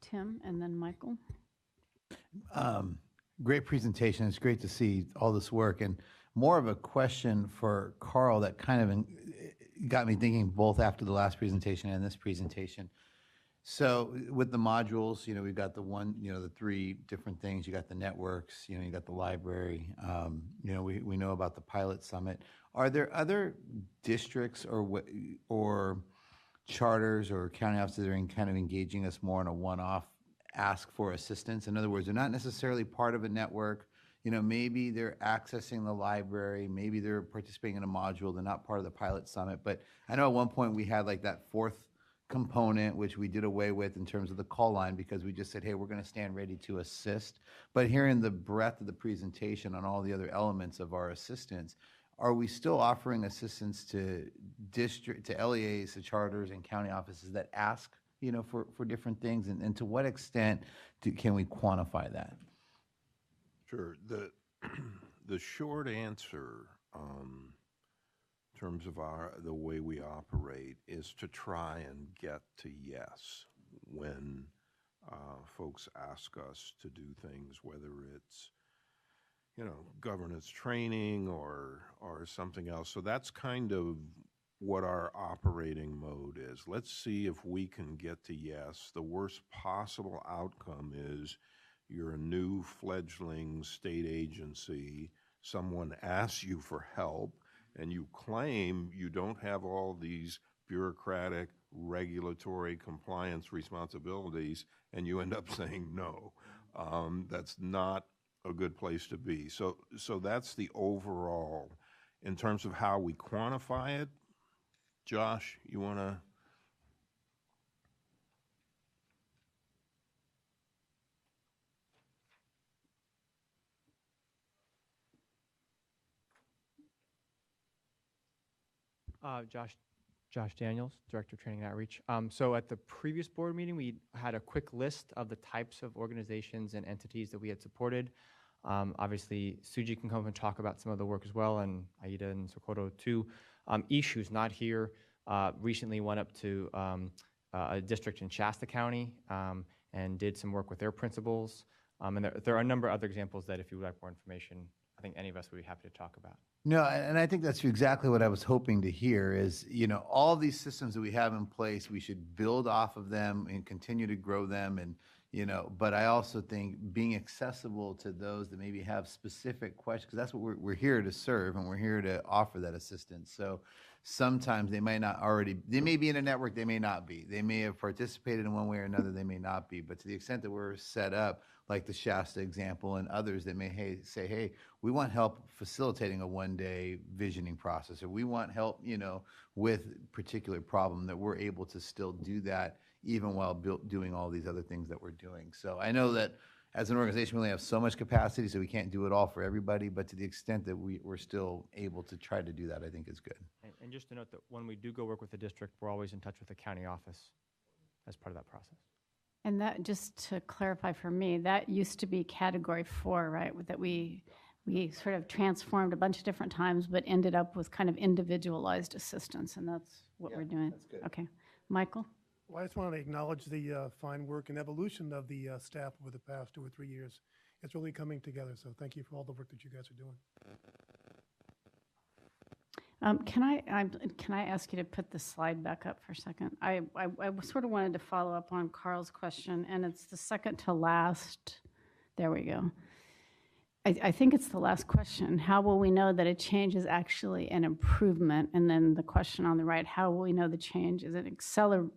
Tim and then Michael. Great presentation. It's great to see all this work. And more of a question for Karl that kind of got me thinking both after the last presentation and this presentation. So with the modules, we've got the three different things. You got the networks, you got the library. We know about the pilot summit. Are there other districts or charters or county offices that are kind of engaging us more on a one-off ask for assistance? In other words, they're not necessarily part of a network. Maybe they're accessing the library, maybe they're participating in a module, they're not part of the pilot summit. But I know at one point we had like that fourth component, which we did away with in terms of the call line because we just said, hey, we're going to stand ready to assist. But hearing the breadth of the presentation on all the other elements of our assistance, are we still offering assistance to LEAs, to charters and county offices that ask, for different things? And to what extent can we quantify that? Sure. The short answer in terms of the way we operate is to try and get to yes when folks ask us to do things, whether it's governance training or something else. So that's kind of what our operating mode is. Let's see if we can get to yes. The worst possible outcome is you're a new fledgling state agency, someone asks you for help, and you claim you don't have all these bureaucratic, regulatory compliance responsibilities, and you end up saying no. That's not a good place to be. So that's the overall. In terms of how we quantify it, Josh, you want to? Josh Daniels, Director of Training and Outreach. So at the previous board meeting, we had a quick list of the types of organizations and entities that we had supported. Obviously, Suji can come up and talk about some of the work as well, and Aida and Socorro too. Issues not here. Recently went up to a district in Shasta County and did some work with their principals. And there are a number of other examples that if you would like more information, I think any of us would be happy to talk about. No, and I think that's exactly what I was hoping to hear is, all these systems that we have in place, we should build off of them and continue to grow them. And, you know, but I also think being accessible to those that maybe have specific questions, because that's what we're here to serve, and we're here to offer that assistance. So sometimes they may not already, they may be in a network, they may not be. They may have participated in one way or another, they may not be. But to the extent that we're set up, like the Shasta example and others that may say, hey, we want help facilitating a one-day visioning process, or we want help, you know, with particular problem, that we're able to still do that even while doing all these other things that we're doing. So I know that as an organization, we only have so much capacity, so we can't do it all for everybody, but to the extent that we're still able to try to do that, I think is good. And just to note that when we do go work with the district, we're always in touch with the county office as part of that process. And that, just to clarify for me, that used to be category 4, right? That we sort of transformed a bunch of different times, but ended up with kind of individualized assistance, and that's what we're doing. That's good. Okay. Michael? Well, I just want to acknowledge the fine work and evolution of the staff over the past 2 or 3 years. It's really coming together, so thank you for all the work that you guys are doing. Can I ask you to put the slide back up for a second? I sort of wanted to follow up on Carl's question, and it's the second to last. There we go. I think it's the last question. How will we know that a change is actually an improvement? And then the question on the right, how will we know the change is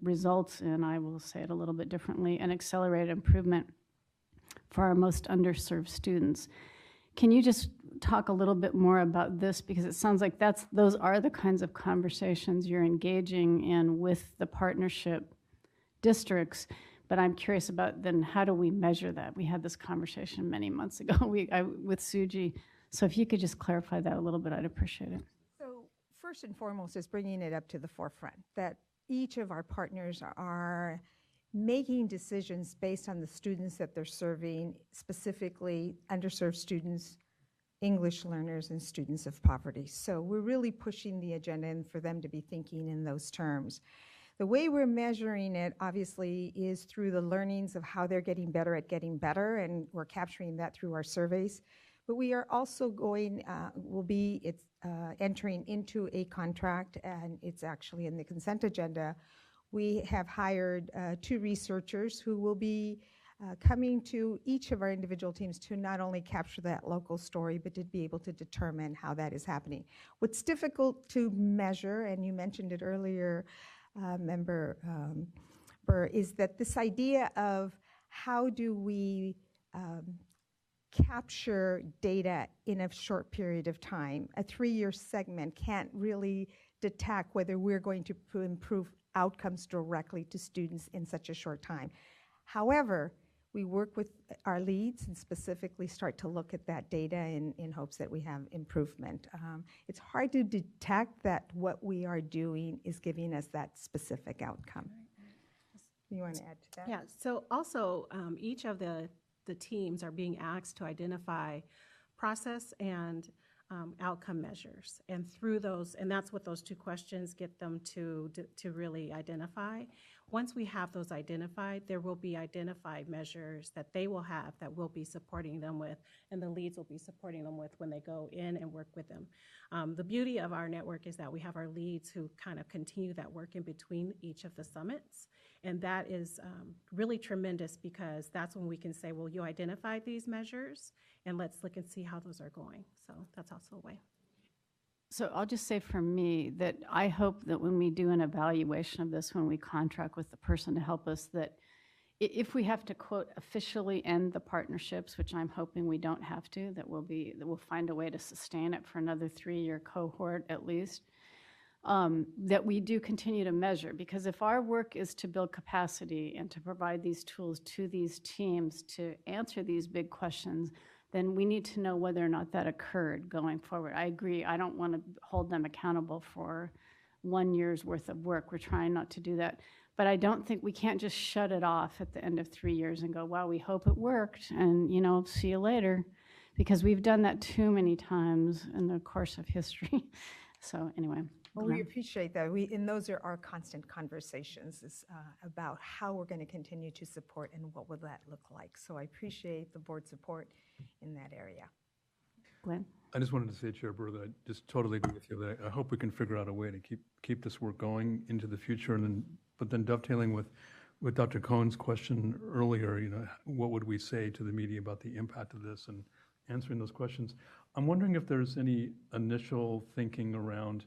results in, I will say it a little bit differently, an accelerated improvement for our most underserved students? Can you just talk a little bit more about this? Because it sounds like those are the kinds of conversations you're engaging in with the partnership districts. But I'm curious about then how do we measure that? We had this conversation many months ago with Suji. So if you could just clarify that a little bit, I'd appreciate it. So first and foremost is bringing it up to the forefront, that each of our partners are making decisions based on the students that they're serving, specifically underserved students, English learners, and students of poverty. So we're really pushing the agenda and for them to be thinking in those terms. The way we're measuring it, obviously, is through the learnings of how they're getting better at getting better, and we're capturing that through our surveys. But we are also entering into a contract, and it's actually in the consent agenda. We have hired 2 researchers who will be coming to each of our individual teams to not only capture that local story, but to be able to determine how that is happening. What's difficult to measure, and you mentioned it earlier, Member Burr, is that this idea of how do we capture data in a short period of time. A 3-year segment can't really detect whether we're going to improve outcomes directly to students in such a short time. However, we work with our leads and specifically start to look at that data in hopes that we have improvement. It's hard to detect that what we are doing is giving us that specific outcome. You want to add to that? Yeah, so also each of the teams are being asked to identify process and outcome measures. And through those, and that's what those 2 questions get them to really identify. Once we have those identified, there will be identified measures that they will have that we'll be supporting them with, and the leads will be supporting them with when they go in and work with them. The beauty of our network is that we have our leads who kind of continue that work in between each of the summits, and that is really tremendous because that's when we can say, well, you identified these measures, and let's look and see how those are going. So that's also a way. So I'll just say for me that I hope that when we do an evaluation of this, when we contract with the person to help us, that if we have to, quote, officially end the partnerships, which I'm hoping we don't have to, that we'll find a way to sustain it for another 3-year cohort at least, that we do continue to measure. Because if our work is to build capacity and to provide these tools to these teams to answer these big questions, then we need to know whether or not that occurred going forward. I agree. I don't want to hold them accountable for 1 year's worth of work. We're trying not to do that. But I don't think we can't just shut it off at the end of 3 years and go, wow, we hope it worked, and, you know, see you later. Because we've done that too many times in the course of history. So anyway. Well, we appreciate that. And those are our constant conversations about how we're going to continue to support and what will that look like. So I appreciate the board support in that area. Glenn? I just wanted to say, Chair Burr, that I just totally agree with you. That I hope we can figure out a way to keep this work going into the future, but then dovetailing with with Dr. Cohn's question earlier, you know, what would we say to the media about the impact of this and answering those questions? I'm wondering if there's any initial thinking around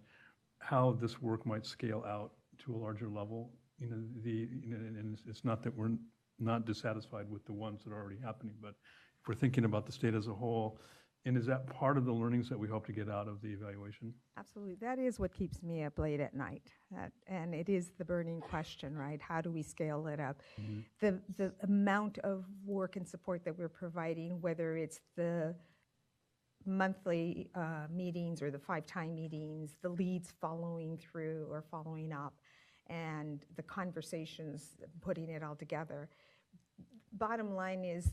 how this work might scale out to a larger level. You know, and it's not that we're not dissatisfied with the ones that are already happening, but if we're thinking about the state as a whole, and is that part of the learnings that we hope to get out of the evaluation? Absolutely. That is what keeps me up late at night. And it is the burning question, right? How do we scale it up? The amount of work and support that we're providing, whether it's the monthly meetings or the 5-time meetings, the leads following through or following up, and the conversations, putting it all together. Bottom line is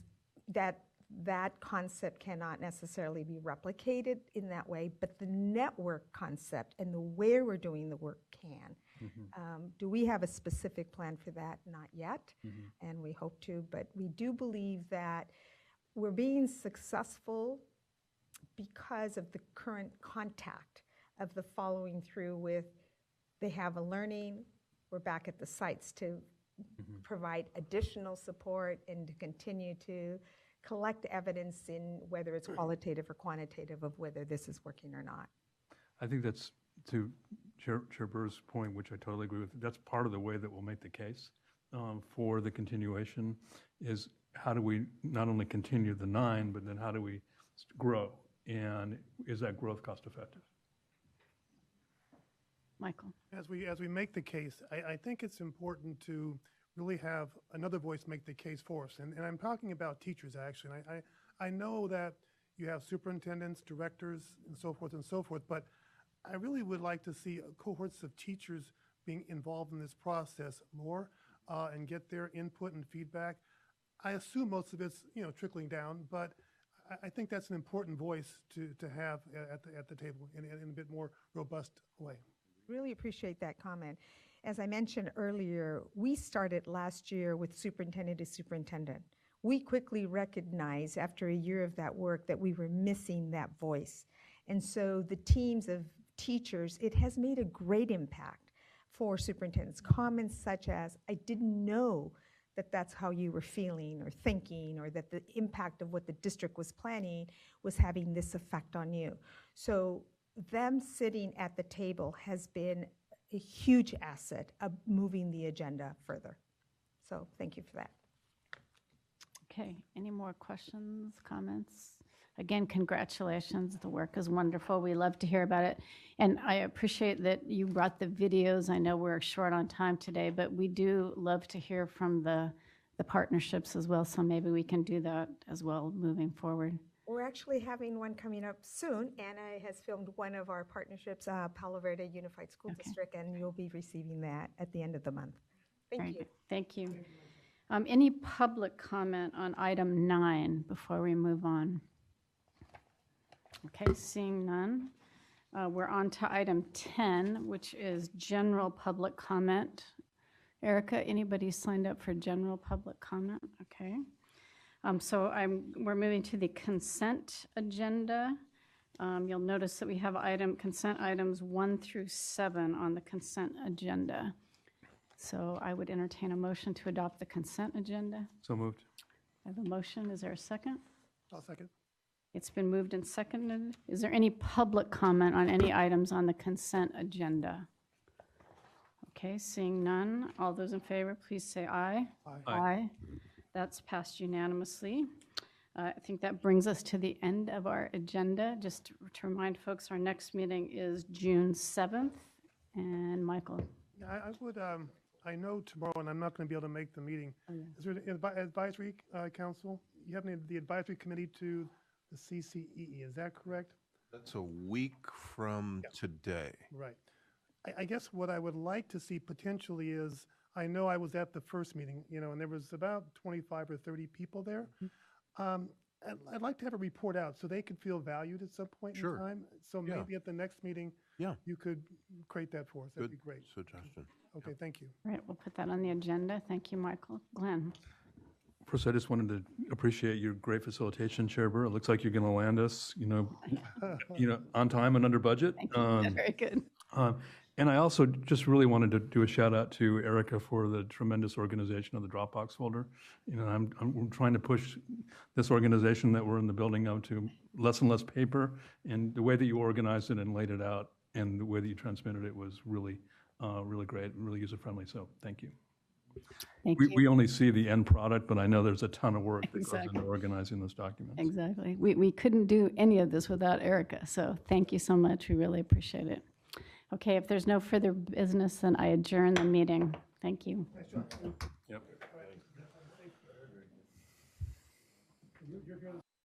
that that concept cannot necessarily be replicated in that way, but the network concept and the way we're doing the work can. Do we have a specific plan for that? Not yet, and we hope to, but we do believe that we're being successful because of the current contact of the following through with, they have a learning, we're back at the sites to provide additional support and to continue to collect evidence in whether it's qualitative or quantitative of whether this is working or not. I think that's, to Chair Burr's point, which I totally agree with, that's part of the way that we'll make the case for the continuation, is how do we not only continue the 9, but then how do we grow? And is that growth cost effective? Michael. As we make the case, I think it's important to really have another voice make the case for us. And I'm talking about teachers, actually. I know that you have superintendents, directors, and so forth, but I really would like to see cohorts of teachers being involved in this process more and get their input and feedback. I assume most of it's, you know, trickling down, but I think that's an important voice to have at the table in a bit more robust way. Really appreciate that comment. As I mentioned earlier, we started last year with superintendent to superintendent. We quickly recognized after a year of that work that we were missing that voice. And so the teams of teachers, it has made a great impact for superintendents. Comments such as, I didn't know that that's how you were feeling or thinking, or that the impact of what the district was planning was having this effect on you. So them sitting at the table has been a huge asset of moving the agenda further. So thank you for that. Okay, any more questions, comments? Again, congratulations. The work is wonderful. We love to hear about it. And I appreciate that you brought the videos. I know we're short on time today, but we do love to hear from the partnerships as well. So maybe we can do that as well moving forward. We're actually having one coming up soon. Anna has filmed one of our partnerships, Palo Verde Unified School District, and you'll be receiving that at the end of the month. Thank you. Good. Thank you. Any public comment on item 9 before we move on? Okay, seeing none. We're on to item 10, which is general public comment. Erica, anybody signed up for general public comment? Okay. So we're moving to the consent agenda. You'll notice that we have consent items 1 through 7 on the consent agenda. So I would entertain a motion to adopt the consent agenda. So moved. I have a motion. Is there a second? I'll second. It's been moved and seconded. Is there any public comment on any items on the consent agenda? Okay, seeing none. All those in favor, please say aye. Aye. Aye. That's passed unanimously. I think that brings us to the end of our agenda. Just to remind folks, our next meeting is June 7th. And Michael. Yeah, I would, I know tomorrow, and I'm not going to be able to make the meeting. Is there an advisory council? You have the advisory committee to the CCEE, is that correct? That's a week from today. Right. I guess what I would like to see potentially is, I know I was at the first meeting, you know, and there was about 25 or 30 people there. I'd like to have a report out so they could feel valued at some point in time. So maybe at the next meeting, you could create that for us. That'd be great. Suggestion. Okay, thank you. All right, we'll put that on the agenda. Thank you, Michael. Glenn. First, I just wanted to appreciate your great facilitation, Chair Burr. It looks like you're going to land us, on time and under budget. Thank you. Very good. And I also just really wanted to do a shout out to Erica for the tremendous organization of the Dropbox folder. You know, I'm trying to push this organization that we're in the building of to less and less paper, and the way that you organized it and laid it out and the way that you transmitted it was really, really great and really user-friendly, so thank you. We only see the end product, but I know there's a ton of work that goes into organizing those documents. Exactly. We couldn't do any of this without Erica, so thank you so much. We really appreciate it. Okay, if there's no further business, then I adjourn the meeting. Thank you.